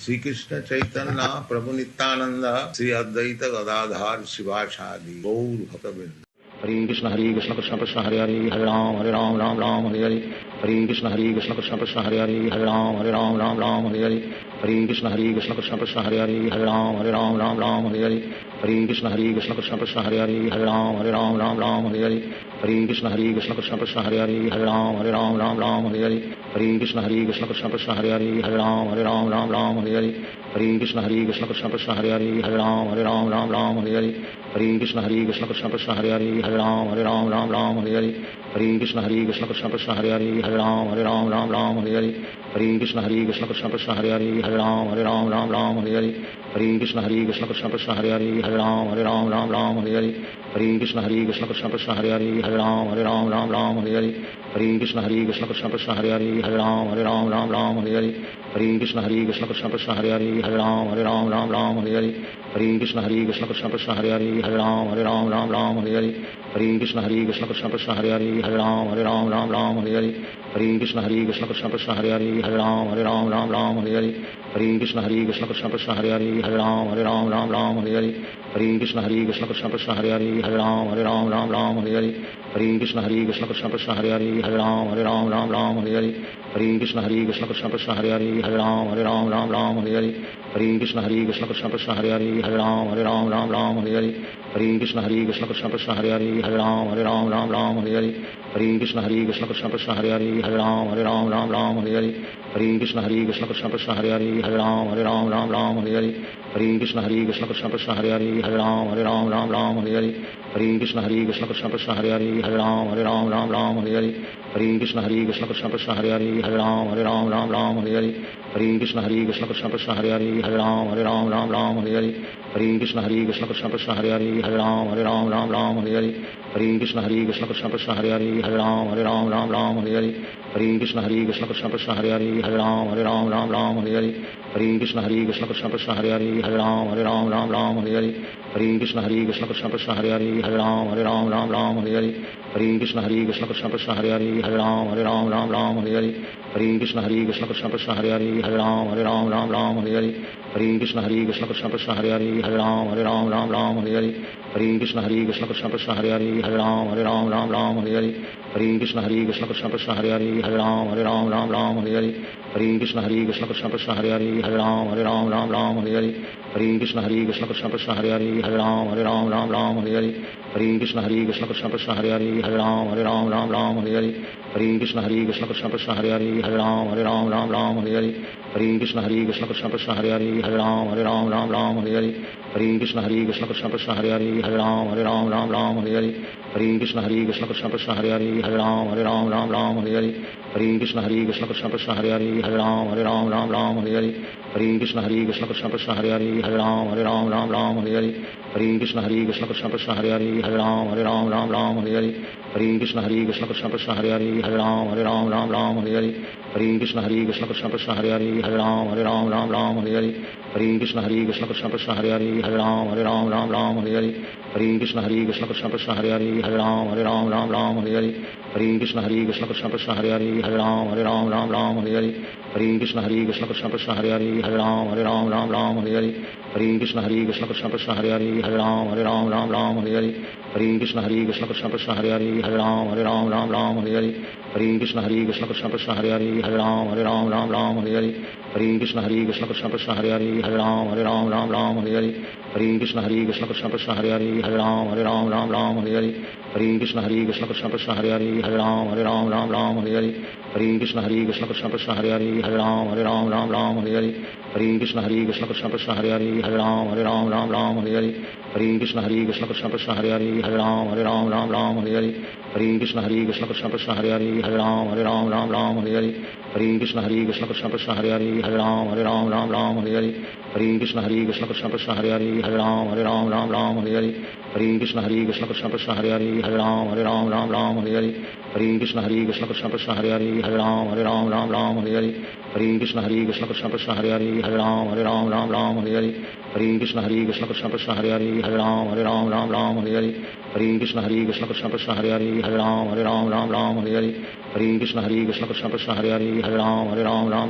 Shri Krishna Chaitanya Prabhu Nityanand Shri Advaita Gadadhar शिवासादि Gaur भक्तवृंद। Hare Krishna Krishna Krishna Hare Hare Hare Ram Ram Ram Hare Hare. Hare Krishna Krishna Krishna Hare Hare Hare Ram Ram Ram Hare Hare. Hare Krishna Krishna Krishna Hare Hare Hare Ram Ram Hare Hare. Hare Krishna Krishna Krishna Hare Hare Hare Ram Ram Hare Hare. Hare Krishna Krishna Krishna Hare Hare Hare Ram Hare Hare. Hare Krishna Krishna Krishna Hare Hare Hare Ram Hare Hare. Hare Krishna Krishna Krishna Hare Hare Hare Ram Hare Hare. Hare Krishna Krishna Krishna Hare Hare Hare Ram Hare Hare. Hare Krishna Krishna Krishna Hare Hare Hare Ram Hare Hare. Hare Krishna Krishna Krishna Hare Hare Hare Ram Hare Hare. Hare Krishna Krishna Krishna Hare Hare Hare Ram Hare Hare. Hare Krishna Krishna Krishna Hare Hare Hare Ram Hare Hare. Hare Krishna Krishna Krishna Hare Hare Hare Ram Hare Hare. Hare Krishna Krishna Krishna Hare Hare Hare Ram Hare Hare. Hare Krishna Krishna Krishna Hare Hare Hare Ram Hare Hare. Hare Krishna Krishna Krishna Hare Hare Hare Ram Hare Hare. Hare Krishna Krishna Krishna Hare Hare Hare Ram Hare Hare. Hare Krishna Krishna Krishna Hare Hare Hare Ram Hare Hare. Hare Krishna Krishna Krishna Hare Hare Hare Ram Hare Hare. Hare Krishna Krishna Krishna Hare Hare Hare Ram Hare Hare. Hare Krishna Krishna Krishna Hare Hare Hare Ram Hare Hare. Hare Krishna Krishna Krishna Hare Hare Hare Ram Hare Hare. Hare Krishna Krishna Krishna Hare Hare Hare Ram Hare Hare. Hare Krishna Krishna Krishna Hare Hare Hare Ram Hare Hare. Hare Krishna Krishna Krishna Hare Hare Hare Ram Hare Hare. Hare Krishna Krishna Krishna Hare Hare Hare Ram Hare Hare. Hare Krishna Krishna Krishna Hare Hare Hare Ram Hare Hare. Hare Krishna Krishna Krishna Hare Hare Hare Ram Hare Hare. Hare Krishna Krishna Krishna Hare Hare Hare Ram Hare Hare. Hare Krishna Krishna Krishna Hare Hare Hare Ram Hare Hare. Hare Krishna Krishna Krishna Hare Hare Hare Ram Hare Hare. Hare Krishna Krishna Krishna Hare Hare Hare Ram Hare Hare. Hare Krishna Krishna Krishna Hare Hare Hare Ram Hare Hare. Hare Krishna Krishna Krishna Hare Hare Hare Ram Hare Hare. Hare Krishna Krishna Krishna Hare Hare Hare Ram Hare Hare. Hare Krishna Krishna Krishna Hare Hare Hare Ram Hare Hare. Hare Krishna Krishna Krishna Hare Hare Hare Ram Hare Hare. Hare Krishna Krishna Krishna Hare Hare Hare Ram Hare Hare. Hare Krishna Krishna Krishna Hare Hare Hare Ram Hare Hare. Hare Krishna Krishna Krishna Hare Hare Hare Ram Hare Hare. Hare Krishna Krishna Krishna Hare Hare Hare Ram Hare Hare. Hare Krishna Krishna Krishna Hare Hare Hare Ram Hare Hare. Hare Krishna Krishna Krishna Hare Hare Hare Ram Hare Hare. Hare Krishna Krishna Krishna Hare Hare Hare Ram Hare Hare. Hare Krishna Krishna Krishna Hare Hare Hare Ram Hare Hare. Hare Krishna Krishna Krishna Hare Hare Hare Ram Hare Hare. Hare Krishna Krishna Krishna Hare Hare Hare Ram Hare Hare. Hare Krishna Krishna Krishna Hare Hare Hare Ram Hare Hare. Hare Krishna Krishna Krishna Hare Hare Hare Ram Hare Hare. Hare Krishna Krishna Krishna Hare Hare Hare Ram Hare Hare. Hare Krishna Krishna Krishna Hare Hare Hare Ram Hare Hare. Hare Krishna Krishna Krishna Hare Hare Hare Ram Hare Hare. Hare Krishna Krishna Krishna Hare Hare Hare Ram Hare Hare. Hare Krishna Krishna Krishna Hare Hare Hare Ram Hare Hare. Hare Krishna Krishna Krishna Hare Hare Hare Ram Hare Hare. Hare Krishna Krishna Krishna Hare Hare Hare Ram Hare Hare. Hare Krishna Krishna Krishna Hare Hare Hare Ram Hare Hare. Hare Krishna Krishna Krishna Hare Hare Hare Ram Hare Hare. Hare Krishna Krishna Krishna Hare Hare Hare Ram Hare Hare. Hare Krishna Krishna Krishna Hare Hare Hare Ram Hare Hare. Hare Krishna Krishna Krishna Hare Hare Hare Ram Hare Hare. Hare Krishna Krishna Krishna Hare Hare Hare Ram Hare Hare. Hare Krishna Krishna Krishna Hare Hare Hare Ram Hare Hare. Hare Krishna Krishna Krishna Hare Hare Hare Ram Hare Hare. Hare Krishna Krishna Krishna Hare Hare Hare Ram Hare Hare. Hare Krishna Krishna Krishna Hare Hare Hare Ram Hare Hare. Hare Krishna Krishna Krishna Hare Hare Hare Ram Hare Hare. Hare Krishna Krishna Krishna Hare Hare Hare Ram Hare Hare. Hare Krishna Krishna Krishna Hare Hare Hare Ram Hare Hare. Hare Krishna Krishna Krishna Hare Hare Hare Ram Hare Hare. Hare Krishna Krishna Krishna Hare Hare Hare Ram Hare Hare. Hare Krishna Krishna Krishna Hare Hare Hare Ram Hare Hare. Hare Krishna Krishna Krishna Hare Hare Hare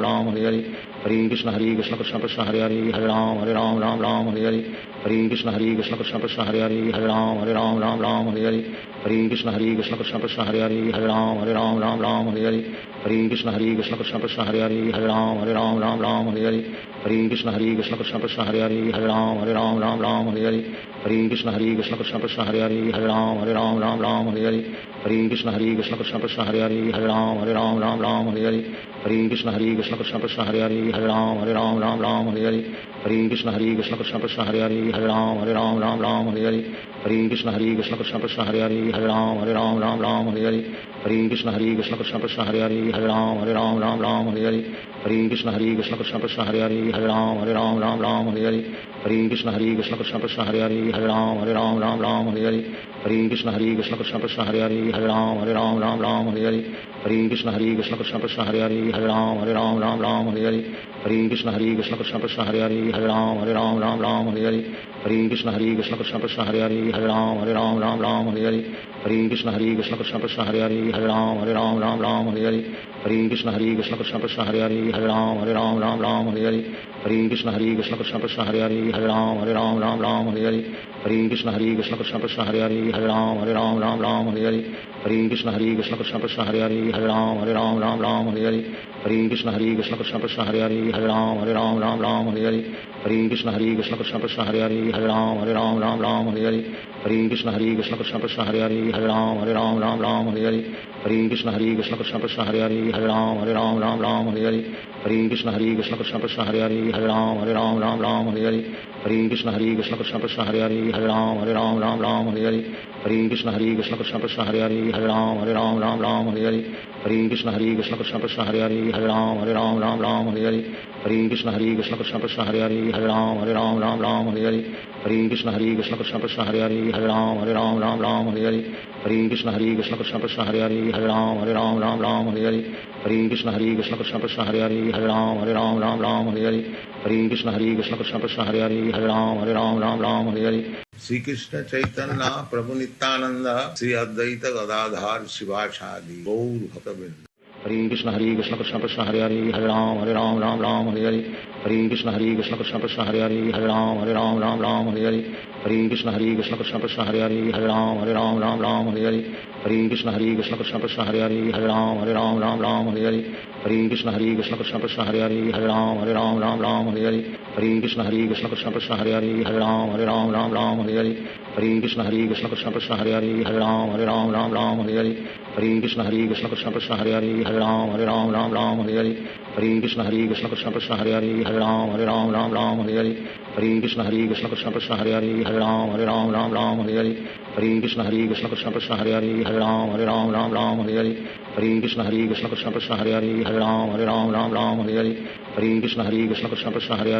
Ram Hare Hare. Hare Krishna Krishna Hare Hare Hare Ram Ram Ram Hare Hare Hare Krishna Krishna Krishna Hare Hare Hare Ram Ram Hare Hare Hare Krishna Krishna Krishna Hare Hare Hare Ram Ram Hare Hare Hare Krishna Krishna Krishna Hare Hare Hare Ram Ram Hare Hare Hare Krishna Krishna Krishna Hare Hare Hare Ram Ram Hare Hare Hare Krishna Krishna Krishna Hare Hare Hare Ram Ram Hare Hare Hare Krishna Krishna Krishna Hare Hare Hare Ram Ram Hare Hare Hare Krishna Krishna Krishna Hare Hare Hare Ram Ram Hare Hare Hare Krishna Krishna Krishna Hare Hare Hare Ram Ram Hare Hare Hare Krishna Krishna Krishna Hare Hare Hare Ram Ram Hare Hare Hare Krishna Krishna Krishna Hare Hare Hare Ram Ram Hare Hare Hare Krishna Krishna Krishna Hare Hare Hare Ram Ram Hare Hare Hare Krishna Krishna Krishna Hare Hare Hare Ram Ram Hare Hare Hare Krishna Krishna Krishna Hare Hare Hare Ram Ram Hare Hare Hare Krishna Krishna Krishna Hare Hare Hare Ram Ram Hare Hare Hare Krishna Krishna Krishna Hare Hare Hare Ram Ram Hare Hare Hare Krishna Krishna Krishna Hare Hare Hare Ram Ram Hare Hare Hare Krishna Krishna Krishna Hare Hare Hare Ram Ram Hare Hare Hare Krishna Krishna Krishna Hare Hare Hare Ram Ram Hare Hare Hare Krishna Krishna Krishna Hare Hare Hare Ram Ram Hare Hare Hare Krishna Krishna Krishna Hare Hare Hare Ram Ram Hare Hare Hare Krishna Krishna Krishna Hare Hare Hare Ram Ram Hare Hare Hare Krishna Krishna Krishna Hare Hare Hare Ram Ram Hare Hare Hare Krishna Krishna Krishna Hare Hare Hare Ram Ram Hare Hare Hare Krishna Krishna Krishna Hare Hare Hare Ram Ram Hare Hare Hare Krishna Krishna Krishna Hare Hare Hare Ram Ram Hare Hare Hare Krishna Krishna Krishna Hare Hare Hare Ram Ram Hare Hare Hare Krishna Krishna Krishna Hare Hare Hare Ram Ram Hare Hare Hare Krishna Krishna Krishna Hare Hare Hare Ram Ram Hare Hare Hare Krishna Krishna Krishna Hare Hare Hare Ram Ram Hare Hare Hare Krishna Krishna Krishna Hare Hare Hare Ram Ram Hare Hare Hare Krishna Krishna Krishna Hare Hare Hare Ram Ram Hare Hare Hare Krishna Krishna Krishna Hare Hare Hare Ram Ram Hare Hare Hare Krishna Krishna Krishna Hare Hare Hare Ram Ram Hare Hare Hare Krishna Krishna Krishna Hare Hare Hare Ram Ram Hare Hare Sri Krishna Chaitanya Prabhu Nityananda Sri Advaita Gadadhar Sivasadi Gaur Bhaktavinda Hare Krishna Krishna Krishna Hare Hare Hare Ram Ram Hare Hare Hare Krishna Krishna Krishna Hare Hare Hare Ram Ram Hare Hare Hare Krishna Krishna Krishna Hare Hare Hare Ram Ram Hare Hare Hare Krishna Krishna Krishna Hare Hare Hare Ram Ram Hare Hare Hare Krishna Krishna Krishna Hare Hare Hare Ram Ram Hare Hare Hare Krishna Krishna Krishna Hare Hare Hare Ram Ram Hare Hare Hare Krishna Krishna Krishna Hare Hare Hare Ram Ram Hare Hare Hare Krishna Krishna Krishna Hare Hare Hare Ram Ram Hare Hare Hare Krishna Krishna Krishna Hare Hare Hare Ram Ram Hare Hare Hare Krishna Krishna Krishna Hare Hare Hare Ram Ram Hare Hare Hare Krishna Krishna Krishna Hare Hare Hare Ram Ram Hare Hare Hare Krishna Krishna Krishna Hare Hare Hare Ram Ram Hare Hare Hare Krishna Krishna Krishna Hare Hare Hare Ram Ram Hare Hare Hare Krishna Krishna Krishna Hare Hare Hare Ram Ram Hare Hare Hare Krishna Krishna Krishna Hare Hare Hare Ram Ram Hare Hare Hare Krishna Krishna Krishna Hare Hare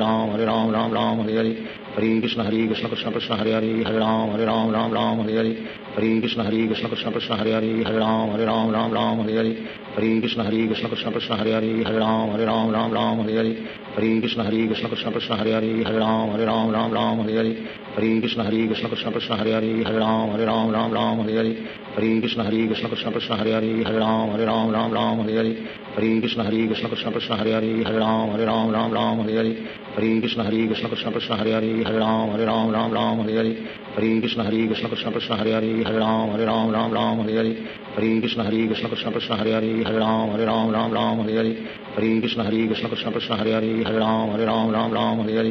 Hare Ram Ram Hare Hare Hare Krishna Krishna Krishna Hare Hare Hare Ram Ram Hare Hare Hare Krishna Krishna Krishna Hare Hare Hare Ram Ram Hare Hare Hare Krishna Krishna Krishna Hare Hare Hare Ram Ram Hare Hare Hare Krishna Krishna Krishna Hare Hare Hare Ram Ram Hare Hare Hare Krishna Krishna Krishna Hare Hare Hare Ram Ram Hare Hare Hare Krishna Krishna Krishna Hare Hare Hare Ram Ram Hare Hare Hare Krishna Krishna Krishna Hare Hare Hare Ram Ram Hare Hare Hare Krishna Krishna Krishna Hare Hare Hare Ram Ram Hare Hare Hare Krishna Krishna Krishna Hare Hare Hare Ram Ram Hare Hare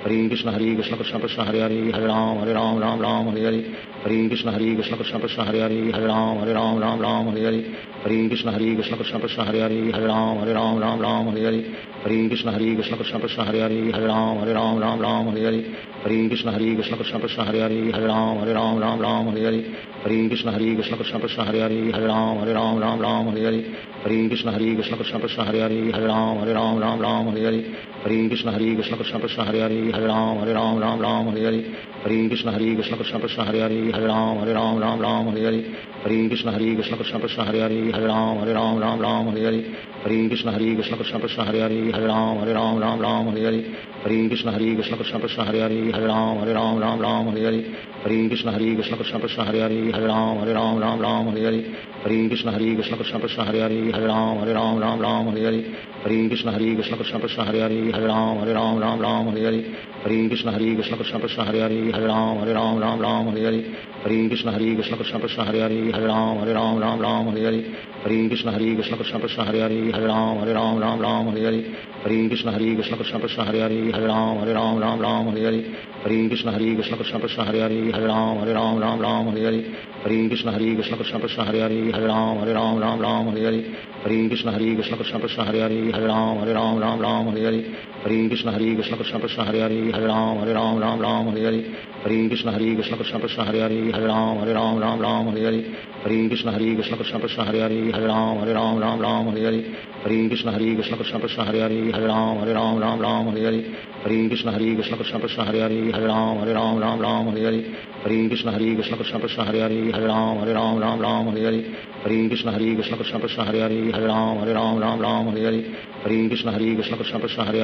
Hare Krishna Krishna Krishna Hare Hare Hare Ram Ram Hare Hare Hare Krishna Krishna Krishna Hare Hare Hare Ram Ram Hare Hare Hare Krishna Krishna Krishna Hare Hare Hare Ram Ram Hare Hare Hare Krishna Krishna Krishna Hare Hare Hare Ram Ram Hare Hare Hare Krishna Krishna Krishna Hare Hare Hare Ram Ram Hare Hare Hare Krishna Krishna Krishna Hare Hare Hare Ram Ram Hare Hare Hare Krishna Krishna Krishna Hare Hare Hare Ram Ram Hare Hare Hare Krishna Krishna Krishna Hare Hare Hare Hare Ram Ram Ram Hare Hare Hare Krishna Krishna Krishna Hare Hare Ram Ram Hare Hare Hare Krishna Krishna Krishna Hare Hare Ram Ram Hare Hare Hare Krishna Krishna Krishna Hare Hare Ram Ram Hare Hare Hare Krishna Krishna Krishna Hare Hare Ram Ram Hare Hare Hare Krishna Krishna Krishna Hare Hare Ram Ram Hare Hare Hare Krishna Krishna Krishna Hare Hare Ram Ram Hare Hare Hare Krishna Krishna Krishna Hare Hare Ram Ram Hare Hare Hare Krishna Krishna Krishna Hare Hare Ram Ram Hare Hare Hare Krishna Krishna Krishna Hare Hare Ram Ram Hare Hare Hare Krishna Krishna Krishna Hare Hare Ram Ram Hare Hare Hare Krishna Krishna Krishna Hare Hare Ram Ram Hare Hare Hare Krishna Krishna Krishna Hare Hare Ram Ram Hare Hare Hare Krishna Krishna Krishna Hare Hare Ram Ram Hare Hare Hare Krishna Krishna Krishna Hare Hare Ram Ram Hare Hare Hare Krishna Krishna Krishna Hare Hare Ram Ram Hare Hare Hare Krishna Krishna Krishna Hare Hare Ram Ram Hare Hare Hare Krishna Krishna Krishna Hare Hare Ram Ram Hare Hare Hare Krishna Krishna Krishna Hare Hare Ram Ram Hare Hare Hare Krishna Krishna Krishna Hare Hare Ram Ram Hare Hare Hare Krishna Krishna Krishna Hare Hare Ram Ram Hare Hare Hare Krishna Krishna Krishna Hare Hare Ram Ram Hare Hare Hare Krishna Krishna Krishna Hare Hare Ram Ram Hare Hare Hare Krishna Krishna Krishna Hare Hare Ram Ram Hare Hare Hare Krishna Krishna Krishna Hare Hare Ram Ram Hare Hare Hare Krishna Krishna Krishna Hare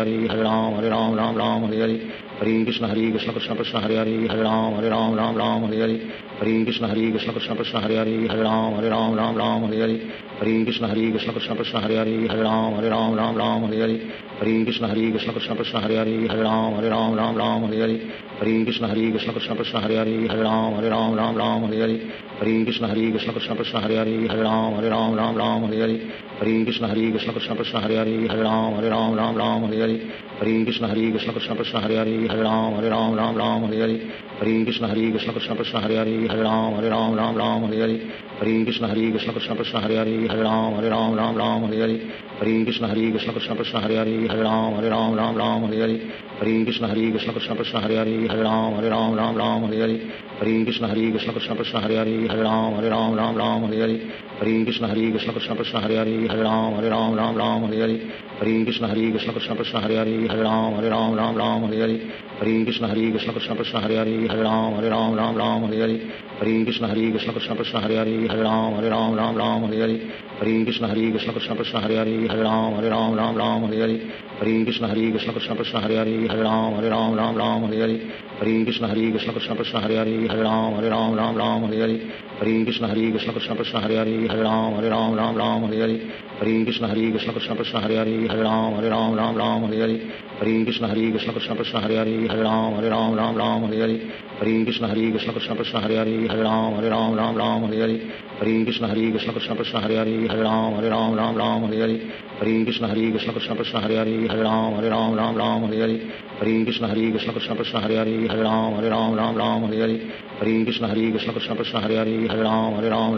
Hare Ram Ram Hare Hare Hare Krishna Krishna Krishna Hare Hare Ram Ram Hare Hare Hare Krishna Krishna Krishna Hare Hare Ram Ram Hare Hare Hare Krishna Krishna Krishna Hare Hare Ram Ram Hare Hare Hare Krishna Krishna Krishna Hare Hare Ram Ram Hare Hare Hare Krishna Krishna Krishna Hare Hare Ram Ram Hare Hare Hare Krishna Krishna Krishna Hare Hare Ram Ram Hare Hare Hare Krishna Krishna Krishna Hare Hare Ram Ram Hare Hare Hare Krishna Krishna Krishna Hare Hare Ram Ram Hare Hare Hare Krishna Krishna Krishna Hare Hare Ram Ram Hare Hare Hare Krishna Krishna Krishna Hare Hare Ram Ram Hare Hare Hare Krishna Krishna Krishna Hare Hare Ram Ram Hare Hare Hare Krishna Krishna Krishna Hare Hare Ram Ram Hare Hare Hare Krishna Krishna Krishna Hare Hare Ram Ram Hare Hare Hare Krishna Krishna Krishna Hare Hare Ram Ram Hare Hare Hare Krishna Krishna Krishna Hare Hare Ram Ram Hare Hare Hare Krishna Krishna Krishna Hare Hare Ram Ram Hare Hare Hare Krishna Krishna Krishna Hare Hare Ram Ram Hare Hare Hare Krishna Krishna Krishna Hare Hare Ram Ram Hare Hare Hare Krishna Krishna Krishna Hare Hare Ram Ram Hare Hare Hare Krishna Krishna Krishna Hare Hare Ram Ram Hare Hare Hare Krishna Krishna Krishna Hare Hare Ram Ram Hare Hare Hare Krishna Krishna Krishna Hare Hare Ram Ram Hare Hare Hare Krishna Krishna Krishna Hare Hare Ram Ram Hare Hare Hare Krishna Krishna Krishna Hare Hare Ram Ram Hare Hare Hare Krishna Krishna Krishna Hare Hare Ram Ram Hare Hare Hare Krishna Krishna Krishna Hare Hare Ram Ram Hare Hare Hare Krishna Krishna Krishna Hare Hare Ram Ram Hare Hare Hare Krishna Krishna Krishna Hare Hare Ram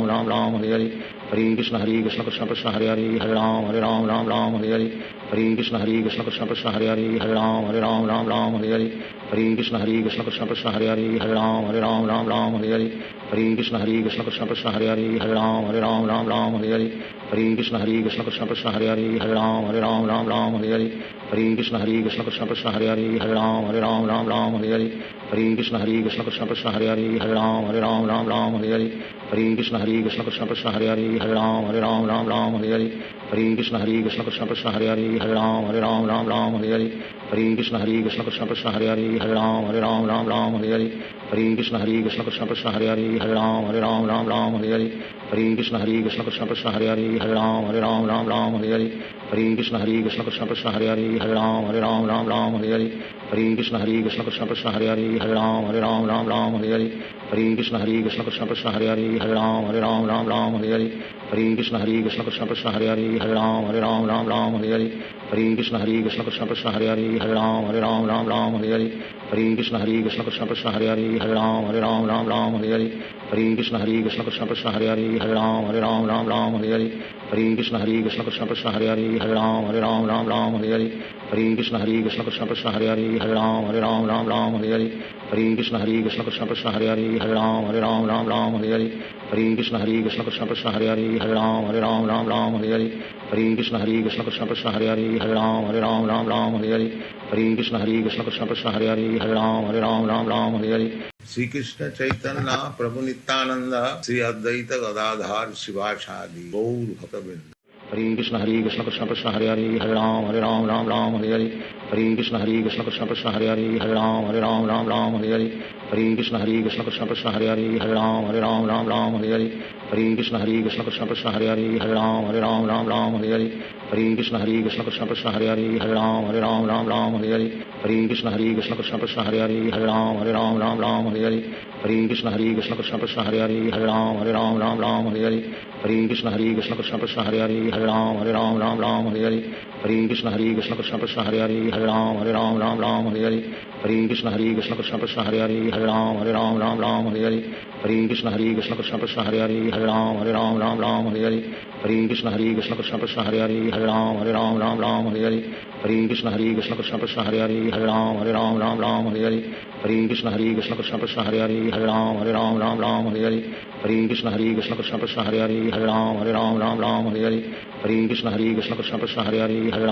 Ram Hare Hare Hare Krishna Krishna Krishna Hare Hare Ram Ram Hare Hare Hare Krishna Krishna Krishna Hare Hare Ram Ram Hare Hare Hare Krishna Krishna Krishna Hare Hare Ram Ram Hare Hare Hare Krishna Krishna Krishna Hare Hare Ram Ram Hare Hare Hare Krishna Krishna Krishna Hare Hare Ram Ram Hare Hare Hare Krishna Krishna Krishna Hare Hare Ram Ram Hare Hare Hare Krishna Krishna Krishna Hare Hare Ram Ram Hare Hare Hare Krishna Krishna Krishna Hare Hare Ram Ram Hare Hare Hare Krishna Krishna Krishna Hare Hare Ram Ram Hare Hare Hare Krishna Krishna Krishna Hare Hare Ram Ram Hare Hare Hare Krishna Krishna Krishna Hare Hare Ram Ram Hare Hare Hare Krishna Krishna Krishna Hare Hare Ram Ram Hare Hare Hare Krishna Krishna Krishna Hare Hare Ram Ram Hare Hare Hare Krishna Krishna Krishna Hare Hare Ram Ram Hare Hare Hare Krishna Krishna Krishna Hare Hare Hare Ram Ram Ram Hare Hare Hare Krishna Krishna Krishna Hare Hare Hare Ram Ram Hare Hare Hare Krishna Krishna Krishna Hare Hare Hare Ram Ram Hare Hare Hare Krishna Krishna Krishna Hare Hare Hare Ram Ram Hare Hare Hare Krishna Krishna Krishna Hare Hare Hare Ram Ram Hare Hare Hare Krishna Krishna Krishna Hare Hare Hare Ram Ram Hare Hare Hare Krishna Krishna Krishna Hare Hare Hare Ram Ram Hare Hare Hare Krishna Krishna Krishna Hare Hare Hare Ram Ram Hare Hare Hare Krishna Krishna Krishna Hare Hare Hare Ram Hare Hare Sri Krishna Chaitanya Prabhu Nityananda Sri Advaita Gadadhar Shivasadi Gaur Bhaktavinda Hare Krishna Krishna Krishna Hare Hare Hare Ram Ram Hare Hare Hare Krishna Krishna Krishna Hare Hare Hare Ram Ram Hare Hare Hare Krishna Krishna Krishna Hare Hare Hare Ram Ram Hare Hare Hare Krishna Krishna Krishna Hare Hare Hare Ram Ram Hare Hare Hare Krishna Krishna Krishna Hare Hare Hare Ram Ram Hare Hare Hare Krishna Krishna Krishna Hare Hare Hare Ram Ram Hare Hare Hare Krishna Krishna Krishna Hare Hare Hare Ram Ram Hare Hare Hare Krishna Krishna Krishna Hare Hare Hare Ram Ram Hare Hare Hare Krishna Krishna Krishna Hare Hare Hare Ram Ram Hare Hare Hare Krishna Krishna Krishna Hare Hare Hare Ram Ram Hare Hare Hare Krishna Krishna Krishna Hare Hare Hare Ram Ram Hare Hare Hare Krishna Krishna Krishna Hare Hare Hare Ram Ram Hare Hare Hare Krishna Krishna Krishna Hare Hare Hare Ram Ram Hare Hare Hare Krishna Krishna Krishna Hare Hare Hare Ram Ram Hare Hare Hare Krishna Krishna Krishna Hare Hare Hare Ram Ram Hare Hare Hare Krishna Krishna Krishna Hare Hare Hare Ram Ram Hare Hare Hare Krishna Krishna Krishna Hare Hare Hare Ram Ram Hare Hare Hare Krishna Krishna Krishna Hare Hare Hare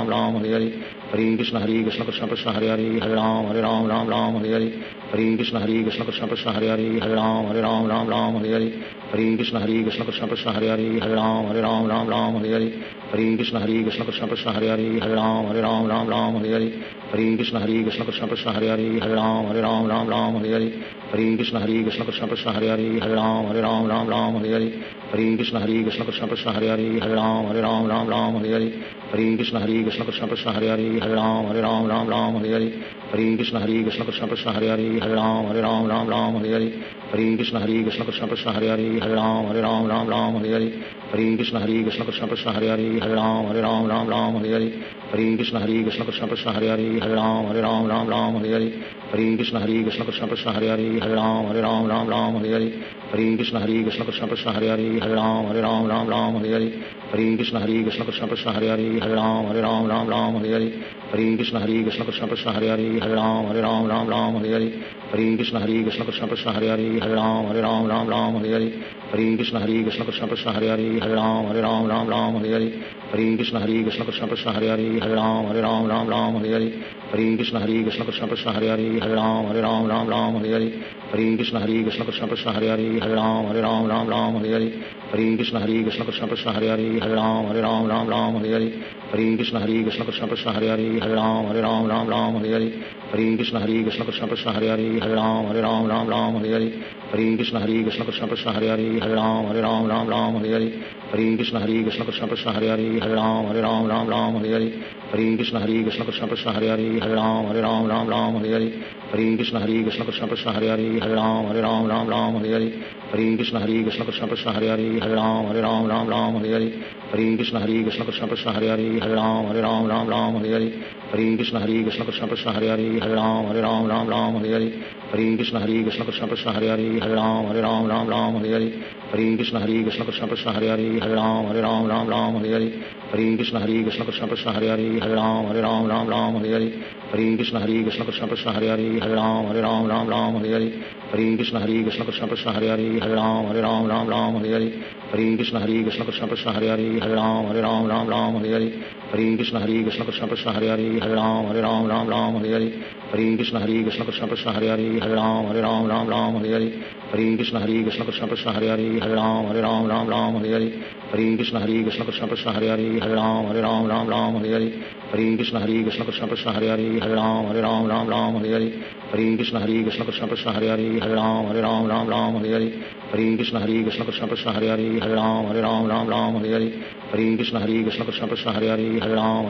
Ram Ram Hare Hare Hare Krishna Krishna Krishna Hare Hare Hare Ram Ram Hare Hare Hare Krishna Krishna Krishna Hare Hare Hare Ram Ram Hare Hare Hare Krishna Krishna Krishna Hare Hare Hare Ram Ram Hare Hare Hare Krishna Krishna Krishna Hare Hare Hare Ram Ram Hare Hare Hare Krishna Krishna Krishna Hare Hare Hare Ram Ram Hare Hare Hare Krishna Krishna Krishna Hare Hare Hare Ram Ram Hare Hare Hare Krishna Krishna Krishna Hare Hare Hare Ram Ram Hare Hare Hare Krishna Krishna Krishna Hare Hare Hare Ram Ram Hare Hare Hare Krishna Krishna Krishna Hare Hare Hare Ram Ram Hare Hare Hare Krishna Krishna Krishna Hare Hare Hare Ram Ram Hare Hare Hare Krishna Krishna Krishna Hare Hare Hare Ram Ram Hare Hare Hare Krishna Krishna Krishna Hare Hare Hare Ram Ram Hare Hare Hare Krishna Krishna Krishna Hare Hare Hare Ram Ram Hare Hare Hare Krishna Krishna Krishna Hare Hare Hare Ram Ram Hare Hare Hare Krishna Krishna Krishna Hare Hare Hare Ram Ram Hare Hare Hare Krishna Krishna Krishna Hare Hare Hare Ram Ram Hare Hare Hare Krishna Krishna Krishna Hare Hare Hare Ram Ram Hare Hare Hare Krishna Krishna Krishna Hare Hare Hare Ram Ram Hare Hare Hare Krishna Krishna Krishna Hare Hare Hare Ram Ram Hare Hare Hare Krishna Krishna Krishna Hare Hare Hare Ram Ram Hare Hare Hare Krishna Krishna Krishna Hare Hare Hare Ram Ram Hare Hare Hare Krishna Krishna Krishna Hare Hare Hare Ram Ram Hare Hare Hare Krishna Krishna Krishna Hare Hare Hare Ram Ram Hare Hare Hare Krishna Krishna Krishna Hare Hare Hare Ram Ram Hare Hare Hare Krishna Krishna Krishna Hare Hare Hare Ram Ram Hare Hare Hare Krishna Krishna Krishna Hare Hare Hare Ram Ram Hare Hare Hare Krishna Krishna Krishna Hare Hare Hare Ram Ram Hare Hare Hare Krishna Krishna Krishna Hare Hare Hare Ram Ram Hare Hare Hare Krishna Krishna Krishna Hare Hare Hare Ram Ram Hare Hare Hare Krishna Krishna Krishna Hare Hare Hare Ram Ram Hare Hare Hare Krishna Krishna Krishna Hare Hare Hare Ram Ram Hare Hare Hare Krishna Krishna Krishna Hare Hare Hare Ram Ram Hare Hare Hare Krishna Krishna Krishna Hare Hare Hare Ram Ram Hare Hare Hare Krishna Krishna Krishna Hare Hare Hare Ram Ram Hare Hare Hare Krishna Krishna Krishna Hare Hare Hare Ram Ram Hare Hare Hare Krishna Krishna Krishna Hare Hare Hare Ram Ram Hare Hare Hare Krishna Krishna Krishna Hare Hare Hare Ram Ram Hare Hare Hare Krishna Krishna Krishna Hare Hare Hare Ram Ram Hare Hare Hare Krishna Krishna Krishna Hare Hare Hare Ram Ram Hare Hare Hare Krishna Krishna Krishna Hare Hare Hare Ram Ram Hare Hare Hare Krishna Krishna Krishna Hare Hare Hare Ram Ram Hare Hare Hare Krishna Krishna Krishna Hare Hare Hare Ram Ram Hare Hare Hare Krishna Krishna Krishna Hare Hare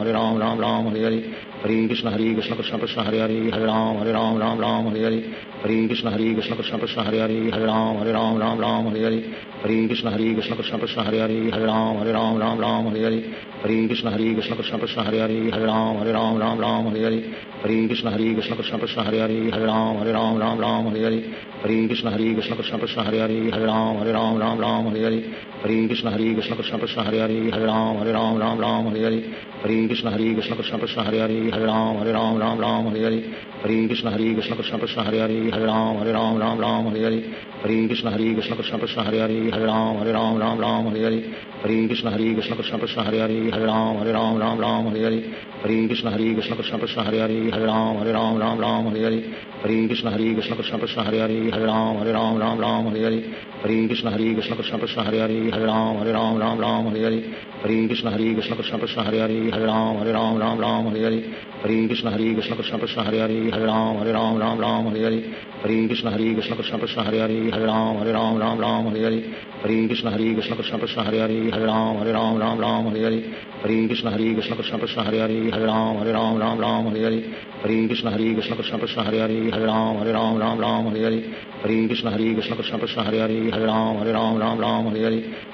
Hare Ram Ram Hare Hare Hare Krishna Krishna Krishna Hare Hare Hare Ram Ram Hare Hare Hare Krishna Krishna Krishna Hare Hare Hare Ram Ram Hare Hare Hare Krishna Krishna Krishna Hare Hare Hare Ram Ram Hare Hare Hare Krishna Krishna Krishna Hare Hare Hare Ram Ram Ram Hare Hare Hare Krishna Krishna Krishna Hare Hare Hare Ram Ram Hare Hare Hare Krishna Krishna Krishna Hare Hare Hare Ram Ram Hare Hare Hare Krishna Krishna Krishna Hare Hare Hare Ram Ram Hare Hare Hare Krishna Krishna Krishna Hare Hare Hare Ram Ram Hare Hare Hare Krishna Krishna Krishna Hare Hare Hare Ram Ram Hare Hare Hare Krishna Krishna Krishna Hare Hare Hare Ram Ram Hare Hare Hare Krishna Krishna Krishna Hare Hare Hare Ram Ram Hare Hare Hare Krishna Krishna Krishna Hare Hare Hare Ram Ram Hare Hare Hare Krishna Krishna Krishna Hare Hare Hare Ram Ram Hare Hare Hare Krishna Krishna Krishna Hare Hare Hare Ram Ram Hare Hare Hare Krishna Krishna Krishna Hare Hare Hare Ram Ram Hare Hare Hare Krishna Krishna Krishna Hare Hare Hare Ram Ram Hare Hare Hare Krishna Krishna Krishna Hare Hare Hare Ram Ram Hare Hare Hare Krishna Krishna Krishna Hare Hare Hare Ram Ram Hare Hare Hare Krishna Krishna Krishna Hare Hare Hare Ram Ram Hare Hare Hare Krishna Krishna Krishna Hare Hare Hare Ram Ram Hare Hare Hare Krishna Krishna Krishna Hare Hare Hare Ram Ram Hare Hare Hare Krishna Krishna Krishna Hare Hare Hare Ram Ram Hare Hare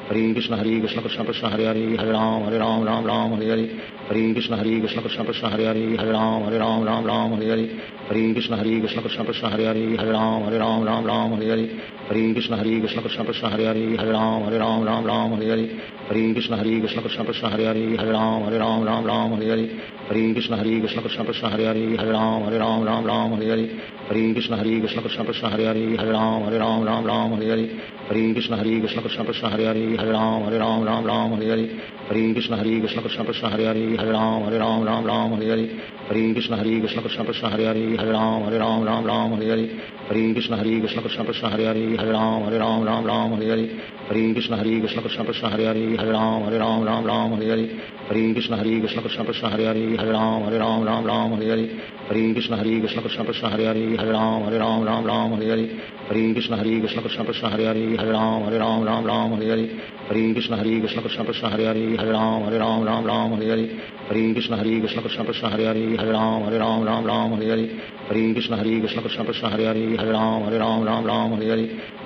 Hare Krishna Krishna Krishna Hare Hare Hare Ram Ram Hare Hare Hare Krishna Krishna Krishna Hare Hare Hare Ram Ram Hare Hare Hare Krishna Krishna Krishna Hare Hare Hare Ram Ram Hare Hare Hare Krishna Krishna Krishna Hare Hare Hare Ram Ram Hare Hare Hare Krishna Krishna Krishna Hare Hare Hare Ram Ram Hare Hare Hare Krishna Krishna Krishna Hare Hare Hare Ram Ram Hare Hare Hare Krishna Krishna Krishna Hare Hare Hare Ram Ram Hare Hare Hare Krishna Krishna Krishna Hare Hare Hare Ram Ram Hare Hare Hare Krishna Krishna Krishna Hare Hare Hare Ram Ram Hare Hare Hare Krishna Krishna Krishna Hare Hare Hare Ram Ram Hare Hare Hare Krishna Krishna Krishna Hare Hare Hare Ram Ram Hare Hare Hare Krishna Krishna Krishna Hare Hare Hare Ram Ram Hare Hare Hare Krishna Krishna Krishna Hare Hare Hare Ram Ram Hare Hare Hare Krishna Krishna Krishna Hare Hare Hare Ram Ram Hare Hare Hare Krishna Krishna Krishna Hare Hare Hare Ram Ram Hare Hare Hare Krishna Krishna Krishna Hare Hare Hare Ram Ram Hare Hare Hare Krishna Krishna Krishna Hare Hare Hare Ram Ram Hare Hare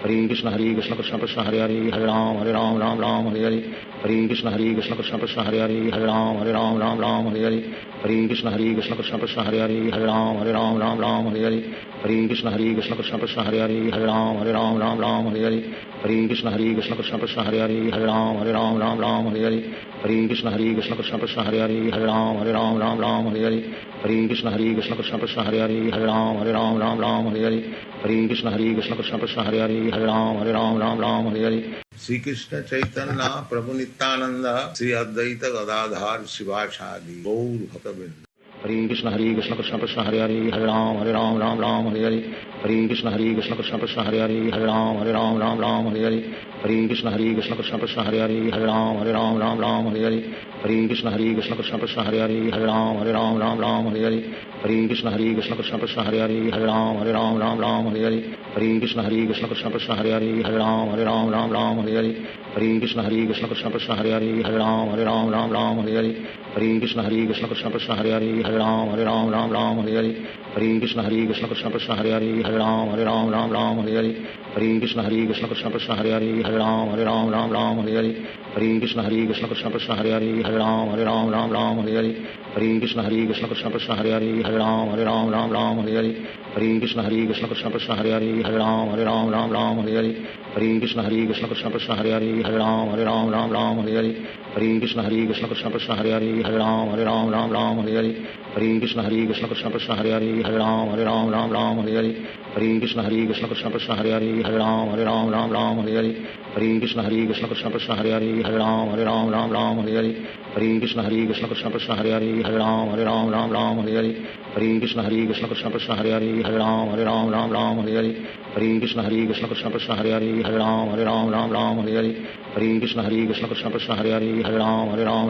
Hare Krishna Krishna Krishna Hare Hare Hare Ram Ram Hare Hare Hare Krishna Krishna Krishna Hare Hare Hare Ram Ram Hare Hare Hare Krishna Krishna Krishna Hare Hare Hare Ram Ram Hare Hare Hare Krishna Krishna Krishna Hare Hare Hare Ram Ram Hare Hare Hare Krishna Krishna Krishna Hare Hare Hare Ram Ram Hare Hare Hare Krishna Krishna Krishna Hare Hare Hare Ram Ram Hare Hare Hare Krishna Krishna Krishna Hare Hare Hare Ram Ram Hare Hare Hare Krishna Krishna Krishna Hare Hare Hare Ram Hare Hare Sri Krishna Chaitanya Prabhu Nityananda Sri Advaita Gadadhar Shivasadi Gaur Bhaktavinda Hare Krishna Krishna Krishna Hare Hare Hare Ram Hare Hare Hare Krishna Krishna Krishna Hare Hare Hare Ram Hare Hare Hare Krishna Krishna Krishna Hare Hare Hare Ram Hare Hare Hare Krishna Krishna Krishna Hare Hare Hare Ram Hare Hare Hare Krishna Krishna Krishna Hare Hare Hare Ram Hare Hare Hare Krishna Krishna Krishna Hare Hare Hare Ram Hare Hare Hare Krishna Krishna Krishna Hare Hare Hare Ram Hare Hare Hare Krishna Krishna Krishna Hare Hare Hare Ram Hare Hare Hare Krishna Krishna Krishna Hare Hare Hare Ram Hare Hare Hare Krishna Krishna Krishna Hare Hare Hare Ram Hare Hare Hare Krishna Krishna Krishna Hare Hare Hare Ram Hare Hare Hare Krishna Krishna Krishna Hare Hare Hare Ram Hare Hare Hare Krishna Krishna Krishna Hare Hare Hare Ram Hare Hare Hare Krishna Krishna Krishna Hare Hare Hare Ram Hare Hare Hare Krishna Krishna Krishna Hare Hare Hare Ram Hare Hare Hare Krishna Krishna Krishna Hare Hare Hare Ram Hare Hare Hare Krishna Krishna Krishna Hare Hare Hare Ram Hare Hare Hare Krishna Krishna Krishna Hare Hare Hare Ram Hare Hare Hare Krishna Krishna Krishna Hare Hare Hare Ram Hare Hare Hare Krishna Krishna Krishna Hare Hare Hare Ram Hare Hare Hare Krishna Krishna Krishna Hare Hare Hare Ram Hare Hare Hare Krishna Krishna Krishna Hare Hare Hare Ram Hare Hare Hare Krishna Krishna Krishna Hare Hare Hare Ram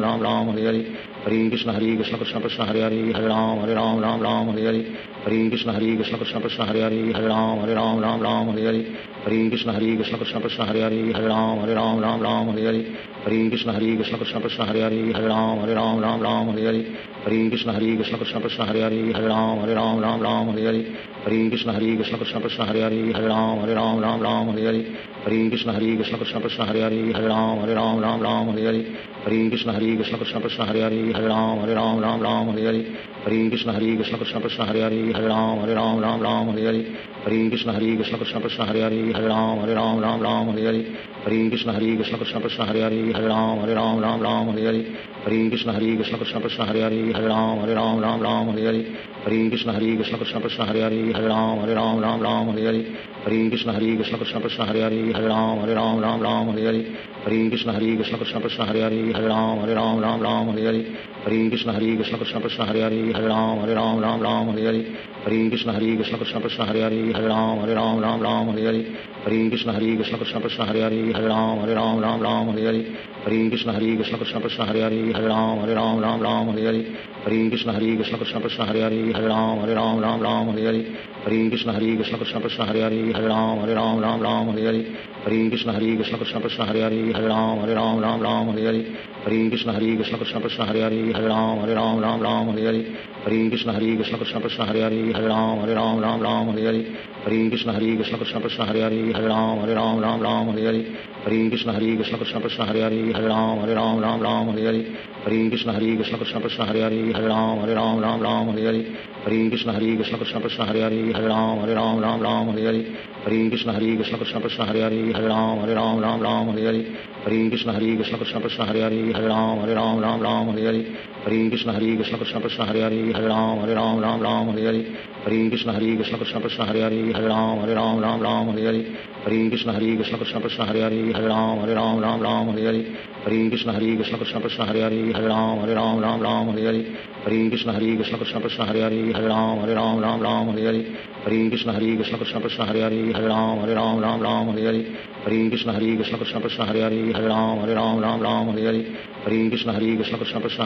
Hare Hare Hare Krishna Krishna Krishna Hare Hare Hare Ram Ram Ram Hare Hare Hare Krishna Krishna Krishna Hare Hare Hare Ram Ram Hare Hare Hare Krishna Krishna Krishna Hare Hare Hare Ram Ram Hare Hare Hare Krishna Krishna Krishna Hare Hare Hare Ram Ram Hare Hare Hare Krishna Krishna Krishna Hare Hare Hare Ram Ram Hare Hare Hare Krishna Krishna Krishna Hare Hare Hare Ram Ram Hare Hare Hare Krishna Krishna Krishna Hare Hare Hare Ram Ram Hare Hare Hare Krishna Krishna Krishna Hare Hare Hare Ram Ram Hare Hare Hare Krishna Krishna Krishna Hare Hare Hare Ram Ram Hare Hare Hare Krishna Krishna Krishna Hare Hare Hare Ram Ram Hare Hare Hare Krishna Krishna Krishna Hare Hare Hare Ram Ram Hare Hare Hare Krishna Krishna Krishna Hare Hare Hare Ram Ram Hare Hare Hare Krishna Krishna Krishna Hare Hare Hare Ram Ram Hare Hare Hare Krishna Krishna Krishna Hare Hare Hare Ram Ram Hare Hare Hare Krishna Krishna Krishna Hare Hare Hare Ram Ram Hare Hare Hare Krishna Krishna Krishna Hare Hare Hare Ram Ram Hare Hare Hare Krishna Krishna Krishna Hare Hare Hare Ram Ram Hare Hare Hare Krishna Krishna Krishna Hare Hare Hare Ram Ram Hare Hare Hare Krishna Krishna Krishna Hare Hare Hare Ram Ram Hare Hare Hare Krishna Krishna Krishna Hare Hare Hare Ram Ram Hare Hare Hare Krishna Krishna Krishna Hare Hare Hare Ram Ram Hare Hare Hare Krishna Krishna Krishna Hare Hare Hare Ram Ram Hare Hare Hare Krishna Krishna Krishna Hare Hare Hare Ram Ram Hare Hare Hare Krishna Krishna Krishna Hare Hare Hare Ram Ram Hare Hare Hare Krishna Krishna Krishna Hare Hare Hare Ram Ram Hare Hare Hare Krishna Krishna Krishna Hare Hare Hare Ram Ram Hare Hare Hare Krishna Krishna Krishna Hare Hare Hare Ram Ram Hare Hare Hare Krishna Krishna Krishna Hare Hare Hare Ram Ram Hare Hare Hare Krishna Krishna Krishna Hare Hare Hare Ram Ram Hare Hare Hare Krishna Krishna Krishna Hare Hare Hare Ram Ram Hare Hare Hare Krishna Krishna Krishna Hare Hare Hare Ram Ram Hare Hare Hare Krishna Krishna Krishna Hare Hare Hare Ram Ram Hare Hare Hare Krishna Krishna Krishna Hare Hare Hare Ram Ram Hare Hare Hare Krishna Krishna Krishna Hare Hare Hare Ram Ram Hare Hare Hare Krishna Krishna Krishna Hare Hare Hare Ram Ram Hare Hare Hare Krishna Krishna Krishna Hare Hare Hare Ram Ram Hare Hare Hare Krishna Krishna Krishna Hare Hare Hare Ram Ram Hare Hare Hare Krishna Krishna Krishna Hare Hare Hare Ram Ram Hare Hare Hare Krishna Krishna Krishna Hare Hare Hare Ram Ram Hare Hare Hare Krishna Krishna Krishna Hare Hare Hare Ram Ram Hare Hare Hare Krishna Krishna Krishna Hare Hare Hare Ram Ram Hare Hare Hare Krishna Krishna Krishna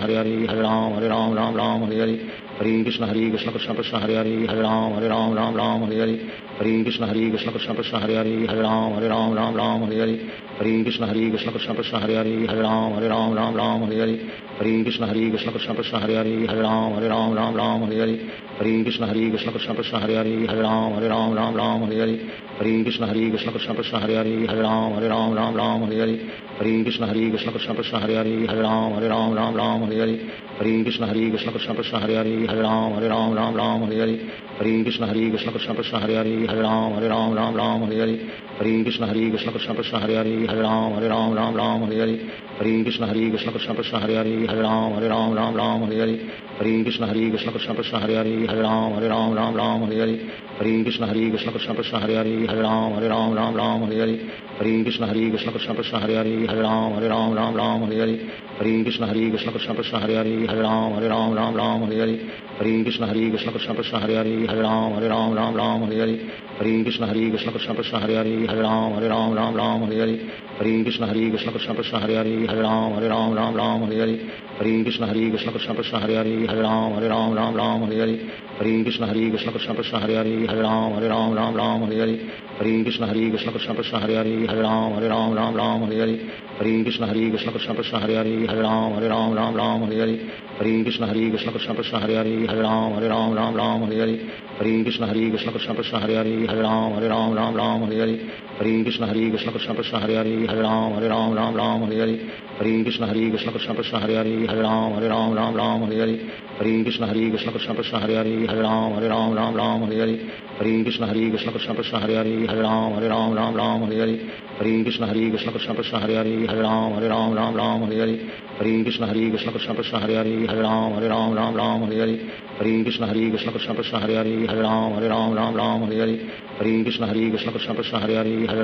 Hare Hare Hare Ram Ram Hare Hare Hare Krishna Krishna Krishna Hare Hare Hare Ram Ram Hare Hare Hare Krishna Krishna Krishna Hare Hare Hare Ram Ram Hare Hare Hare Krishna Krishna Krishna Hare Hare Hare Ram Ram Hare Hare Hare Krishna Krishna Krishna Hare Hare Hare Ram Ram Hare Hare Hare Krishna Krishna Krishna Hare Hare Hare Ram Ram Hare Hare Hare Krishna Krishna Krishna Hare Hare Hare Ram Ram Hare Hare Hare Krishna Krishna Krishna Hare Hare Hare Ram Ram Hare Hare Hare Krishna Krishna Krishna Hare Hare Hare Ram Ram Hare Hare Hare Krishna Krishna Krishna Hare Hare Hare Ram Ram Hare Hare Hare Krishna Krishna Krishna Hare Hare Hare Ram Ram Hare Hare Hare Krishna Krishna Krishna Hare Hare Hare Ram Ram Hare Hare Hare Krishna Krishna Krishna Hare Hare Hare Ram Ram Hare Hare Hare Krishna Krishna Krishna Hare Hare Hare Ram Ram Hare Hare Hare Krishna Krishna Krishna Hare Hare Hare Ram Ram Hare Hare Hare Krishna Krishna Krishna Hare Hare Hare Ram Ram Hare Hare Hare Krishna Krishna Krishna Hare Hare Hare Ram Ram Hare Hare Hare Krishna Krishna Krishna Hare Hare Hare Ram Ram Hare Hare Hare Krishna Krishna Krishna Hare Hare Hare Ram Ram Hare Hare Hare Krishna Krishna Krishna Hare Hare Hare Ram Ram Hare Hare Hare Krishna Krishna Krishna Hare Hare Hare Ram Ram Hare Hare Hare Krishna Krishna Krishna Hare Hare Hare Ram Ram Hare Hare Hare Krishna Krishna Krishna Hare Hare Hare Ram Ram Hare Hare Hare Krishna Krishna Krishna Hare Hare Hare Ram Ram Hare Hare Hare Krishna Krishna Krishna Hare Hare Hare Ram Ram Hare Hare Hare Krishna Krishna Krishna Hare Hare Hare Ram Ram Hare Hare Hare Krishna Krishna Krishna Hare Hare Hare Ram Ram Hare Hare Hare Krishna Krishna Krishna Hare Hare Hare Ram Ram Hare Hare Hare Krishna Krishna Krishna Hare Hare Hare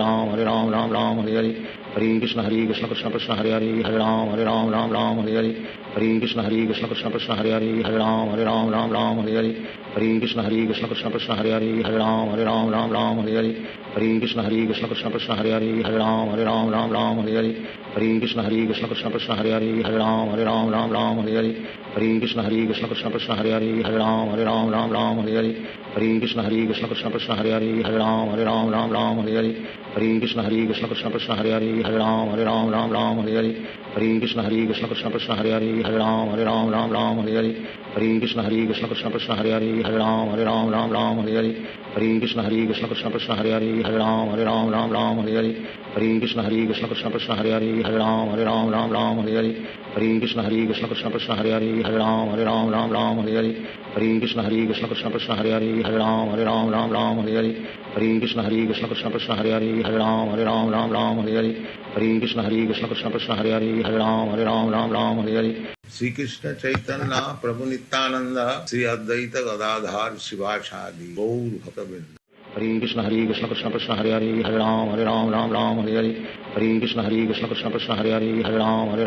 Ram Ram Hare Hare Hare Krishna Krishna Krishna Hare Hare Hare Ram Ram Hare Hare Hare Krishna Krishna Krishna Hare Hare Hare Ram Ram Hare Hare Hare Krishna Krishna Krishna Hare Hare Hare Ram Ram Hare Hare Hare Krishna Krishna Krishna Hare Hare Hare Ram Ram Hare Hare Hare Krishna Krishna Krishna Hare Hare Hare Ram Ram Hare Hare Hare Krishna Hare Krishna Krishna Krishna Hare Hare Hare Ram Ram Ram Hare Hare Hare Krishna Krishna Krishna Hare Hare Hare Ram Ram Hare Hare Hare Krishna Krishna Krishna Hare Hare Hare Ram Ram Hare Hare Hare Krishna Krishna Krishna Hare Hare Hare Ram Ram Hare Hare Hare Krishna Krishna Krishna Hare Hare Hare Ram Ram Hare Hare Hare Krishna Krishna Krishna Hare Hare Hare Ram Ram Hare Hare Hare Krishna Krishna Krishna Hare Hare Hare Ram Ram Hare Hare Hare Krishna Krishna Krishna Hare Hare Hare Ram Ram Hare Hare Hare Krishna Krishna Krishna Hare Hare Hare Ram Ram Hare Hare Hare Krishna Krishna Krishna Hare Hare Hare Ram Ram Hare Hare Hare Krishna Krishna Krishna Hare Hare Hare Ram Ram Hare Hare Sri Krishna Chaitanya Prabhu Nityananda Sri Advaita Gadadhar Shivasadi Gaur Bhaktavinda Hare Krishna Krishna Krishna Hare Hare Hare Ram Hare Hare Hare Krishna Krishna Krishna Hare Hare Hare Ram Hare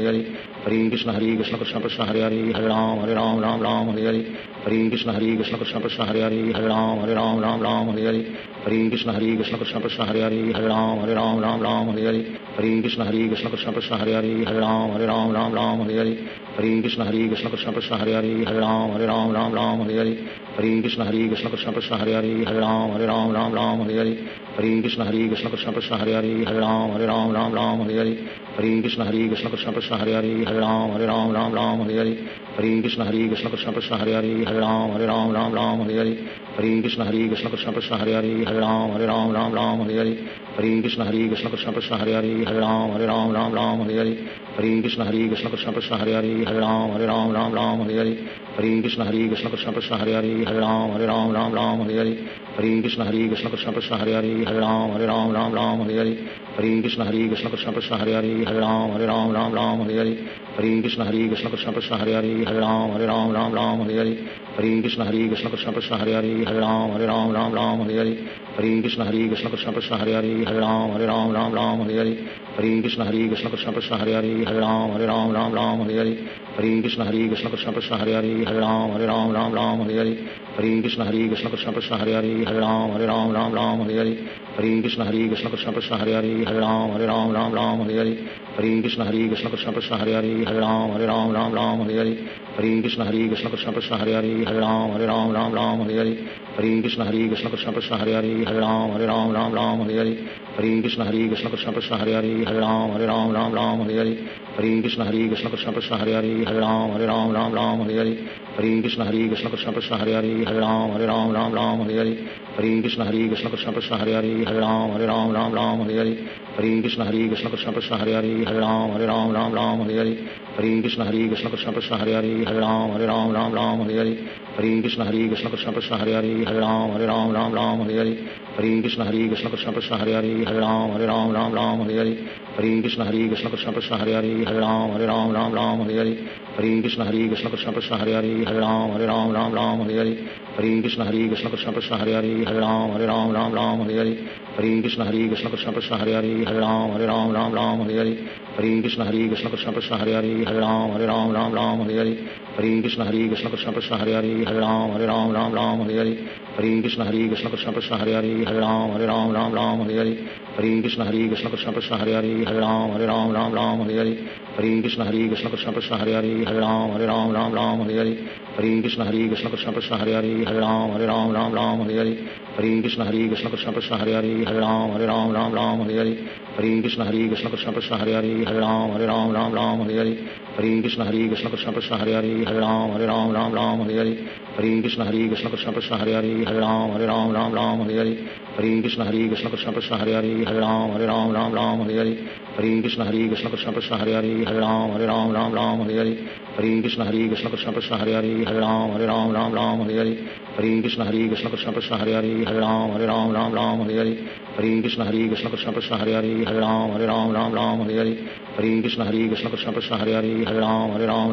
Hare Hare Krishna Krishna Krishna Hare Hare Hare Ram Hare Hare Hare Krishna Krishna Krishna Hare Hare Hare Ram Hare Hare Hare Krishna Krishna Krishna Hare Hare Hare Ram Hare Hare Hare Krishna Krishna Krishna Hare Hare Hare Ram Hare Hare Hare Krishna Krishna Krishna Hare Hare Hare Ram Hare Hare Hare Krishna Krishna Krishna Hare Hare Hare Ram Hare Hare Hare Krishna Krishna Krishna Hare Hare Hare Ram Hare Hare Hare Krishna Krishna Krishna Hare Hare Hare Ram Hare Hare Hare Krishna Krishna Krishna Hare Hare Hare Ram Hare Hare Hare Krishna Krishna Krishna Hare Hare Hare Ram Hare Hare Hare Krishna Krishna Krishna Hare Hare Hare Ram Hare Hare Hare Krishna Krishna Krishna Hare Hare Hare Ram Hare Hare Hare Krishna Krishna Krishna Hare Hare Hare Ram Hare Hare Hare Krishna Krishna Krishna Hare Hare Hare Ram Hare Hare Hare Krishna Krishna Krishna Hare Hare Hare Ram Hare Hare Hare Krishna Krishna Krishna Hare Hare Hare Ram Hare Hare Hare Krishna Krishna Krishna Hare Hare Hare Ram Hare Hare Hare Krishna Krishna Krishna Hare Hare Hare Ram Hare Hare Hare Krishna Krishna Krishna Hare Hare Hare Ram Hare Hare Hare Krishna Krishna Krishna Hare Hare Hare Ram Hare Hare Hare Krishna Krishna Krishna Hare Hare Hare Ram Hare Hare Hare Krishna Krishna Krishna Hare Hare Hare Ram Hare Hare Hare Krishna Krishna Krishna Hare Hare Hare Ram Hare Hare Hare Krishna Krishna Krishna Hare Hare Hare Ram Hare Hare Hare Krishna Krishna Krishna Hare Hare Hare Ram Hare Hare Hare Krishna Krishna Krishna Hare Hare Hare Ram Hare Hare Hare Krishna Krishna Krishna Hare Hare Hare Ram Hare Hare Hare Krishna Krishna Krishna Hare Hare Hare Ram Hare Hare Hare Krishna Krishna Krishna Hare Hare Hare Ram Hare Hare Hare Krishna Krishna Krishna Hare Hare Hare Ram Hare Hare Hare Krishna Krishna Krishna Hare Hare Hare Ram Hare Hare Hare Krishna Krishna Krishna Hare Hare Hare Ram Hare Hare Hare Krishna Krishna Krishna Hare Hare Hare Ram Hare Hare Hare Krishna Krishna Krishna Hare Hare Hare Ram Hare Hare Hare Krishna Krishna Krishna Hare Hare Hare Ram Hare Hare Hare Krishna Krishna Krishna Hare Hare Hare Ram Hare Hare Hare Krishna Krishna Krishna Hare Hare Hare Ram Hare Hare Hare Krishna Krishna Krishna Hare Hare Hare Ram Hare Hare Hare Krishna Krishna Krishna Hare Hare Hare Ram Hare Hare Hare Krishna Krishna Krishna Hare Hare Hare Ram Hare Hare Hare Krishna Krishna Krishna Hare Hare Hare Ram Hare Hare Hare Krishna Krishna Krishna Hare Hare Hare Ram Hare Hare Hare Krishna Krishna Krishna Hare Hare Hare Ram Hare Hare Hare Krishna Krishna Krishna Hare Hare Hare Ram Hare Hare Hare Krishna Krishna Krishna Hare Hare Hare Ram Hare Hare Hare Krishna Krishna Krishna Hare Hare Hare Ram Hare Hare Hare Krishna Krishna Krishna Hare Hare Hare Ram Hare Hare Hare Krishna Krishna Krishna Hare Hare Hare Ram Hare Hare Hare Krishna Krishna Krishna Hare Hare Hare Ram Hare Hare Hare Krishna Krishna Krishna Hare Hare Hare Ram Hare Hare Hare Krishna Krishna Krishna Hare Hare Hare Ram Hare Hare Hare Krishna Krishna Krishna Hare Hare Hare Ram Hare Hare Hare Krishna Krishna Krishna Hare Hare Hare Ram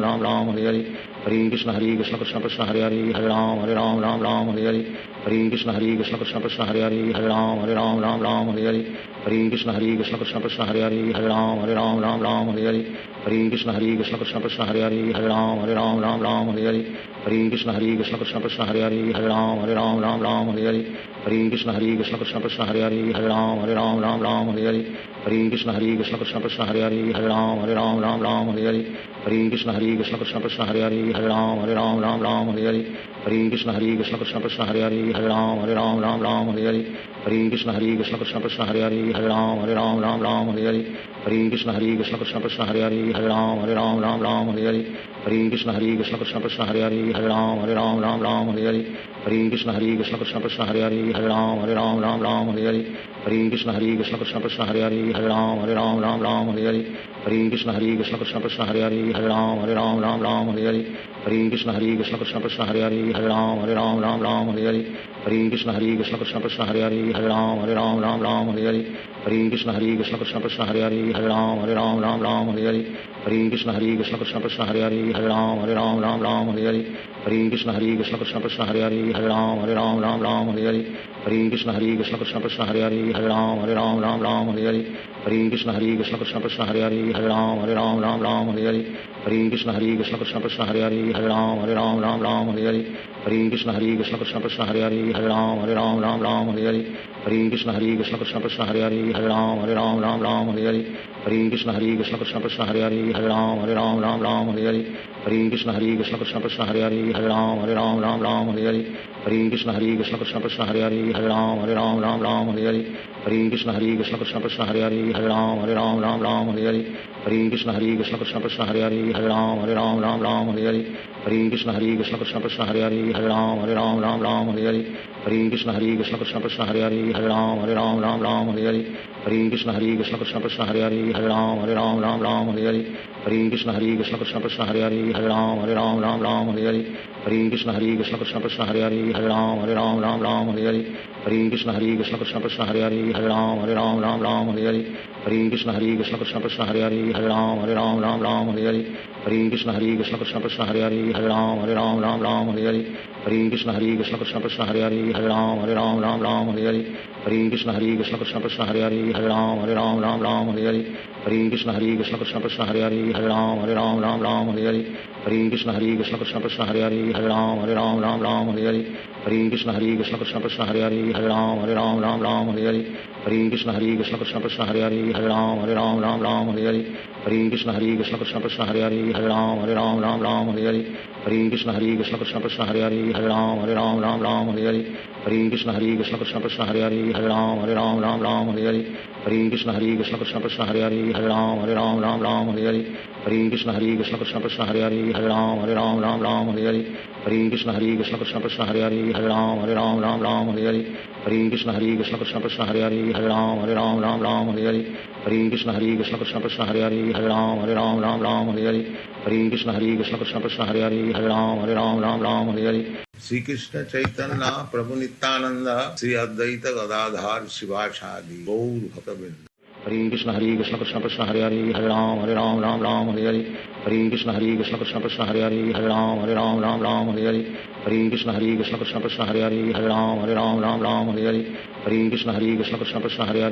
Hare Hare Hare Krishna Krishna Krishna Hare Hare Hare Ram Hare Hare Hare Krishna Krishna Krishna Hare Hare Hare Ram Hare Hare Hare Krishna Krishna Krishna Hare Hare Hare Ram Hare Hare Hare Krishna Krishna Krishna Hare Hare Hare Ram Hare Hare Hare Krishna Krishna Krishna Hare Hare Hare Ram Hare Hare Hare Krishna Krishna Krishna Hare Hare Hare Ram Hare Hare Hare Krishna Krishna Krishna Hare Hare Hare Ram Ram Hare Hare Hare Krishna Krishna Krishna Hare Hare Hare Ram Ram Hare Hare Hare Krishna Krishna Krishna Hare Hare Hare Ram Hare Hare Hare Krishna Krishna Krishna Hare Hare Hare Ram Hare Hare Hare Krishna Krishna Krishna Hare Hare Hare Ram Hare Hare Hare Krishna Krishna Krishna Hare Hare Hare Ram Hare Hare Hare Krishna Krishna Krishna Hare Hare Hare Ram Hare Hare Hare Krishna Krishna Krishna Hare Hare Hare Ram Hare Hare Hare Krishna Krishna Krishna Hare Hare Hare Ram Hare Hare Hare Krishna Krishna Krishna Hare Hare Hare Ram Hare Hare Hare Krishna Krishna Krishna Hare Hare Hare Ram Hare Hare Hare Krishna Krishna Krishna Hare Hare Hare Ram Hare Hare Hare Krishna Krishna Krishna Hare Hare Hare Ram Hare Hare Hare Krishna Krishna Krishna Hare Hare Hare Ram Hare Hare Hare Krishna Krishna Krishna Hare Hare Hare Ram Hare Hare Hare Krishna Krishna Krishna Hare Hare Hare Ram Hare Hare Hare Krishna Krishna Krishna Hare Hare Hare Ram Hare Hare Hare Krishna Krishna Krishna Hare Hare Hare Ram Hare Hare Hare Krishna Krishna Krishna Hare Hare Hare Ram Hare Hare Hare Krishna Krishna Krishna Hare Hare Hare Ram Hare Hare Hare Krishna Krishna Krishna Hare Hare Hare Ram Hare Hare Hare Krishna Krishna Krishna Hare Hare Hare Ram Hare Hare Hare Krishna Krishna Krishna Hare Hare Hare Ram Hare Hare Hare Krishna Krishna Krishna Hare Hare Hare Ram Hare Hare Hare Krishna Krishna Krishna Hare Hare Hare Ram Hare Hare Hare Krishna Krishna Krishna Hare Hare Hare Ram Hare Hare Hare Krishna Krishna Krishna Hare Hare Hare Ram Hare Hare Hare Krishna Krishna Krishna Hare Hare Hare Ram Hare Hare Hare Krishna Krishna Krishna Hare Hare Hare Ram Hare Hare Hare Krishna Krishna Krishna Hare Hare Hare Ram Hare Hare Hare Krishna Krishna Krishna Hare Hare Hare Ram Hare Hare Hare Krishna Krishna Krishna Hare Hare Hare Ram Hare Hare Hare Krishna Krishna Krishna Hare Hare Hare Ram Hare Hare Hare Krishna Krishna Krishna Hare Hare Hare Ram Hare Hare Hare Krishna Krishna Krishna Hare Hare Hare Ram Hare Hare Hare Krishna Krishna Krishna Hare Hare Hare Ram Hare Hare Hare Krishna Krishna Krishna Hare Hare Hare Ram Hare Hare Hare Krishna Krishna Krishna Hare Hare Hare Ram Hare Hare Hare Krishna Krishna Krishna Hare Hare Hare Ram Hare Hare Hare Krishna Krishna Krishna Hare Hare Hare Ram Hare Hare Hare Krishna Krishna Krishna Hare Hare Hare Ram Hare Hare Hare Krishna Krishna Krishna Hare Hare Hare Ram Hare Hare Hare Krishna Krishna Krishna Hare Hare Hare Ram Hare Hare Hare Krishna Krishna Krishna Hare Hare Hare Ram Hare Hare Hare Krishna Krishna Krishna Hare Hare Hare Ram Hare Hare Hare Krishna Krishna Krishna Hare Hare Hare Ram Hare Hare Hare Krishna Krishna Krishna Hare Hare Hare Ram Hare Hare Sri Krishna Chaitanya Prabhu Nityananda Sri Advaita Gadadhar Shivasadi Gaur Bhaktavinda Hare Krishna Krishna Krishna Hare Hare Hare Ram Hare Hare Hare Krishna Krishna Krishna Hare Hare Hare Ram Hare Hare Hare Krishna Krishna Krishna Hare Hare Hare Ram Hare Hare Hare Krishna Krishna Krishna Hare Hare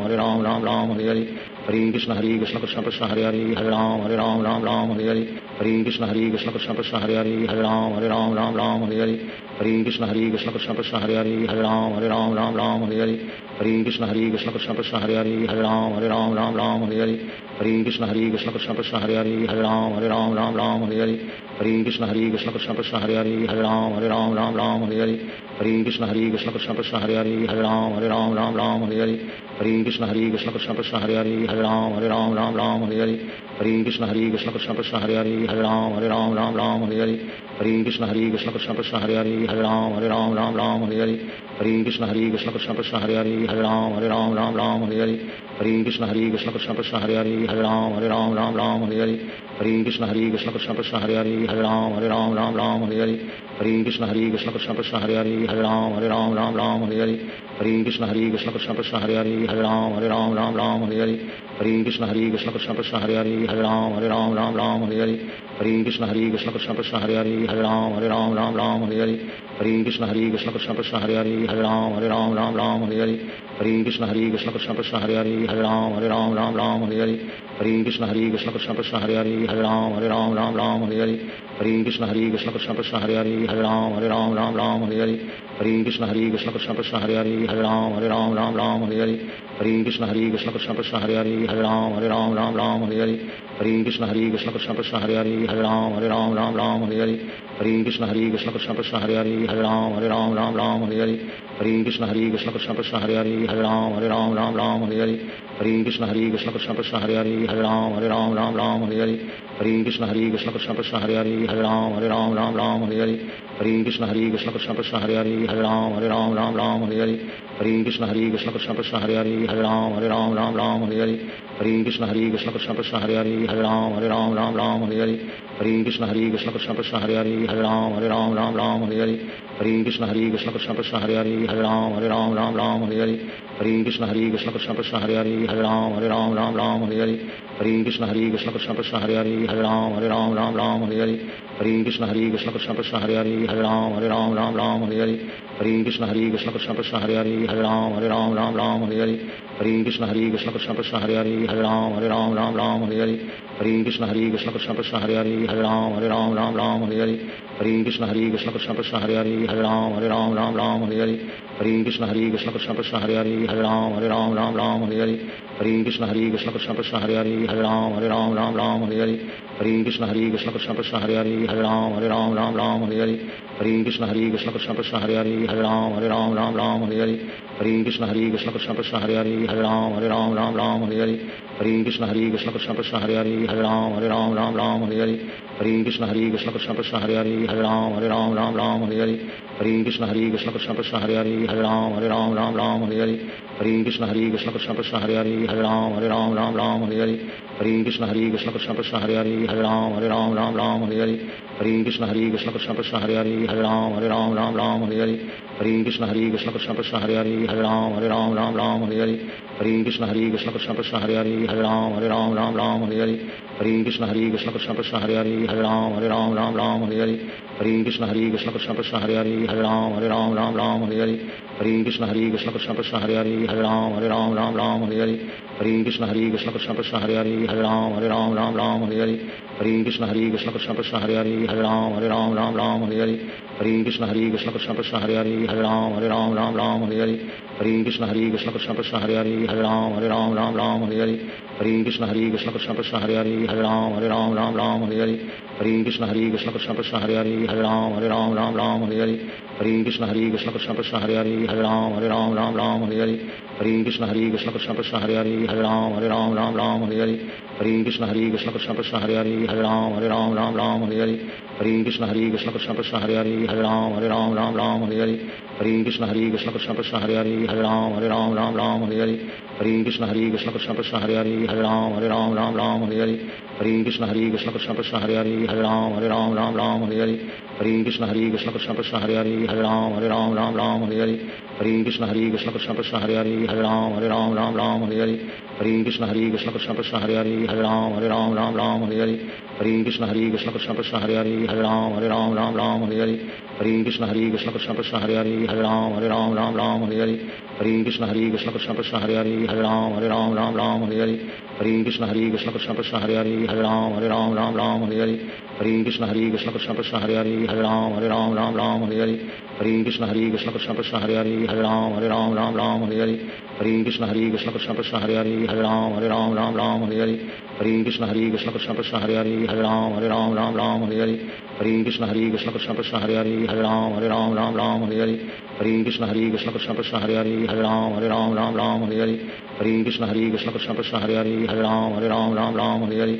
Hare Ram Hare Hare Hare Krishna Krishna Krishna Hare Hare Hare Ram Hare Hare Hare Krishna Krishna Krishna Hare Hare Hare Ram Hare Hare Hare Krishna Krishna Krishna Hare Hare Hare Ram Hare Hare Hare Krishna Krishna Krishna Hare Hare Hare Ram Hare Hare Hare Krishna Krishna Krishna Hare Hare Hare Ram Hare Hare Hare Krishna Krishna Krishna Hare Hare Hare Ram Hare Hare Hare Krishna Krishna Krishna Hare Hare Hare Ram Hare Hare Hare Krishna Krishna Krishna Hare Hare Hare Ram Hare Hare Hare Krishna Krishna Krishna Hare Hare Hare Ram Hare Hare Hare Krishna Krishna Krishna Hare Hare Hare Ram Hare Hare Hare Krishna Krishna Krishna Hare Hare Hare Ram Hare Hare Hare Krishna Krishna Krishna Hare Hare Hare Ram Hare Hare Hare Krishna Krishna Krishna Hare Hare Hare Ram Hare Hare Hare Krishna Krishna Krishna Hare Hare Hare Ram Hare Hare Hare Krishna Krishna Krishna Hare Hare Hare Ram Hare Hare Hare Krishna Krishna Krishna Hare Hare Hare Ram Hare Hare Hare Krishna Krishna Krishna Hare Hare Hare Ram Ram Ram Hare Hare Hare Krishna Krishna Krishna Hare Hare Hare Ram Ram Hare Hare Hare Krishna Krishna Krishna Hare Hare Hare Ram Ram Hare Hare Hare Krishna Krishna Krishna Hare Hare Hare Ram Ram Hare Hare Hare Krishna Krishna Krishna Hare Hare Hare Ram Ram Hare Hare Hare Krishna Krishna Krishna Hare Hare Hare Ram Ram Hare Hare Hare Krishna Krishna Krishna Hare Hare Hare Ram Ram Hare Hare Hare Krishna Krishna Krishna Hare Hare Hare Ram Ram Hare Hare Hare Krishna Krishna Krishna Hare Hare Hare Ram Ram Hare Hare Hare Krishna Krishna Krishna Hare Hare Hare Ram Ram Hare Hare Hare Krishna Krishna Krishna Hare Hare Hare Ram Ram Hare Hare Hare Krishna Krishna Krishna Hare Hare Hare Ram Ram Hare Hare Hare Krishna Krishna Krishna Hare Hare Hare Ram Ram Hare Hare Hare Krishna Krishna Krishna Hare Hare Hare Ram Ram Hare Hare Hare Krishna Krishna Krishna Hare Hare Hare Ram Ram Hare Hare Hare Krishna Krishna Krishna Hare Hare Hare Ram Ram Hare Hare Hare Krishna Krishna Krishna Hare Hare Hare Ram Ram Hare Hare Hare Krishna Krishna Krishna Hare Hare Hare Ram Ram Hare Hare Hare Krishna Krishna Krishna Hare Hare Hare Ram Ram Hare Hare Hare Krishna Krishna Krishna Hare Hare Hare Ram Ram Hare Hare Hare Krishna Krishna Krishna Hare Hare Hare Ram Ram Hare Hare Hare Krishna Krishna Krishna Hare Hare Hare Ram Ram Hare Hare Hare Krishna Krishna Krishna Hare Hare Hare Ram Ram Hare Hare Hare Krishna Krishna Krishna Hare Hare Hare Ram Ram Hare Hare Hare Krishna Krishna Krishna Hare Hare Hare Ram Ram Hare Hare Hare Krishna Krishna Krishna Hare Hare Hare Ram Ram Hare Hare Hare Krishna Krishna Krishna Hare Hare Hare Ram Ram Hare Hare Hare Krishna Krishna Krishna Hare Hare Hare Ram Ram Hare Hare Hare Krishna Krishna Krishna Hare Hare Hare Ram Ram Hare Hare Hare Krishna Krishna Krishna Hare Hare Hare Ram Ram Hare Hare Hare Krishna Krishna Krishna Hare Hare Hare Ram Ram Hare Hare Hare Krishna Krishna Krishna Hare Hare Hare Ram Ram Hare Hare Hare Krishna Krishna Krishna Hare Hare Hare Ram Ram Hare Hare Hare Krishna Krishna Krishna Hare Hare Hare Ram Ram Hare Hare Hare Krishna Krishna Krishna Hare Hare Hare Ram Ram Hare Hare Hare Krishna Krishna Krishna Hare Hare Hare Ram Ram Hare Hare Hare Krishna Krishna Krishna Hare Hare Hare Ram Ram Hare Hare Hare Krishna Krishna Krishna Hare Hare Hare Ram Ram Hare Hare Hare Krishna Krishna Krishna Hare Hare Hare Ram Ram Hare Hare Hare Krishna Krishna Krishna Hare Hare Hare Ram Ram Hare Hare Hare Krishna Krishna Krishna Hare Hare Hare Ram Ram Hare Hare Hare Krishna Krishna Krishna Hare Hare Hare Ram Ram Hare Hare Hare Krishna Krishna Krishna Hare Hare Hare Ram Ram Hare Hare Hare Krishna Krishna Krishna Hare Hare Hare Ram Ram Hare Hare Hare Krishna Krishna Krishna Hare Hare Hare Ram Ram Hare Hare Hare Krishna Krishna Krishna Hare Hare Hare Ram Ram Hare Hare Hare Krishna Krishna Krishna Hare Hare Hare Ram Ram Hare Hare Hare Krishna Krishna Krishna Hare Hare Hare Ram Ram Hare Hare Hare Krishna Krishna Krishna Hare Hare Hare Ram Ram Hare Hare Hare Krishna Krishna Krishna Hare Hare Hare Ram Ram Hare Hare Hare Krishna Krishna Krishna Hare Hare Hare Ram Ram Hare Hare Hare Krishna Krishna Krishna Hare Hare Hare Ram Ram Hare Hare Hare Krishna Krishna Krishna Hare Hare Hare Ram Ram Hare Hare Hare Krishna Krishna Krishna Hare Hare Hare Ram Ram Hare Hare Hare Krishna Krishna Krishna Hare Hare Hare Ram Ram Hare Hare Hare Krishna Krishna Krishna Hare Hare Hare Ram Ram Hare Hare Hare Krishna Krishna Krishna Hare Hare Hare Ram Ram Hare Hare Hare Krishna Krishna Krishna Hare Hare Hare Ram Ram Hare Hare Hare Krishna Krishna Krishna Hare Hare Hare Ram Ram Hare Hare Hare Krishna Krishna Krishna Hare Hare Hare Ram Ram Hare Hare Hare Krishna Krishna Krishna Hare Hare Hare Ram Ram Hare Hare Hare Krishna Krishna Krishna Hare Hare Hare Ram Ram Hare Hare Hare Krishna Krishna Krishna Hare Hare Hare Ram Ram Hare Hare Hare Krishna Krishna Krishna Hare Hare Hare Ram Ram Hare Hare Hare Krishna Krishna Krishna Hare Hare Hare Ram Ram Hare Hare Hare Krishna Krishna Krishna Hare Hare Hare Ram Ram Hare Hare Hare Krishna Krishna Krishna Hare Hare Hare Ram Ram Hare Hare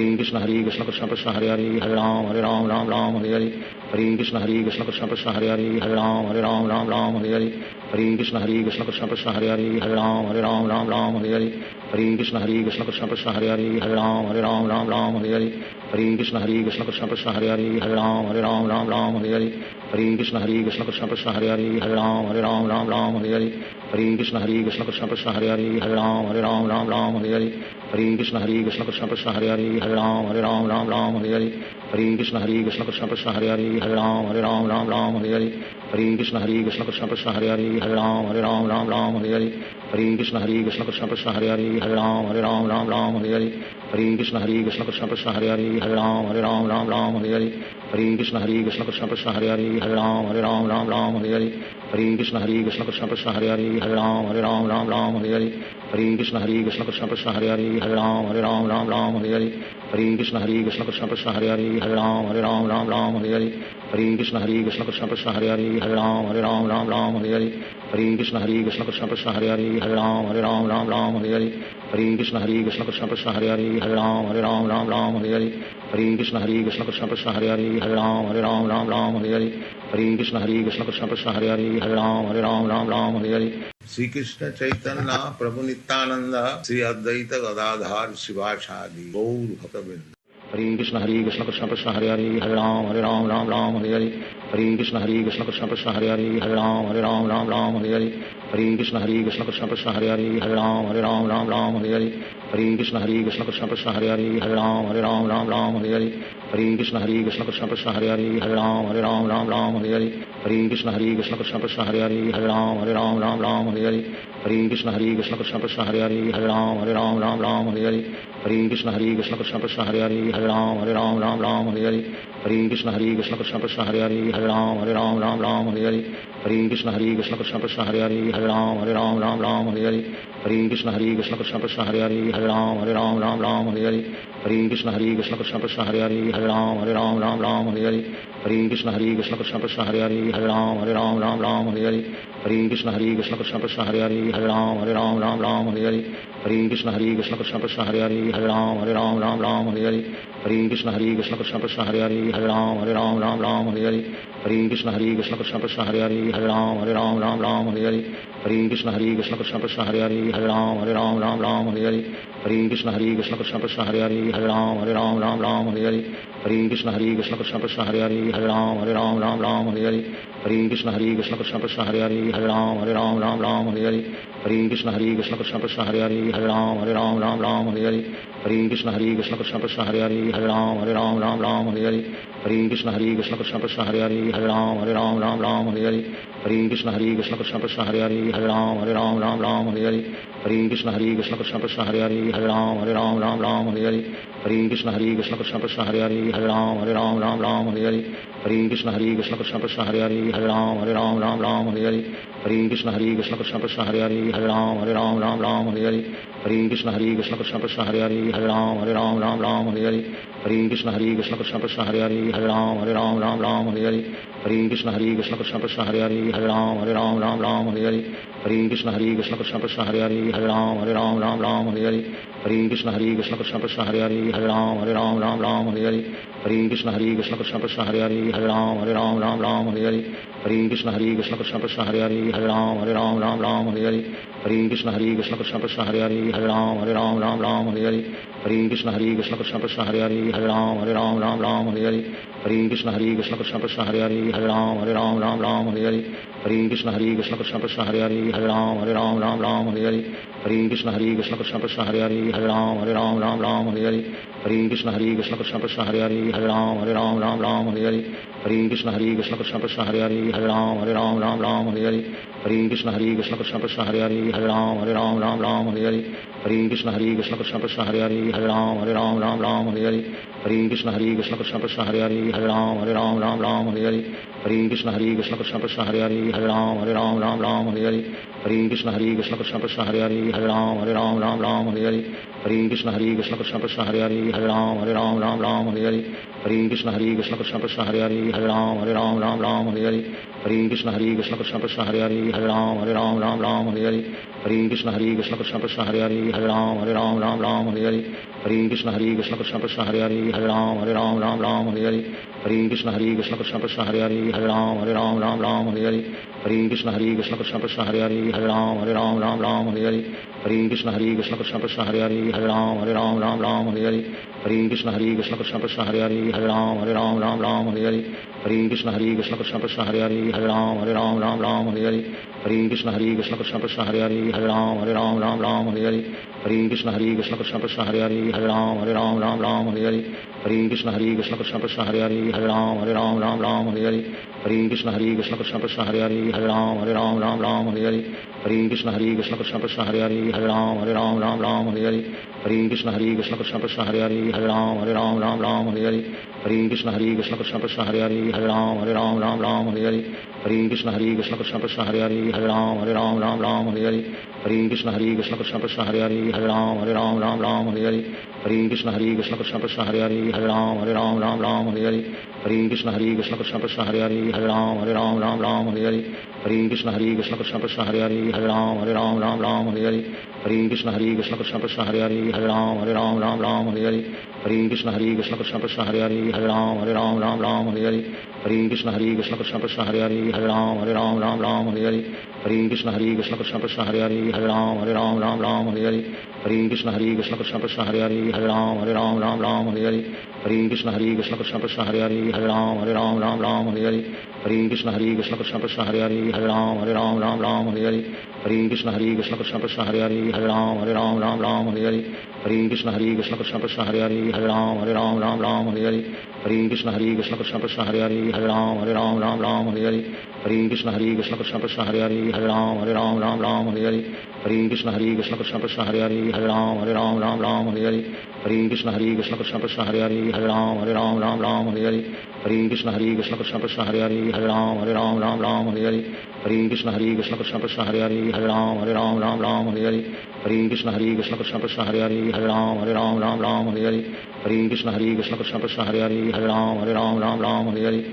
Hare Krishna Krishna Krishna Hare Hare Hare Ram Ram Hare Hare Hare Krishna Krishna Krishna Hare Hare Hare Ram Ram Hare Hare Hare Krishna Krishna Krishna Hare Hare Hare Ram Ram Hare Hare Hare Krishna Krishna Krishna Hare Hare Hare Ram Ram Hare Hare Hare Krishna Krishna Krishna Hare Hare Hare Ram Ram Hare Hare Hare Krishna Krishna Krishna Hare Hare Hare Ram Ram Hare Hare Hare Krishna Krishna Krishna Hare Hare Hare Ram Ram Hare Hare Hare Krishna Krishna Krishna Hare Hare Hare Ram Ram Ram Hare Hare Hare Krishna Krishna Krishna Hare Hare Hare Ram Ram Ram Hare Hare Hare Krishna Krishna Krishna Hare Hare Hare Ram Ram Hare Hare Hare Krishna Krishna Krishna Hare Hare Hare Ram Ram Hare Hare Hare Krishna Krishna Krishna Hare Hare Hare Ram Ram Hare Hare Hare Krishna Krishna Krishna Hare Hare Hare Ram Ram Hare Hare Hare Krishna Krishna Krishna Hare Hare Hare Ram Ram Hare Hare Hare Krishna Krishna Krishna Hare Hare Hare Ram Ram Hare Hare Hare Krishna Krishna Krishna Hare Hare Hare Ram Ram Hare Hare Hare Krishna Krishna Krishna Hare Hare Hare Ram Ram Hare Hare Hare Krishna Krishna Krishna Hare Hare Hare Ram Ram Hare Hare Hare Krishna Krishna Krishna Hare Hare Hare Ram Ram Hare Hare Hare Krishna Krishna Krishna Hare Hare Hare Ram Ram Hare Hare Hare Krishna Krishna Krishna Hare Hare Hare Ram Hare Hare Sri Krishna Chaitanya Prabhu Nityananda Sri Advaita Gadadhar Sivasadi Gaur Bhaktavinda Hare Krishna Krishna Krishna Hare Hare Hare Ram Ram Hare Hare Hare Krishna Krishna Krishna Hare Hare Hare Ram Ram Hare Hare Hare Krishna Krishna Krishna Hare Hare Hare Ram Ram Hare Hare Hare Krishna Krishna Krishna Hare Hare Hare Ram Ram Hare Hare Hare Krishna Krishna Krishna Hare Hare Hare Ram Ram Hare Hare Hare Krishna Krishna Krishna Hare Hare Hare Ram Ram Hare Hare Hare Krishna Krishna Krishna Hare Hare Hare Ram Ram Hare Hare Hare Krishna Krishna Krishna Hare Hare Hare Ram Ram Hare Hare Hare Krishna Krishna Krishna Hare Hare Hare Ram Ram Hare Hare Hare Krishna Krishna Krishna Hare Hare Hare Ram Ram Hare Hare Hare Krishna Krishna Krishna Hare Hare Hare Ram Ram Hare Hare Hare Krishna Krishna Krishna Hare Hare Hare Ram Ram Hare Hare Hare Krishna Krishna Krishna Hare Hare Hare Ram Ram Hare Hare Hare Krishna Krishna Krishna Hare Hare Hare Ram Ram Hare Hare Hare Krishna Krishna Krishna Hare Hare Hare Ram Ram Hare Hare Hare Krishna Krishna Krishna Hare Hare Hare Ram Ram Hare Hare Hare Krishna Krishna Krishna Hare Hare Hare Ram Ram Hare Hare Hare Krishna Krishna Krishna Hare Hare Hare Ram Ram Hare Hare Hare Krishna Krishna Krishna Hare Hare Hare Ram Ram Hare Hare Hare Krishna Krishna Krishna Hare Hare Hare Ram Ram Hare Hare Hare Krishna Krishna Krishna Hare Hare Hare Ram Ram Hare Hare Hare Krishna Krishna Krishna Hare Hare Hare Ram Ram Hare Hare Hare Krishna Krishna Krishna Hare Hare Hare Ram Ram Hare Hare Hare Krishna Krishna Krishna Hare Hare Hare Ram Ram Hare Hare Hare Krishna Krishna Krishna Hare Hare Hare Ram Ram Hare Hare Hare Krishna Krishna Krishna Hare Hare Hare Ram Ram Hare Hare Hare Krishna Krishna Krishna Hare Hare Hare Ram Ram Hare Hare Hare Krishna Krishna Krishna Hare Hare Hare Ram Ram Hare Hare Hare Krishna Krishna Krishna Hare Hare Hare Ram Ram Hare Hare Hare Krishna Krishna Krishna Hare Hare Hare Ram Ram Hare Hare Hare Krishna Krishna Krishna Hare Hare Hare Ram Ram Hare Hare Hare Krishna Krishna Krishna Hare Hare Hare Ram Ram Hare Hare Hare Krishna Krishna Krishna Hare Hare Hare Ram Ram Hare Hare Hare Krishna Krishna Krishna Hare Hare Hare Ram Ram Hare Hare Hare Krishna Krishna Krishna Hare Hare Hare Ram Ram Hare Hare Hare Krishna Krishna Krishna Hare Hare Hare Ram Ram Hare Hare Hare Krishna Krishna Krishna Hare Hare Hare Ram Ram Hare Hare Hare Krishna Krishna Krishna Hare Hare Hare Ram Ram Hare Hare Hare Krishna Krishna Krishna Hare Hare Hare Ram Ram Hare Hare Hare Krishna Krishna Krishna Hare Hare Hare Ram Ram Hare Hare Hare Krishna Krishna Krishna Hare Hare Hare Ram Ram Hare Hare Hare Krishna Krishna Krishna Hare Hare Hare Ram Ram Hare Hare Hare Krishna Krishna Krishna Hare Hare Hare Ram Ram Hare Hare Hare Krishna Krishna Krishna Hare Hare Hare Ram Ram Hare Hare Hare Krishna Krishna Krishna Hare Hare Hare Ram Ram Hare Hare Hare Krishna Krishna Krishna Hare Hare Hare Ram Ram Hare Hare Hare Krishna Krishna Krishna Hare Hare Hare Ram Ram Hare Hare Hare Krishna Krishna Krishna Hare Hare Hare Ram Ram Hare Hare Hare Krishna Krishna Krishna Hare Hare Hare Ram Ram Hare Hare Hare Krishna Krishna Krishna Hare Hare Hare Ram Ram Hare Hare Hare Krishna Krishna Krishna Hare Hare Hare Ram Ram Hare Hare Hare Krishna Krishna Krishna Hare Hare Hare Ram Ram Hare Hare Hare Krishna Krishna Krishna Hare Hare Hare Ram Ram Hare Hare Hare Krishna Krishna Krishna Hare Hare Hare Ram Ram Hare Hare Hare Krishna Krishna Krishna Hare Hare Hare Ram Ram Hare Hare Hare Krishna Krishna Krishna Hare Hare Hare Ram Ram Hare Hare Hare Krishna Krishna Krishna Hare Hare Hare Ram Ram Hare Hare Hare Krishna Krishna Krishna Hare Hare Hare Ram Ram Hare Hare Hare Krishna Krishna Krishna Hare Hare Hare Ram Ram Hare Hare Hare Krishna Krishna Krishna Hare Hare Hare Ram Ram Hare Hare Hare Krishna Krishna Krishna Hare Hare Hare Ram Ram Hare Hare Hare Krishna Krishna Krishna Hare Hare Hare Ram Ram Ram Hare Hare Hare Krishna Krishna Krishna Hare Hare Hare Ram Ram Hare Hare Hare Krishna Krishna Krishna Hare Hare Hare Ram Ram Hare Hare Hare Krishna Krishna Krishna Hare Hare Hare Ram Ram Hare Hare Hare Krishna Krishna Krishna Hare Hare Hare Ram Ram Hare Hare Hare Krishna Krishna Krishna Hare Hare Hare Ram Ram Hare Hare Hare Krishna Krishna Krishna Hare Hare Hare Ram Ram Hare Hare Hare Krishna Krishna Krishna Hare Hare Hare Ram Ram Hare Hare Hare Krishna Krishna Krishna Hare Hare Hare Ram Ram Hare Hare Hare Krishna Krishna Krishna Hare Hare Hare Ram Ram Hare Hare Hare Krishna Krishna Krishna Hare Hare Hare Ram Ram Hare Hare Hare Krishna Krishna Krishna Hare Hare Hare Ram Ram Hare Hare Hare Krishna Krishna Krishna Hare Hare Hare Ram Ram Hare Hare Hare Krishna Krishna Krishna Hare Hare Hare Ram Ram Hare Hare Hare Krishna Krishna Krishna Hare Hare Hare Ram Ram Hare Hare Hare Krishna Krishna Krishna Hare Hare Hare Ram Ram Hare Hare Hare Krishna Krishna Krishna Hare Hare Hare Ram Ram Hare Hare Hare Krishna Krishna Krishna Hare Hare Hare Ram Ram Hare Hare Hare Krishna Krishna Krishna Hare Hare Hare Ram Ram Hare Hare Hare Krishna Krishna Krishna Hare Hare Hare Ram Ram Hare Hare Hare Krishna Krishna Krishna Hare Hare Hare Ram Ram Hare Hare Hare Krishna Krishna Krishna Hare Hare Hare Ram Ram Hare Hare Hare Krishna Krishna Krishna Hare Hare Hare Ram Ram Hare Hare Hare Krishna Krishna Krishna Hare Hare Hare Ram Ram Hare Hare Hare Krishna Krishna Krishna Hare Hare Hare Ram Ram Hare Hare Hare Krishna Krishna Krishna Hare Hare Hare Ram Ram Hare Hare Hare Krishna Krishna Krishna Hare Hare Hare Ram Ram Hare Hare Hare Krishna Krishna Krishna Hare Hare Hare Ram Ram Hare Hare Hare Krishna Krishna Krishna Hare Hare Hare Ram Ram Hare Hare Hare Krishna Krishna Krishna Hare Hare Hare Ram Ram Hare Hare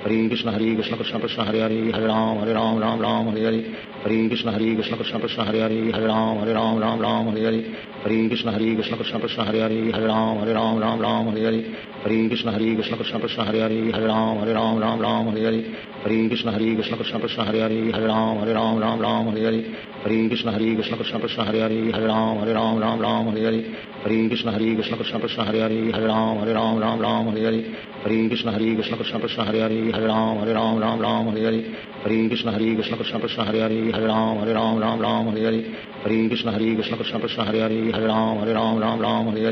Hare Krishna Krishna Krishna Hare Hare Hare Ram Ram Hare Hare Hare Krishna Krishna Krishna Hare Hare Hare Ram Ram Hare Hare Hare Krishna Krishna Krishna Hare Hare Hare Ram Ram Hare Hare Hare Krishna Krishna Krishna Hare Hare Hare Ram Ram Hare Hare Hare Krishna Krishna Krishna Hare Hare Hare Ram Ram Hare Hare Hare Krishna Krishna Krishna Hare Hare Hare Ram Ram Hare Hare Hare Krishna Krishna Krishna Hare Hare Hare Ram Ram Hare Hare Hare Krishna Krishna Krishna Hare Hare Hare Ram Ram Hare Hare Hare Krishna Krishna Krishna Hare Hare Hare Ram Ram Hare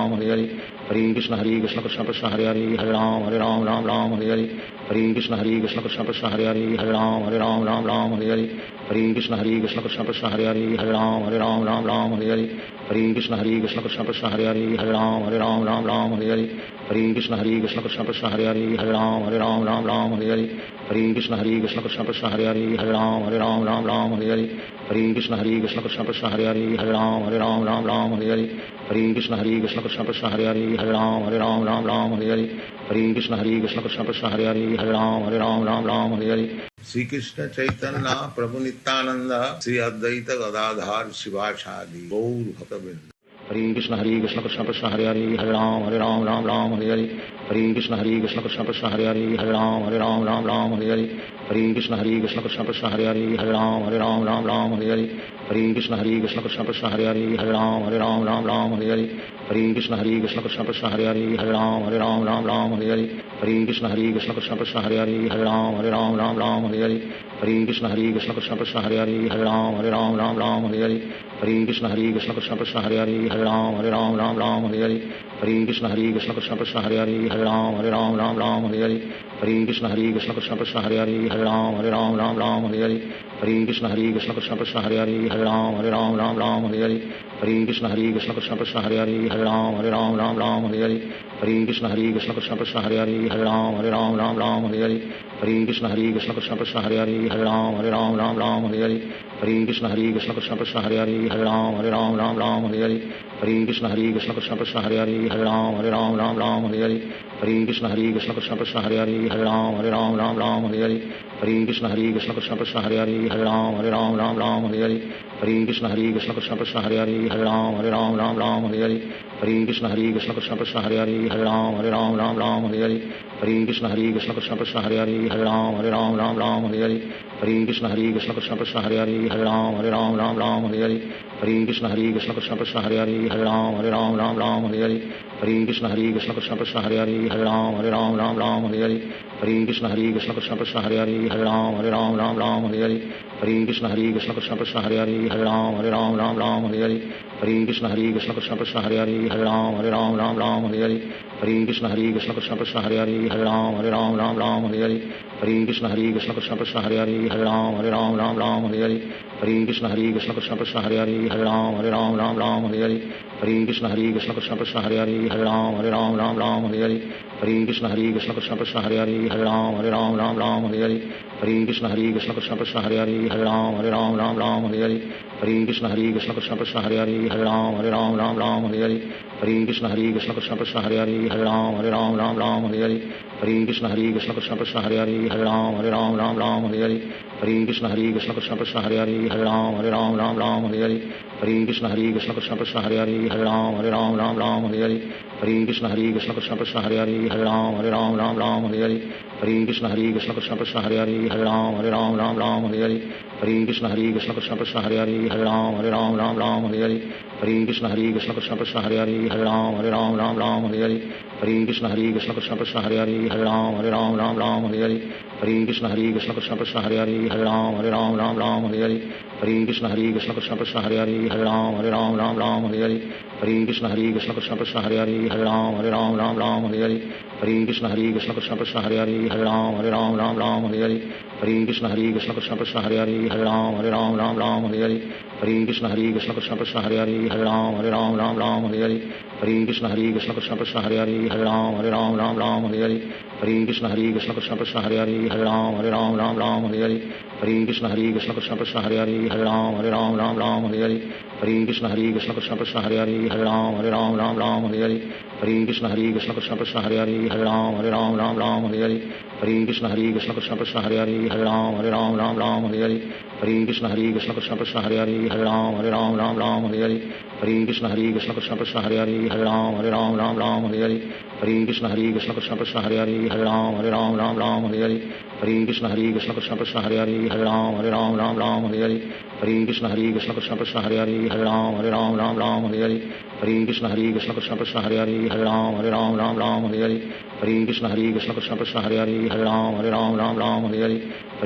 Hare Hare Krishna Krishna Krishna Hare Hare Hare Ram Ram Hare Hare Hare Krishna Krishna Krishna Hare Hare Hare Ram Ram Hare Hare Hare Krishna Krishna Krishna Hare Hare Hare Ram Ram Hare Hare Hare Krishna Krishna Krishna Hare Hare Hare Ram Ram Hare Hare Hare Krishna Krishna Krishna Hare Hare Hare Ram Ram Hare Hare Hare Krishna Krishna Krishna Hare Hare Hare Ram Ram Hare Hare Hare Krishna Krishna Krishna Hare Hare Hare Ram Ram Hare Hare Hare Krishna Krishna Krishna Hare Hare Hare Ram Ram Hare Hare Hare Krishna Krishna Krishna Hare Hare Hare Ram Ram Hare Hare Sri Krishna Chaitanya Prabhu Nityananda Sri Advaita Gadadhar Shivasadi Gaur Bhaktavinda Hare Krishna Krishna Krishna Hare Hare Hare Ram Ram Hare Hare Hare Krishna Krishna Krishna Hare Hare Hare Ram Ram Hare Hare Hare Krishna Krishna Krishna Hare Hare Hare Ram Ram Hare Hare Hare Krishna Krishna Krishna Hare Hare Hare Ram Ram Hare Hare Hare Krishna Krishna Krishna Hare Hare Hare Ram Ram Hare Hare Hare Krishna Krishna Krishna Hare Hare Hare Ram Ram Hare Hare Hare Krishna Krishna Krishna Hare Hare Hare Ram Ram Hare Hare Hare Krishna Krishna Krishna Hare Hare Hare Ram Ram Hare Hare Hare Krishna Krishna Krishna Hare Hare Hare Ram Ram Hare Hare Hare Krishna Krishna Krishna Hare Hare Hare Ram Ram Hare Hare Hare Krishna Krishna Krishna Hare Hare Hare Ram Ram Hare Hare Hare Krishna Krishna Krishna Hare Hare Hare Ram Ram Hare Hare Hare Krishna Krishna Krishna Hare Hare Hare Ram Ram Hare Hare Hare Krishna Krishna Krishna Hare Hare Hare Ram Ram Hare Hare Hare Krishna Krishna Krishna Hare Hare Hare Ram Ram Hare Hare Hare Krishna Krishna Krishna Hare Hare Hare Ram Ram Hare Hare Hare Krishna Krishna Krishna Hare Hare Hare Ram Ram Hare Hare Hare Krishna Krishna Krishna Hare Hare Hare Ram Ram Hare Hare Hare Krishna Krishna Krishna Hare Hare Hare Ram Ram Hare Hare Hare Krishna Krishna Krishna Hare Hare Hare Ram Ram Hare Hare Hare Krishna Krishna Krishna Hare Hare Hare Ram Ram Hare Hare Hare Krishna Krishna Krishna Hare Hare Hare Ram Ram Hare Hare Hare Krishna Krishna Krishna Hare Hare Hare Ram Ram Hare Hare Hare Krishna Krishna Krishna Hare Hare Hare Hare Ram Ram Ram Hare Hare, Hare Krishna Krishna Krishna Hare Hare, Hare Ram Ram Hare Hare, Hare Krishna Krishna Krishna Hare Hare, Hare Ram Ram Hare Hare, Hare Krishna Krishna Krishna Hare Hare, Hare Ram Ram Hare Hare, Hare Krishna Krishna Krishna Hare Hare, Hare Ram Ram Hare Hare, Hare Krishna Krishna Krishna Hare Hare, Hare Ram Ram Hare Hare, Hare Krishna Krishna Krishna Hare Hare, Hare Ram Ram Hare Hare, Hare Krishna Krishna Krishna Hare Hare, Hare Ram Ram Hare Hare, Hare Krishna Krishna Krishna Hare Hare, Hare Ram Ram Hare Hare, Hare Krishna Krishna Krishna Hare Hare, Hare Ram Ram Hare Hare, Hare Krishna Krishna Krishna Hare Hare, Hare Ram Ram Hare Hare, Hare Krishna Krishna Krishna Hare Hare, Hare Ram Ram Hare Hare, Hare Krishna Krishna Krishna Hare Hare, Hare Ram Ram Hare Hare, Hare Krishna Krishna Krishna Hare Hare, Hare Ram Ram Hare Hare, Hare Krishna Krishna Krishna Hare Hare, Hare Ram Ram Hare Hare, Hare Krishna Krishna Krishna Hare Hare, Hare Ram Ram Hare Hare, Hare Krishna Krishna Krishna Hare Hare, Hare Ram Ram Hare Hare, Hare Krishna Krishna Krishna Hare Hare, Hare Ram Ram Hare Hare, Hare Krishna Krishna Krishna Hare Hare, Hare Ram Ram Hare Hare, Hare Krishna Krishna Krishna Hare Hare, Hare Ram Ram Hare Hare, Hare Krishna Krishna Krishna Hare Hare, Hare Ram Ram Hare Hare, Hare Krishna Krishna Krishna Hare Hare, Hare Ram Ram Hare Hare, Hare Krishna Krishna Krishna Hare Hare, Hare Ram Ram Hare Hare, Hare Krishna Krishna Krishna Hare Hare, Hare Ram Ram Hare Hare, Hare Krishna Krishna Krishna Hare Hare, Hare Ram Ram Hare Hare, Hare Krishna Krishna Krishna Hare Hare, Hare Ram Ram Hare Hare, Hare Krishna Krishna Krishna Hare Hare, Hare Ram Ram Hare Hare, Hare Krishna Krishna Krishna Hare Hare, Hare Ram Ram Hare Hare, Hare Krishna Krishna Krishna Hare Hare, Hare Ram Ram Hare Hare, Hare Krishna Krishna Krishna Hare Hare, Hare Ram Ram Hare Hare, Hare Krishna Krishna Krishna Hare Hare, Hare Ram Ram Hare Hare, Hare Krishna Krishna Krishna Hare Hare, Hare Ram Ram Hare Hare, Hare Krishna Krishna Krishna Hare Hare, Hare Ram Ram Hare Hare, Hare Krishna Krishna Krishna Hare Hare, Hare Ram Ram Hare Hare, Hare Krishna Krishna Krishna Hare Hare, Hare Ram Ram Hare Hare, Hare Krishna Krishna Krishna Hare Hare, Hare Ram Ram Hare Hare, Hare Krishna Krishna Krishna Hare Hare, Hare Ram Ram Hare Hare, Hare Krishna Krishna Krishna Hare Hare, Hare Ram Ram Hare Hare, Hare Krishna Krishna Krishna Hare Hare, Hare Ram Ram Hare Hare, Hare Krishna Krishna Krishna Hare Hare, Hare Ram Ram Hare Hare, Hare Krishna Krishna Krishna Hare Hare, Hare Ram Ram Hare Hare, Hare Krishna Krishna Krishna Hare Hare, Hare Ram Ram Hare Hare, Hare Krishna Krishna Krishna Hare Hare, Hare Ram Ram Hare Hare, Hare Krishna Krishna Krishna Hare Hare, Hare Ram Ram Hare Hare,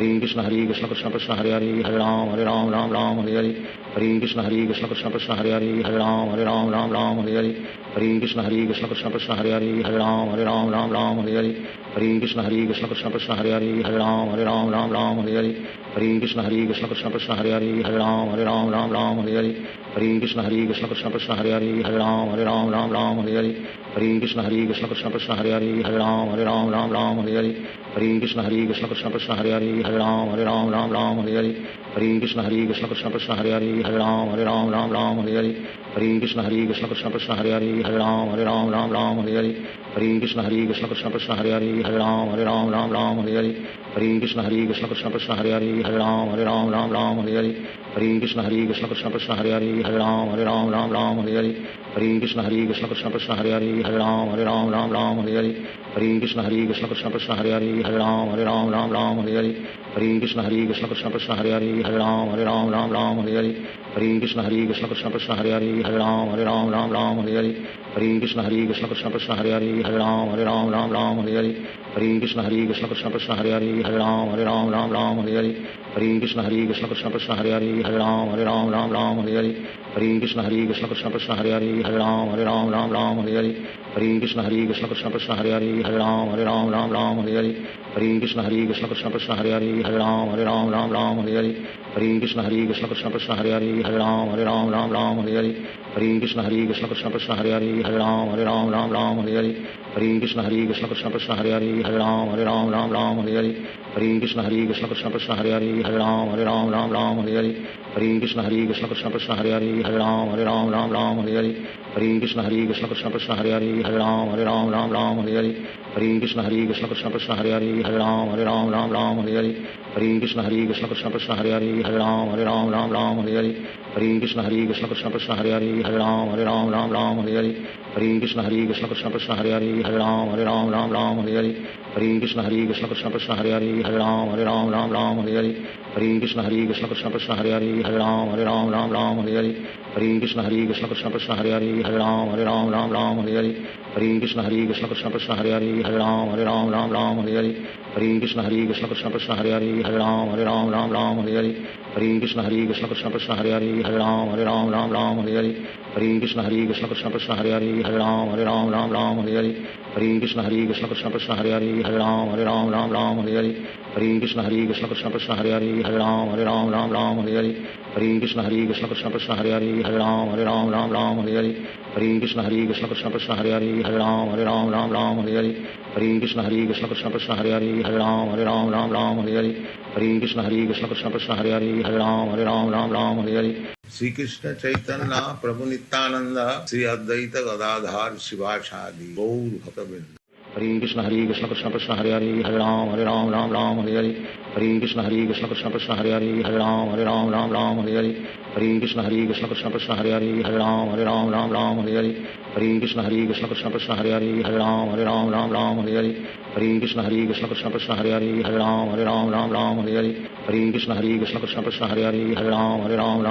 Hare Krishna Krishna Krishna Hare Hare, Hare Ram Ram Hare Hare, Hare Krishna Krishna Krishna Hare Hare, Hare Ram Ram Hare Hare, Hare Krishna Krishna Krishna Hare Hare, Hare Ram Ram Hare Hare, Hare Krishna Krishna Krishna Hare Hare, Hare Ram Ram Hare Hare, Hare Krishna Krishna Krishna Hare Hare, Hare Ram Ram Hare Hare, Hare Krishna Krishna Krishna Hare Hare, Hare Ram Ram Hare Hare, Hare Krishna Krishna Krishna Hare Hare, Hare Ram Ram Hare Hare, Hare Krishna Krishna Krishna Hare Hare, Hare Ram Ram Hare Hare, Hare Krishna Krishna Krishna Hare Hare, Hare Ram Ram Hare Hare, Hare Krishna Krishna Krishna Hare Hare, Hare Ram Ram Hare Hare, Hare Krishna Krishna Krishna Hare Hare, Hare Ram Ram Hare Hare, Hare Krishna Krishna Krishna Hare Hare, Hare Ram Ram Hare Hare, Hare Krishna Krishna Krishna Hare Hare, Hare Ram Ram Hare Hare, Hare Krishna Krishna Krishna Hare Hare, Hare Ram Ram Hare Hare, Hare Krishna Krishna Krishna Hare Hare, Hare Ram Ram Hare Hare, Hare Krishna Krishna Krishna Hare Hare, Hare Ram Ram Hare Hare, Hare Krishna Krishna Krishna Hare Hare, Hare Ram Ram Hare Hare, Hare Krishna Krishna Krishna Hare Hare, Hare Ram Ram Hare Hare, Hare Krishna Krishna Krishna Hare Hare, Hare Ram Ram Hare Hare, Hare Krishna Krishna Krishna Hare Hare, Hare Ram Ram Hare Hare, Hare Krishna Krishna Krishna Hare Hare, Hare Ram Ram Hare Hare, Hare Krishna Krishna Krishna Hare Hare, Hare Ram Ram Hare Hare, Hare Krishna Krishna Krishna Hare Hare, Hare Ram Ram Hare Hare, Hare Krishna Krishna Krishna Hare Hare, Hare Ram Ram Hare Hare, Hare Krishna Krishna Krishna Hare Hare, Hare Ram Ram Hare Hare, Hare Krishna Krishna Krishna Hare Hare, Hare Ram Ram Hare Hare, Hare Krishna Krishna Krishna Hare Hare, Hare Ram Ram Hare Hare, Hare Krishna Krishna Krishna Hare Hare, Hare Ram Ram Hare Hare, Hare Krishna Krishna Krishna Hare Hare, Hare Ram Ram Hare Hare, Hare Krishna Krishna Krishna Hare Hare, Hare Ram Ram Hare Hare, Hare Krishna Krishna Krishna Hare Hare, Hare Ram Ram Hare Hare, Hare Krishna Krishna Krishna Krishna Krishna Hare Hare Hare Ram Ram Ram Hare Hare Hare Krishna Krishna Krishna Hare Hare Hare Ram Ram Hare Hare Hare Krishna Krishna Krishna Hare Hare Hare Ram Ram Hare Hare Hare Krishna Krishna Krishna Hare Hare Hare Ram Ram Hare Hare Hare Krishna Krishna Krishna Hare Hare Hare Ram Ram Hare Hare Hare Krishna Krishna Krishna Krishna Hare Hare Hare Ram Ram Hare Hare Hare Krishna Krishna Krishna Krishna Hare Hare Hare Ram Ram Hare Hare Hare Krishna Krishna Krishna Krishna Hare Hare Hare Ram Ram Hare Hare Hare Krishna Krishna Krishna Krishna Hare Hare Hare Ram Ram Hare Hare Hare Krishna Krishna Krishna Krishna Hare Hare Hare Ram Ram Hare Hare Hare Krishna Krishna Krishna Krishna Hare Hare Hare Ram Hare Hare Sri Krishna Chaitanya Prabhu Nityananda Sri Advaita Gadadhar Shivasadi Gaur Bhaktavinda Hare Krishna Krishna Krishna Hare Hare Hare Ram Hare Hare Hare Krishna Krishna Krishna Krishna Hare Hare Hare Ram Hare Hare Hare Krishna Krishna Krishna Krishna Hare Hare Hare Ram Hare Hare Hare Krishna Krishna Krishna Krishna Hare Hare Hare Ram Hare Hare Hare Krishna Krishna Krishna Krishna Hare Hare Hare Ram Hare Hare Hare Krishna Krishna Krishna Krishna Hare Hare Hare Ram Hare Hare Hare Krishna Krishna Krishna Krishna Hare Hare Hare Ram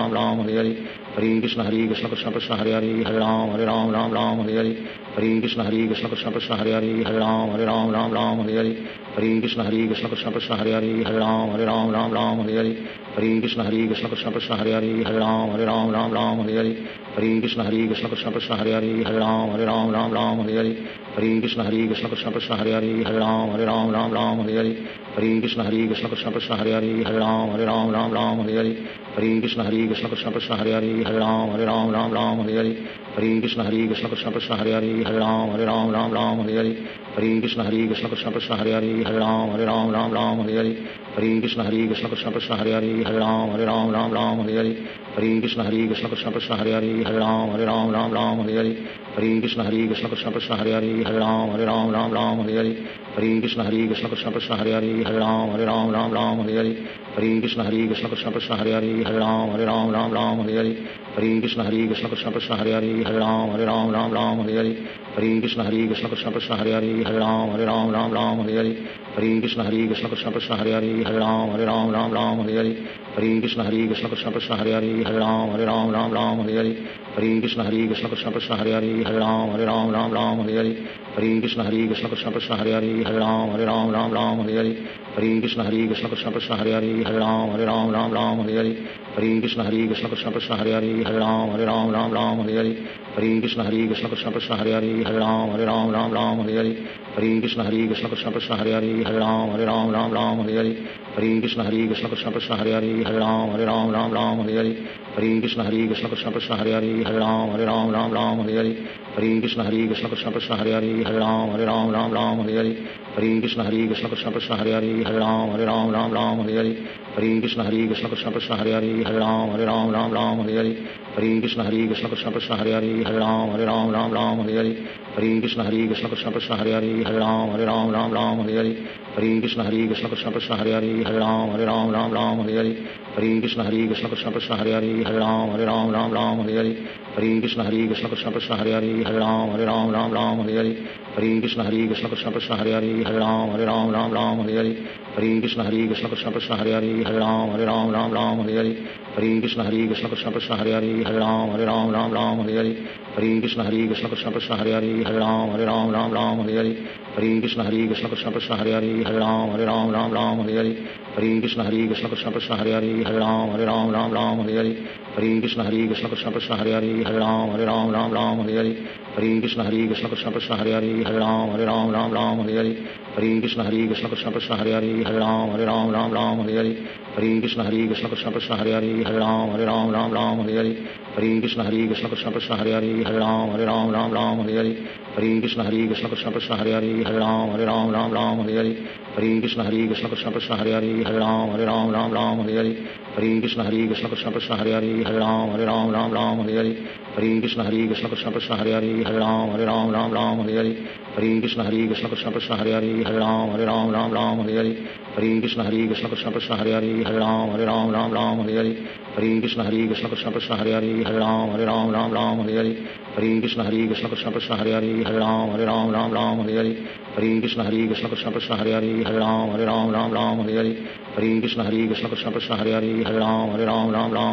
Hare Hare Hare Krishna Krishna Krishna Krishna Hare Hare Hare Ram Hare Hare Hare Krishna Krishna Krishna Krishna Hare Hare Hare Ram Hare Hare Hare Krishna Krishna Krishna Krishna Hare Hare Hare Ram Hare Hare Hare Krishna Krishna Krishna Krishna Hare Hare Hare Ram Hare Hare Hare Krishna Krishna Krishna Krishna Hare Hare Hare Ram Hare Hare Hare Krishna Krishna Krishna Krishna Hare Hare Hare Ram Hare Hare Hare Krishna Krishna Krishna Krishna Hare Hare Hare Ram Hare Hare Hare Krishna Krishna Krishna Krishna Hare Hare Hare Ram Hare Hare Hare Krishna Krishna Krishna Krishna Hare Hare Hare Ram Hare Hare Hare Krishna Krishna Krishna Krishna Hare Hare Hare Ram Hare Hare Hare Krishna Krishna Krishna Krishna Hare Hare Hare Ram Hare Hare Hare Krishna Krishna Krishna Krishna Hare Hare Hare Ram Hare Hare Hare Krishna Krishna Krishna Krishna Hare Hare Hare Ram Hare Hare Hare Krishna Krishna Krishna Krishna Hare Hare Hare Ram Hare Hare Hare Krishna Krishna Krishna Krishna Hare Hare Hare Ram Hare Hare Hare Krishna Krishna Krishna Krishna Hare Hare Hare Ram Hare Hare Hare Krishna Krishna Krishna Krishna Hare Hare Hare Ram Hare Hare Hare Krishna Krishna Krishna Krishna Hare Hare Hare Ram Hare Hare Hare Krishna Krishna Krishna Krishna Hare Hare Hare Ram Hare Hare Hare Krishna Krishna Krishna Krishna Hare Hare Hare Ram Hare Hare Hare Krishna Krishna Krishna Krishna Hare Hare Hare Ram Hare Hare Hare Krishna Krishna Krishna Krishna Hare Hare Hare Ram Hare Hare Hare Krishna Krishna Krishna Krishna Hare Hare Hare Ram Hare Hare Hare Krishna Krishna Krishna Krishna Hare Hare Hare Ram Hare Hare Hare Krishna Krishna Krishna Krishna Hare Hare Hare Ram Hare Hare Hare Krishna Krishna Krishna Krishna Hare Hare Hare Ram Hare Hare Hare Krishna Krishna Krishna Krishna Hare Hare Hare Ram Hare Hare Hare Krishna Krishna Krishna Krishna Hare Hare Hare Ram Hare Hare Hare Krishna Krishna Krishna Krishna Hare Hare Hare Ram Hare Hare Hare Krishna Krishna Krishna Krishna Hare Hare Hare Ram Hare Hare Hare Krishna Krishna Krishna Krishna Hare Hare Hare Ram Hare Hare Hare Krishna Krishna Krishna Krishna Hare Hare Hare Ram Hare Hare Hare Krishna Krishna Krishna Krishna Hare Hare Hare Ram Hare Hare Hare Krishna Krishna Krishna Krishna Hare Hare Hare Ram Hare Hare Hare Krishna Krishna Krishna Krishna Hare Hare Hare Ram Hare Hare Hare Krishna Krishna Krishna Krishna Hare Hare Hare Ram Hare Hare Hare Krishna Krishna Krishna Krishna Hare Hare Hare Ram Hare Hare Hare Krishna Krishna Krishna Krishna Hare Hare Hare Ram Hare Hare Hare Krishna Krishna Krishna Krishna Hare Hare Hare Ram Hare Hare Hare Krishna Krishna Krishna Krishna Hare Hare Hare Ram Hare Hare Hare Krishna Krishna Krishna Krishna Hare Hare Hare Ram Hare Hare Hare Krishna Krishna Krishna Krishna Hare Hare Hare Ram Hare Hare Hare Krishna Krishna Krishna Krishna Hare Hare Hare Ram Hare Hare Hare Krishna Krishna Krishna Krishna Hare Hare Hare Ram Hare Hare Hare Krishna Krishna Krishna Krishna Hare Hare Hare Ram Hare Hare Hare Krishna Krishna Krishna Krishna Hare Hare Hare Ram Hare Hare Hare Krishna Krishna Krishna Krishna Hare Hare Hare Ram Hare Hare Hare Krishna Krishna Krishna Krishna Hare Hare Hare Ram Hare Hare Hare Krishna Krishna Krishna Krishna Hare Hare Hare Ram Hare Hare Hare Krishna Krishna Krishna Krishna Hare Hare Hare Ram Hare Hare Hare Krishna Krishna Krishna Krishna Hare Hare Hare Ram Hare Hare Hare Krishna Krishna Krishna Krishna Hare Hare Hare Ram Hare Hare Hare Krishna Krishna Krishna Krishna Hare Hare Hare Ram Hare Hare Hare Krishna Krishna Krishna Krishna Hare Hare Hare Ram Hare Hare Hare Krishna Krishna Krishna Krishna Hare Hare Hare Ram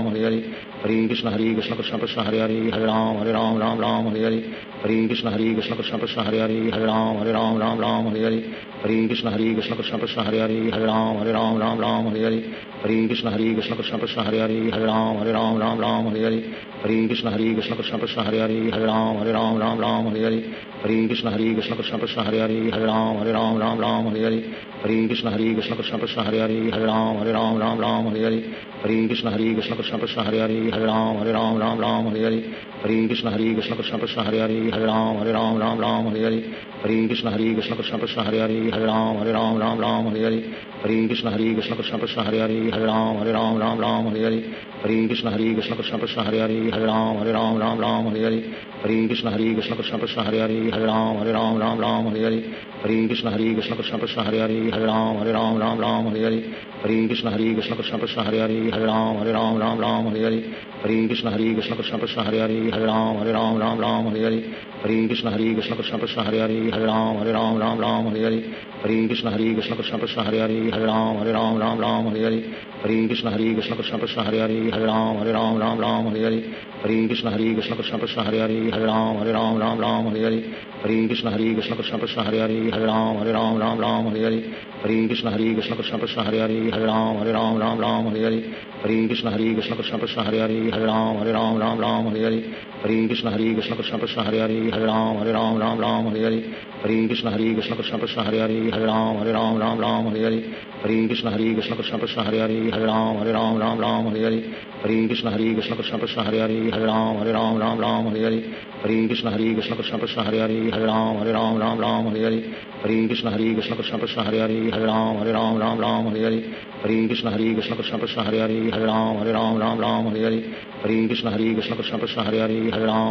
Hare Hare Hare Krishna Krishna Krishna Hare Hare Hare Ram Ram Ram Hare Hare Hare Krishna Krishna Krishna Hare Hare Hare Ram Ram Hare Hare Hare Krishna Krishna Krishna Hare Hare Hare Ram Ram Hare Hare Hare Krishna Krishna Krishna Hare Hare Hare Ram Ram Hare Hare Hare Krishna Krishna Krishna Hare Hare Hare Ram Ram Hare Hare Hare Krishna Krishna Krishna Hare Hare Hare Ram Ram Hare Hare Hare Krishna Krishna Krishna Hare Hare Hare Ram Ram Hare Hare Hare Krishna Krishna Krishna Hare Hare Hare Ram Ram Hare Hare Hare Krishna Krishna Krishna Hare Hare Hare Ram Ram Hare Hare Hare Krishna Krishna Krishna Hare Hare Hare Ram Ram Hare Hare Hare Krishna Krishna Krishna Hare Hare Hare Ram Ram Hare Hare Hare Krishna Krishna Krishna Hare Hare Hare Ram Ram Hare Hare Hare Krishna Krishna Krishna Hare Hare Hare Ram Ram Hare Hare Hare Krishna Krishna Krishna Hare Hare Hare Ram Ram Hare Hare Hare Krishna Krishna Krishna Hare Hare Hare Ram Ram Hare Hare Hare Krishna Krishna Krishna Hare Hare Hare Ram Ram Hare Hare Hare Krishna Krishna Krishna Hare Hare Hare Ram Ram Hare Hare Hare Krishna Krishna Krishna Hare Hare Hare Ram Ram Hare Hare Hare Krishna Krishna Krishna Hare Hare Hare Ram Ram Hare Hare Hare Krishna Krishna Krishna Hare Hare Hare Ram Ram Hare Hare Hare Krishna Krishna Krishna Hare Hare Hare Ram Ram Hare Hare Hare Krishna Krishna Krishna Hare Hare Hare Ram Ram Hare Hare Hare Krishna Krishna Krishna Hare Hare Hare Ram Ram Hare Hare Hare Krishna Krishna Krishna Hare Hare Hare Ram Ram Hare Hare Hare Krishna Krishna Krishna Hare Hare Hare Ram Ram Hare Hare Hare Krishna Krishna Krishna Hare Hare Hare Ram Ram Hare Hare Hare Krishna Krishna Krishna Hare Hare Hare Ram Ram Hare Hare Hare Krishna Krishna Krishna Hare Hare Hare Ram Ram Hare Hare Hare Krishna Krishna Krishna Hare Hare Hare Ram Ram Hare Hare Hare Krishna Krishna Krishna Hare Hare Hare Ram Ram Hare Hare Hare Krishna Krishna Krishna Hare Hare Hare Ram Ram Hare Hare Hare Krishna Krishna Krishna Hare Hare Hare Ram Ram Hare Hare Hare Krishna Krishna Krishna Hare Hare Hare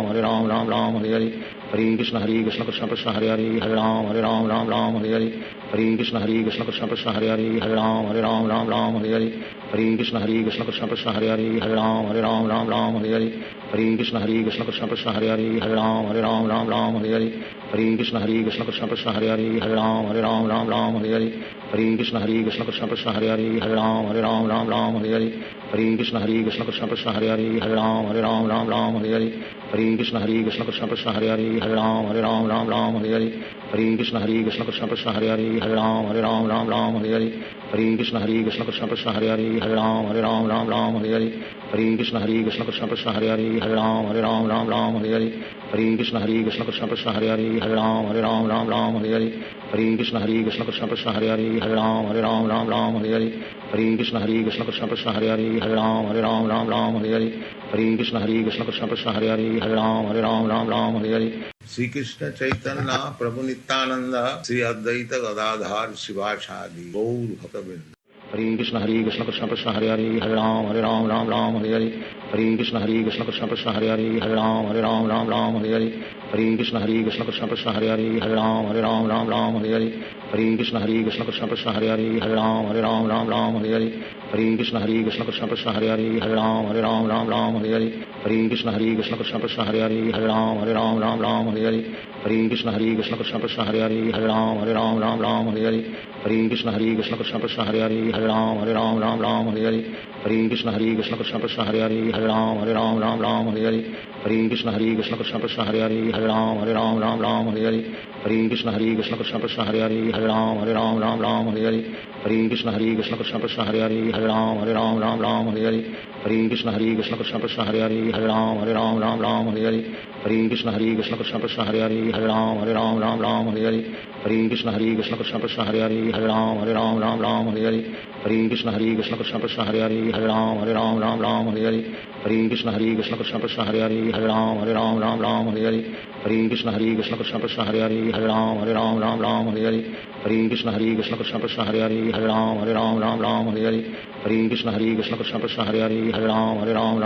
Ram Ram Hare Hare Hare Krishna Krishna Krishna Hare Hare Hare Ram Ram Hare Hare Hare Krishna Krishna Krishna Hare Hare Hare Ram Ram Hare Hare Hare Krishna Krishna Krishna Hare Hare Hare Ram Ram Hare Hare Hare Krishna Krishna Krishna Hare Hare Hare Ram Ram Hare Hare Hare Krishna Krishna Krishna Hare Hare Hare Ram Ram Hare Hare Hare Krishna Krishna Krishna Hare Hare Hare Ram Ram Hare Hare Hare Krishna Krishna Krishna Hare Hare Hare Ram Ram Hare Hare Hare Krishna Krishna Krishna Hare Hare Hare Ram Ram Hare Hare Hare Krishna Krishna Krishna Hare Hare Hare Ram Ram Hare Hare Hare Krishna Krishna Krishna Hare Hare Hare Ram Ram Hare Hare Hare Krishna Krishna Krishna Hare Hare Hare Ram Ram Hare Hare Hare Krishna Krishna Krishna Hare Hare Hare Ram Ram Hare Hare Hare Krishna Krishna Krishna Hare Hare Hare Ram Ram Hare Hare Sri Krishna Chaitanya Prabhu Nityananda Sri Advaita Gadadhar Shivasadi Gaur Bhaktavinda Hare Krishna Krishna Krishna Hare Hare Hare Ram Hare Hare Hare Krishna Krishna Krishna Hare Hare Hare Ram Hare Hare Hare Krishna Krishna Krishna Hare Hare Hare Ram Hare Hare Hare Krishna Krishna Krishna Hare Hare Hare Ram Hare Hare Hare Krishna Krishna Krishna Hare Hare Hare Ram Hare Hare Hare Krishna Krishna Krishna Hare Hare Hare Ram Hare Hare Hare Krishna Krishna Krishna Hare Hare Hare Ram Hare Hare Hare Krishna Krishna Krishna Hare Hare Hare Ram Hare Hare Hare Krishna Krishna Krishna Hare Hare Hare Ram Hare Hare Hare Krishna Krishna Krishna Hare Hare Hare Ram Hare Hare Hare Krishna Krishna Krishna Hare Hare Hare Ram Hare Hare Hare Krishna Krishna Krishna Hare Hare Hare Ram Hare Hare Hare Krishna Krishna Krishna Hare Hare Hare Ram Hare Hare Hare Krishna Krishna Krishna Hare Hare Hare Ram Hare Hare Hare Krishna Krishna Krishna Hare Hare Hare Ram Hare Hare Hare Krishna Krishna Krishna Hare Hare Hare Ram Hare Hare Hare Krishna Krishna Krishna Hare Hare Hare Ram Hare Hare Hare Krishna Krishna Krishna Hare Hare Hare Ram Hare Hare Hare Krishna Krishna Krishna Hare Hare Hare Ram Hare Hare Hare Krishna Krishna Krishna Hare Hare Hare Ram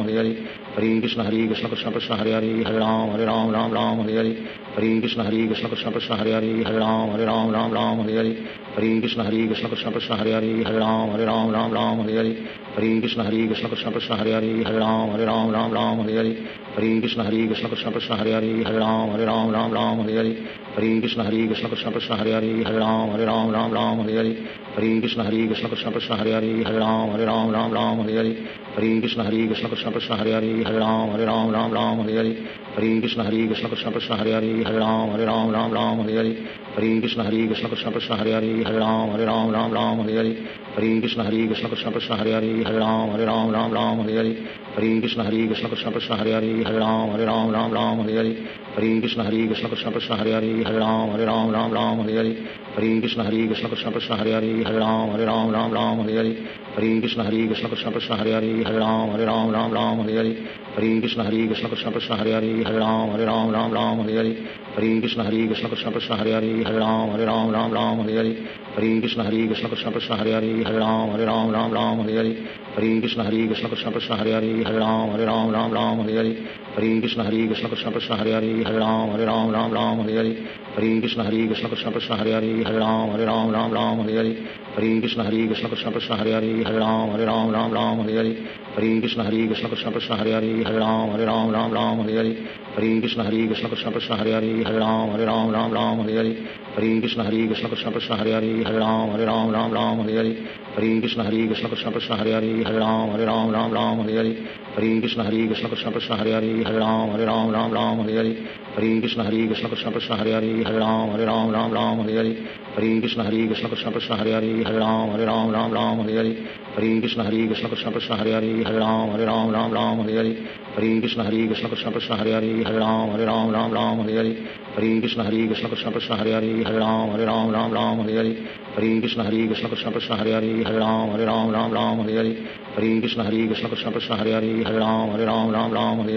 Hare Hare Hare Krishna Krishna Krishna Hare Hare Hare Ram Ram Ram Hare Hare Hare Krishna Krishna Krishna Hare Hare Hare Ram Ram Hare Hare Hare Krishna Krishna Krishna Hare Hare Hare Ram Ram Hare Hare Hare Krishna Krishna Krishna Hare Hare Hare Ram Ram Hare Hare Hare Krishna Krishna Krishna Hare Hare Hare Ram Ram Hare Hare Hare Krishna Krishna Krishna Hare Hare Hare Ram Ram Hare Hare Hare Krishna Krishna Krishna Hare Hare Hare Ram Ram Hare Hare Hare Krishna Krishna Krishna Hare Hare Hare Ram Ram Hare Hare Hare Krishna Krishna Krishna Hare Hare Hare Ram Ram Hare Hare Hare Krishna Krishna Krishna Hare Hare Hare Ram Ram Hare Hare Hare Krishna Krishna Krishna Hare Hare Hare Ram Ram Hare Hare Hare Krishna Krishna Krishna Hare Hare Hare Ram Ram Hare Hare Hare Krishna Krishna Krishna Hare Hare Hare Ram Ram Hare Hare Hare Krishna Krishna Krishna Hare Hare Hare Ram Ram Hare Hare Hare Krishna Krishna Krishna Hare Hare Hare Ram Ram Hare Hare Hare Krishna Krishna Krishna Hare Hare Hare Ram Ram Hare Hare Hare Krishna Krishna Krishna Hare Hare Hare Ram Ram Hare Hare Hare Krishna Krishna Krishna Hare Hare Hare Ram Ram Hare Hare Hare Krishna Krishna Krishna Hare Hare Hare Ram Ram Hare Hare Hare Krishna Krishna Krishna Hare Hare Hare Ram Ram Hare Hare Hare Krishna Krishna Krishna Hare Hare Hare Ram Ram Hare Hare Hare Krishna Krishna Krishna Hare Hare Hare Ram Ram Hare Hare Hare Krishna Krishna Krishna Hare Hare Hare Ram Ram Hare Hare Hare Krishna Krishna Krishna Hare Hare Hare Ram Ram Hare Hare Hare Krishna Krishna Krishna Hare Hare Hare Ram Ram Hare Hare Hare Krishna Krishna Krishna Hare Hare Hare Ram Ram Hare Hare Hare Krishna Krishna Krishna Hare Hare Hare Ram Ram Hare Hare Hare Krishna Krishna Krishna Hare Hare Hare Ram Ram Hare Hare Hare Krishna Krishna Krishna Hare Hare Hare Ram Ram Hare Hare Hare Krishna Krishna Krishna Hare Hare Hare Ram Ram Hare Hare Hare Krishna Krishna Krishna Hare Hare Hare Ram Ram Hare Hare Hare Krishna Krishna Krishna Hare Hare Hare Ram Ram Hare Hare Hare Krishna Krishna Krishna Hare Hare Hare Ram Ram Hare Hare Hare Krishna Krishna Krishna Hare Hare Hare Ram Ram Hare Hare Hare Krishna Krishna Krishna Hare Hare Hare Ram Ram Hare Hare Hare Krishna Krishna Krishna Hare Hare Hare Ram Ram Hare Hare Hare Krishna Krishna Krishna Hare Hare Hare Ram Ram Hare Hare Hare Krishna Krishna Krishna Hare Hare Hare Ram Ram Hare Hare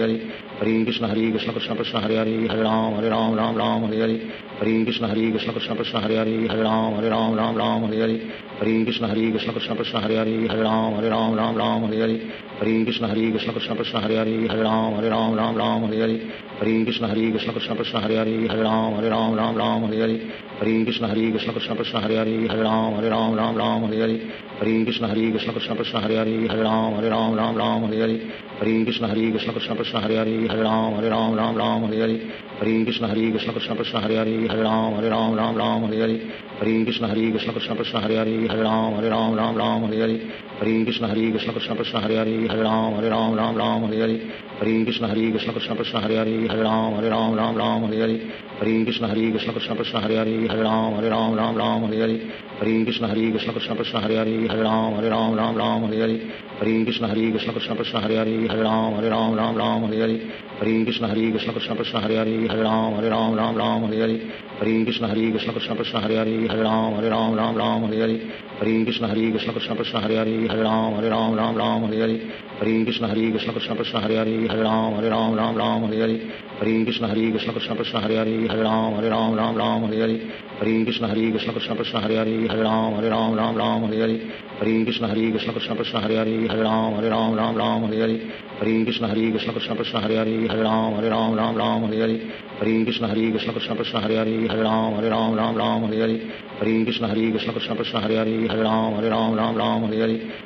Hare Krishna Krishna Krishna Hare Hare Hare Ram Ram Hare Hare Hare Krishna Krishna Krishna Hare Hare Hare Ram Ram Hare Hare Hare Krishna Krishna Krishna Hare Hare Hare Ram Ram Hare Hare Hare Krishna Krishna Krishna Hare Hare Hare Ram Ram Hare Hare Hare Krishna Krishna Krishna Hare Hare Hare Ram Ram Hare Hare Hare Krishna Krishna Krishna Hare Hare Hare Ram Ram Hare Hare Hare Krishna Krishna Krishna Hare Hare Hare Ram Ram Hare Hare Hare Krishna Krishna Krishna Hare Hare Hare Ram Ram Hare Hare Hare Krishna Krishna Krishna Hare Hare Hare Ram Ram Hare Hare Hare Krishna Krishna Krishna Hare Hare Hare Ram Ram Hare Hare Hare Krishna Krishna Krishna Hare Hare Hare Ram Ram Hare Hare Hare Krishna Krishna Krishna Hare Hare Hare Ram Ram Hare Hare Hare Krishna Krishna Krishna Hare Hare Hare Ram Ram Hare Hare Hare Krishna Krishna Krishna Hare Hare Hare Ram Ram Hare Hare Hare Krishna Krishna Krishna Hare Hare Hare Ram Ram Hare Hare Hare Krishna Krishna Krishna Hare Hare Hare Ram Ram Hare Hare Hare Krishna Krishna Krishna Hare Hare Hare Ram Ram Hare Hare Hare Krishna Krishna Krishna Hare Hare Hare Ram Ram Hare Hare Hare Krishna Krishna Krishna Hare Hare Hare Ram Ram Hare Hare Hare Krishna Krishna Krishna Hare Hare Hare Ram Ram Hare Hare Hare Krishna Krishna Krishna Hare Hare Hare Ram Ram Hare Hare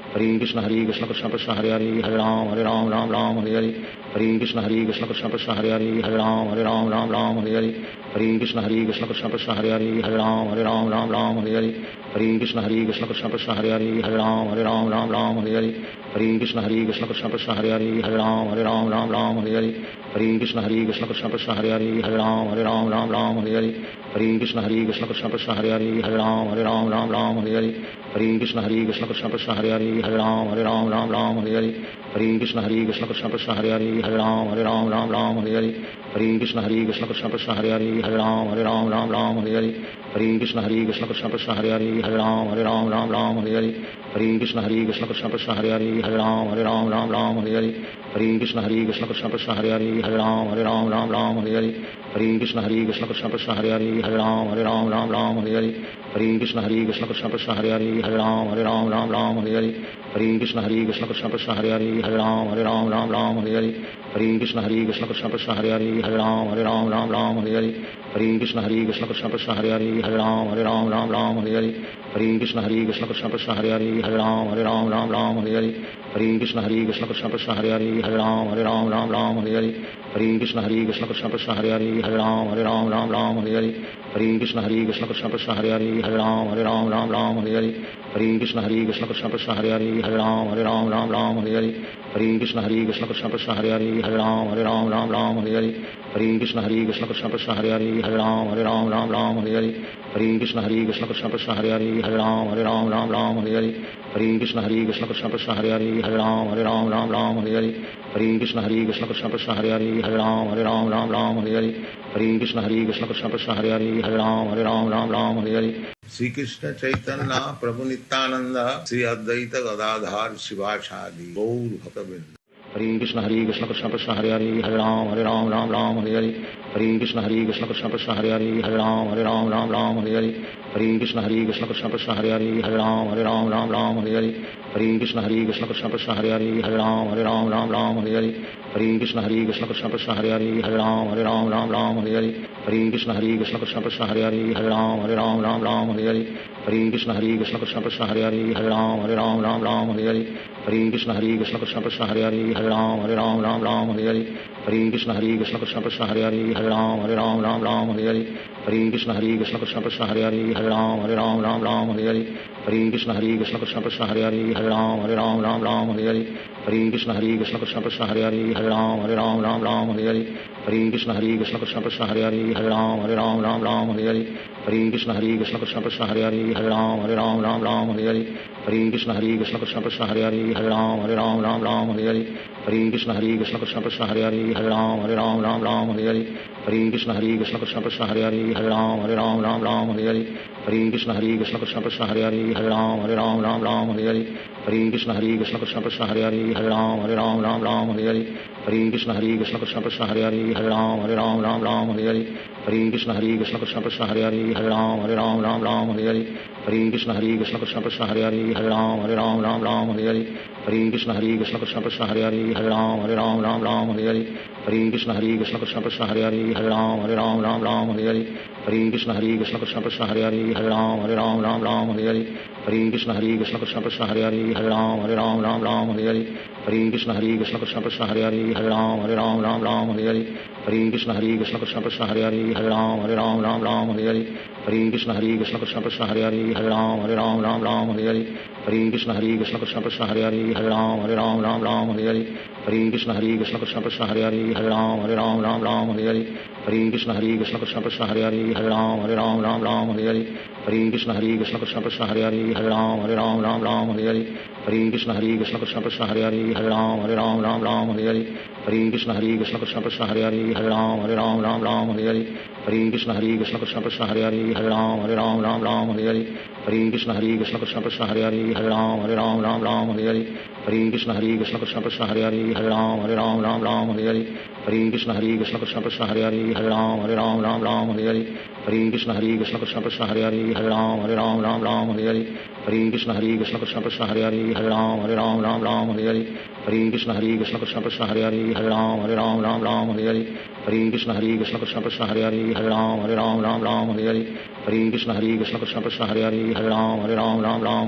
Hare Krishna Krishna Krishna Hare Hare Hare Ram Ram Hare Hare Hare Krishna Krishna Krishna Hare Hare Hare Ram Ram Hare Hare Hare Krishna Krishna Krishna Hare Hare Hare Ram Ram Hare Hare Hare Krishna Krishna Krishna Hare Hare Hare Ram Ram Hare Hare Hare Krishna Krishna Krishna Hare Hare Hare Ram Ram Hare Hare Hare Krishna Krishna Krishna Hare Hare Hare Ram Ram Hare Hare Hare Krishna Krishna Krishna Hare Hare Hare Ram Ram Hare Hare Hare Krishna Krishna Krishna Hare Hare Hare Ram Ram Hare Hare Hare Krishna Krishna Krishna Hare Hare Hare Ram Ram Hare Hare Hare Krishna Krishna Krishna Hare Hare Hare Ram Ram Ram Hare Hare Hare Krishna Krishna Krishna Hare Hare Hare Ram Ram Hare Hare Hare Krishna Krishna Krishna Hare Hare Hare Ram Ram Hare Hare Hare Krishna Krishna Krishna Hare Hare Hare Ram Ram Hare Hare Hare Krishna Krishna Krishna Hare Hare Hare Ram Ram Hare Hare Hare Krishna Krishna Krishna Hare Hare Hare Ram Ram Hare Hare Hare Krishna Krishna Krishna Hare Hare Hare Ram Ram Hare Hare Hare Krishna Krishna Krishna Hare Hare Hare Ram Ram Hare Hare Hare Krishna Krishna Krishna Hare Hare Hare Ram Ram Hare Hare Hare Krishna Krishna Krishna Hare Hare Hare Ram Ram Hare Hare Hare Krishna Krishna Krishna Hare Hare Hare Ram Ram Hare Hare Hare Krishna Krishna Krishna Hare Hare Hare Ram Ram Hare Hare Hare Krishna Krishna Krishna Hare Hare Hare Ram Ram Hare Hare Hare Krishna Krishna Krishna Hare Hare Hare Ram Ram Hare Hare Hare Krishna Krishna Krishna Hare Hare Hare Ram Ram Hare Hare Hare Krishna Krishna Krishna Hare Hare Hare Ram Ram Hare Hare Hare Krishna Krishna Krishna Hare Hare Hare Ram Ram Hare Hare Hare Krishna Krishna Krishna Hare Hare Hare Ram Ram Hare Hare Hare Krishna Krishna Krishna Hare Hare Hare Ram Ram Hare Hare Hare Krishna Krishna Krishna Hare Hare Hare Ram Ram Hare Hare Sri Krishna Chaitanya Prabhu Nityananda Sri Advaita Gadadhar Shivasadi Gaur Bhaktavinda Hare Krishna Krishna Krishna Hare Hare Hare Ram Hare Hare Hare Krishna Krishna Krishna Hare Hare Hare Ram Hare Hare Hare Krishna Krishna Krishna Hare Hare Hare Ram Hare Hare Hare Krishna Krishna Krishna Hare Hare Hare Ram Hare Hare Hare Krishna Krishna Krishna Hare Hare Hare Ram Hare Hare Hare Krishna Krishna Krishna Hare Hare Hare Ram Hare Hare Hare Krishna Krishna Krishna Hare Hare Hare Ram Hare Hare Hare Krishna Krishna Krishna Hare Hare Hare Ram Hare Hare Hare Krishna Krishna Krishna Hare Hare Hare Ram Hare Hare Hare Krishna Krishna Krishna Hare Hare Hare Ram Hare Hare Hare Krishna Krishna Krishna Hare Hare Hare Ram Hare Hare Hare Krishna Krishna Krishna Hare Hare Hare Ram Hare Hare Hare Krishna Krishna Krishna Hare Hare Hare Ram Hare Hare Hare Krishna Krishna Krishna Hare Hare Hare Ram Hare Hare Hare Krishna Krishna Krishna Hare Hare Hare Ram Hare Hare Hare Krishna Krishna Krishna Hare Hare Hare Ram Hare Hare Hare Krishna Krishna Krishna Hare Hare Hare Ram Hare Hare Hare Krishna Krishna Krishna Hare Hare Hare Ram Hare Hare Hare Krishna Krishna Krishna Hare Hare Hare Ram Hare Hare Hare Krishna Krishna Krishna Hare Hare Hare Ram Hare Hare Hare Krishna Krishna Krishna Hare Hare Hare Ram Hare Hare Hare Krishna Krishna Krishna Hare Hare Hare Ram Hare Hare Hare Krishna Krishna Krishna Hare Hare Hare Ram Hare Hare Hare Krishna Krishna Krishna Hare Hare Hare Ram Hare Hare Hare Krishna Krishna Krishna Hare Hare Hare Ram Hare Hare Hare Krishna Krishna Krishna Hare Hare Hare Ram Hare Hare Hare Krishna Krishna Krishna Hare Hare Hare Ram Hare Hare Hare Krishna Krishna Krishna Hare Hare Hare Ram Hare Hare Hare Krishna Krishna Krishna Hare Hare Hare Ram Hare Hare Hare Krishna Krishna Krishna Hare Hare Hare Ram Hare Hare Hare Krishna Krishna Krishna Hare Hare Hare Ram Hare Hare Hare Krishna Krishna Krishna Hare Hare Hare Ram Hare Hare Hare Krishna Krishna Krishna Hare Hare Hare Ram Hare Hare Hare Krishna Krishna Krishna Hare Hare Hare Ram Hare Hare Hare Krishna Krishna Krishna Hare Hare Hare Ram Hare Hare Hare Krishna Krishna Krishna Hare Hare Hare Ram Hare Hare Hare Krishna Krishna Krishna Hare Hare Hare Ram Hare Hare Hare Krishna Krishna Krishna Hare Hare Hare Ram Hare Hare Hare Krishna Krishna Krishna Hare Hare Hare Ram Hare Hare Hare Krishna Krishna Krishna Hare Hare Hare Ram Hare Hare Hare Krishna Krishna Krishna Hare Hare Hare Ram Hare Hare Hare Krishna Krishna Krishna Hare Hare Hare Ram Hare Hare Hare Krishna Krishna Krishna Hare Hare Hare Ram Hare Hare Hare Krishna Krishna Krishna Hare Hare Hare Ram Hare Hare Hare Krishna Krishna Krishna Hare Hare Hare Ram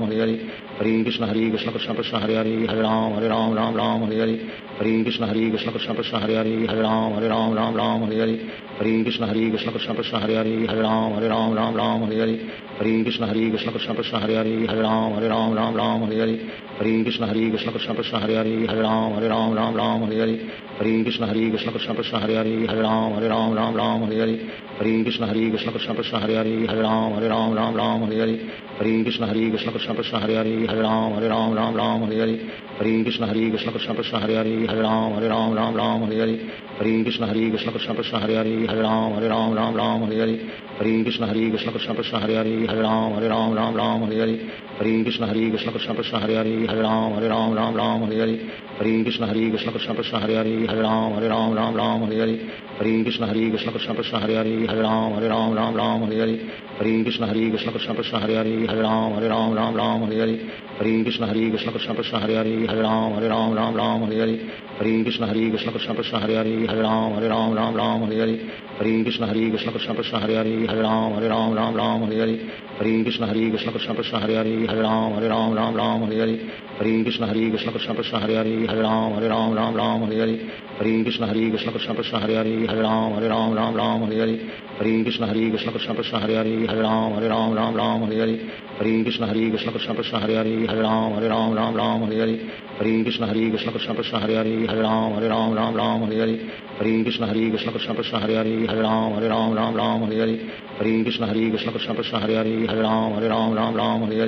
Hare Hare Hare Krishna Krishna Krishna Hare Hare Hare Ram Hare Hare Hare Krishna Krishna Krishna Hare Hare Hare Ram Hare Hare Hare Krishna Krishna Krishna Hare Hare Hare Ram Hare Hare Hare Krishna Krishna Krishna Hare Hare Hare Ram Hare Hare Hare Krishna Krishna Krishna Hare Hare Hare Ram Hare Hare Hare Krishna Krishna Krishna Hare Hare Hare Ram Hare Hare Hare Krishna Krishna Krishna Hare Hare Hare Ram Hare Hare Hare Krishna Krishna Krishna Hare Hare Hare Ram Hare Hare Hare Krishna Krishna Krishna Hare Hare Hare Ram Hare Hare Hare Krishna Krishna Hare Hare Hare Ram Ram Ram Hare Hare Hare Krishna Krishna Krishna Hare Hare Hare Ram Ram Hare Hare Hare Krishna Krishna Krishna Hare Hare Hare Ram Ram Hare Hare Hare Krishna Krishna Krishna Hare Hare Hare Ram Ram Hare Hare Hare Krishna Krishna Krishna Hare Hare Hare Ram Ram Hare Hare Hare Krishna Krishna Krishna Hare Hare Hare Ram Ram Hare Hare Hare Krishna Krishna Krishna Hare Hare Hare Ram Ram Hare Hare Hare Krishna Krishna Krishna Hare Hare Hare Ram Ram Hare Hare Hare Krishna Krishna Krishna Hare Hare Hare Ram Ram Hare Hare Hare Krishna Krishna Krishna Hare Hare Hare Ram Ram Hare Hare Hare Krishna Krishna Krishna Hare Hare Hare Ram Ram Hare Hare Hare Krishna Krishna Krishna Hare Hare Hare Ram Ram Hare Hare Hare Krishna Krishna Krishna Hare Hare Hare Ram Ram Hare Hare Hare Krishna Krishna Krishna Hare Hare Hare Ram Ram Hare Hare Hare Krishna Krishna Krishna Hare Hare Hare Ram Ram Hare Hare Hare Krishna Krishna Krishna Hare Hare Hare Ram Ram Hare Hare Hare Krishna Krishna Krishna Hare Hare Hare Ram Ram Hare Hare Hare Krishna Krishna Krishna Hare Hare Hare Ram Ram Hare Hare Hare Krishna Krishna Krishna Hare Hare Hare Ram Ram Hare Hare Hare Krishna Krishna Krishna Hare Hare Hare Ram Ram Hare Hare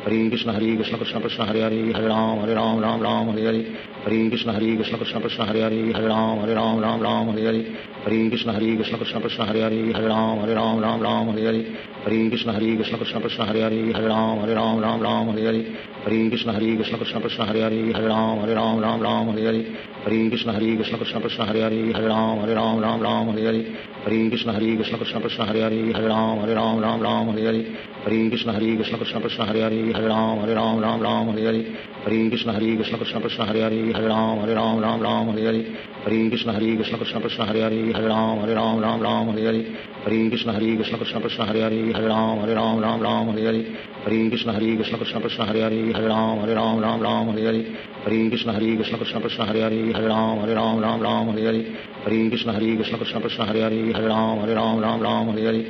Hare Krishna Krishna Krishna Hare Hare Hare Ram Ram Hare Hare Hare Krishna Krishna Krishna Hare Hare Hare Ram Ram Hare Hare Hare Krishna Krishna Krishna Hare Hare Hare Ram Ram Hare Hare Hare Krishna Krishna Krishna Hare Hare Hare Ram Ram Hare Hare Hare Krishna Krishna Krishna Hare Hare Hare Ram Ram Hare Hare Hare Krishna Krishna Krishna Hare Hare Hare Ram Ram Hare Hare Hare Krishna Krishna Krishna Hare Hare Hare Ram Ram Hare Hare Hare Krishna Krishna Krishna Hare Hare Hare Ram Ram Hare Hare Hare Krishna Krishna Krishna Hare Hare Hare Ram Ram Hare Hare Hare Krishna Krishna Krishna Hare Hare Hare Ram Ram Hare Hare Hare Krishna Krishna Krishna Hare Hare Hare Ram Ram Hare Hare Hare Krishna Krishna Krishna Hare Hare Hare Ram Ram Hare Hare Hare Krishna Krishna Krishna Hare Hare Hare Ram Ram Hare Hare Hare Krishna Krishna Krishna Hare Hare Hare Ram Ram Hare Hare Hare Krishna Krishna Krishna Hare Hare Hare Ram Ram Hare Hare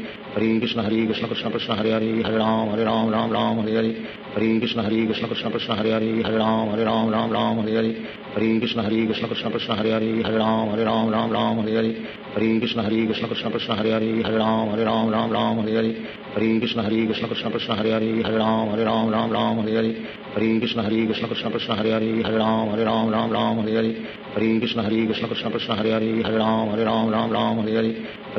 Hare Krishna Krishna Krishna Hare Hare Hare Ram Ram Hare Hare Hare Krishna Krishna Krishna Hare Hare Hare Ram Ram Hare Hare Hare Krishna Krishna Krishna Hare Hare Hare Ram Ram Hare Hare Hare Krishna Krishna Krishna Hare Hare Hare Ram Ram Hare Hare Hare Krishna Krishna Krishna Hare Hare Hare Ram Ram Hare Hare Hare Krishna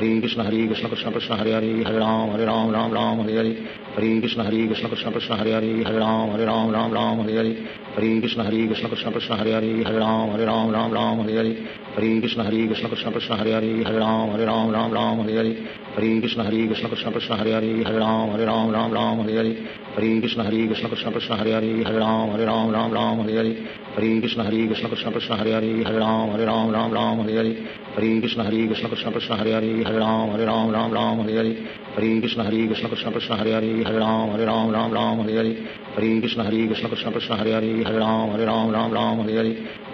Krishna Krishna Hare Hare Hare Ram Ram Hare Hare Hare Krishna Krishna Krishna Hare Hare Hare Ram Ram Hare Hare Hare Krishna Krishna Krishna Hare Hare Hare Ram Ram Hare Hare Hare Krishna Krishna Krishna Hare Hare Hare Ram Ram Hare Hare Hare Krishna Krishna Krishna Hare Hare Hare Ram Ram Hare Hare Hare Krishna Krishna Krishna Hare Hare Hare Ram Ram Hare Hare Hare Krishna Krishna Krishna Hare Hare Hare Ram Ram Hare Hare Hare Krishna Krishna Krishna Hare Hare Hare Ram Ram Hare Hare Hare Krishna Krishna Krishna Hare Hare Hare Ram Ram Hare Hare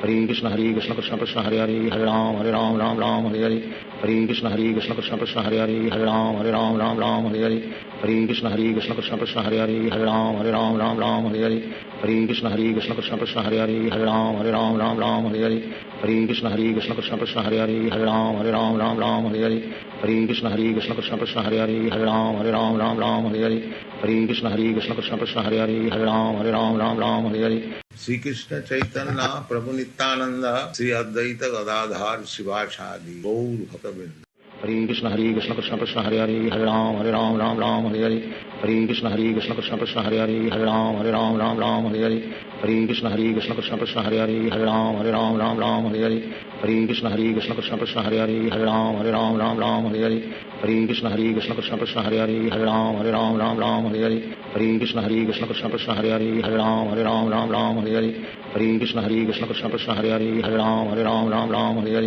Hare Krishna Krishna Krishna Hare Hare Hare Ram Ram Hare Hare Hare Krishna Krishna Krishna Hare Hare Hare Ram Ram Hare Hare Hare Krishna Krishna Krishna Hare Hare Hare Ram Ram Hare Hare Hare Krishna Krishna Krishna Hare Hare Hare Ram Ram Hare Hare Hare Krishna Krishna Krishna Hare Hare Hare Ram Ram Hare Hare Hare Krishna Krishna Krishna Hare Hare Hare Ram Ram Hare Hare Sri Krishna Chaitanya Prabhu Nityananda Sri Advaita Gadadhar Sivasadi Gaur Bhaktavinda Hare Krishna Krishna Krishna Hare Hare Hare Ram Ram Hare Hare Hare Krishna Krishna Krishna Hare Hare Hare Ram Ram Hare Hare Hare Krishna Krishna Krishna Hare Hare Hare Ram Ram Hare Hare Hare Krishna Krishna Krishna Hare Hare Hare Ram Ram Hare Hare Hare Krishna Krishna Krishna Hare Hare Hare Ram Ram Hare Hare Hare Krishna Krishna Krishna Hare Hare Hare Ram Ram Hare Hare Hare Krishna Krishna Krishna Hare Hare Hare Ram Ram Hare Hare Hare Krishna Krishna Krishna Hare Hare Hare Ram Ram Hare Hare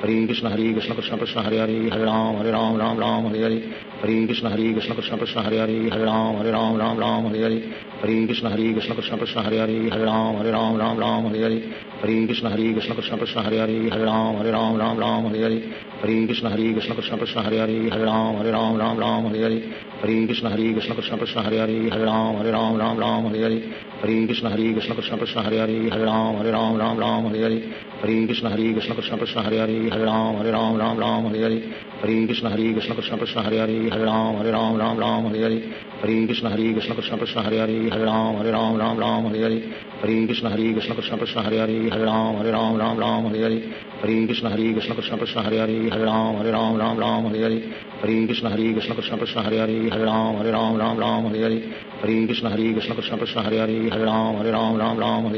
Hare Krishna Krishna Krishna Hare Hare Hare Ram Ram Hare Hare Hare Krishna Krishna Krishna Hare Hare Hare Ram Ram Hare Hare Hare Krishna Krishna Krishna Hare Hare Hare Ram Ram Hare Hare Hare Krishna Krishna Krishna Hare Hare Hare Ram Ram Hare Hare Hare Krishna Krishna Krishna Hare Hare Hare Hare Ram Ram Ram Hare Hare Hare Krishna Krishna Krishna Hare Hare Hare Ram Ram Hare Hare Hare Krishna Krishna Krishna Hare Hare Hare Ram Ram Hare Hare Hare Krishna Krishna Krishna Hare Hare Hare Ram Ram Hare Hare Hare Krishna Krishna Krishna Hare Hare Hare Ram Ram Hare Hare Hare Krishna Krishna Krishna Hare Hare Hare Ram Ram Hare Hare Hare Krishna Krishna Krishna Krishna Hare Hare Hare Ram Ram Hare Hare Hare Krishna Krishna Krishna Krishna Hare Hare Hare Ram Ram Hare Hare Hare Krishna Krishna Krishna Krishna Hare Hare Hare Ram Ram Hare Hare Hare Krishna Krishna Krishna Krishna Hare Hare Hare Ram Hare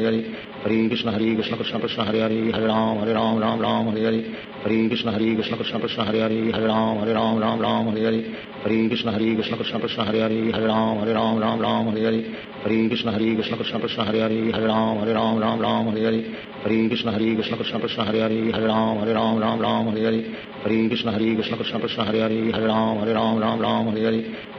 Hare Hare Krishna Krishna Krishna Krishna Hare Hare Hare Ram Hare Hare Hare Krishna Krishna Krishna Krishna Hare Hare Hare Ram Hare Hare Hare Krishna Krishna Krishna Krishna Hare Hare Hare Ram Hare Hare Hare Krishna Krishna Krishna Krishna Hare Hare Hare Ram Hare Hare Hare Krishna Krishna Krishna Krishna Hare Hare Hare Ram Hare Hare Hare Krishna Krishna Krishna Krishna Hare Hare Hare Ram Hare Hare Hare Krishna Krishna Krishna Krishna Hare Hare Hare Ram Hare Hare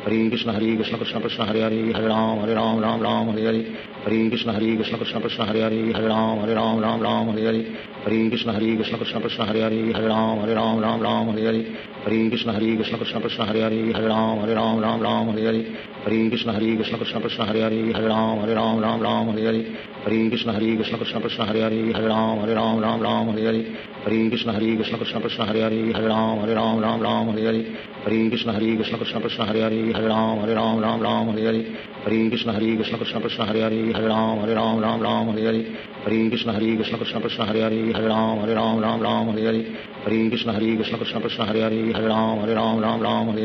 Hare Krishna Krishna Krishna Krishna Hare Hare Hare Ram Hare Hare Hare Krishna Krishna Krishna Krishna Hare Hare Hare Ram Hare Hare Hare Krishna Krishna Krishna Krishna Hare Hare Hare Ram Hare Hare Hare Krishna Krishna Krishna Krishna Hare Hare Hare Ram Hare Hare Hare Krishna Krishna Krishna Krishna Hare Hare Hare Ram Hare Hare Hare Krishna Krishna Krishna Krishna Hare Hare Hare Ram Hare Hare Hare Krishna Krishna Krishna Krishna Hare Hare Hare Ram Hare Hare Hare Krishna Krishna Krishna Krishna Hare Hare Hare Ram Hare Hare Hare Krishna Krishna Krishna Krishna Hare Hare Hare Ram Hare Hare Hare Krishna Krishna Krishna Krishna Hare Hare Hare Ram Hare Hare Hare Krishna Krishna Krishna Krishna Hare Hare Hare Ram Hare Hare Hare Krishna Krishna Krishna Krishna Hare Hare Hare Ram Hare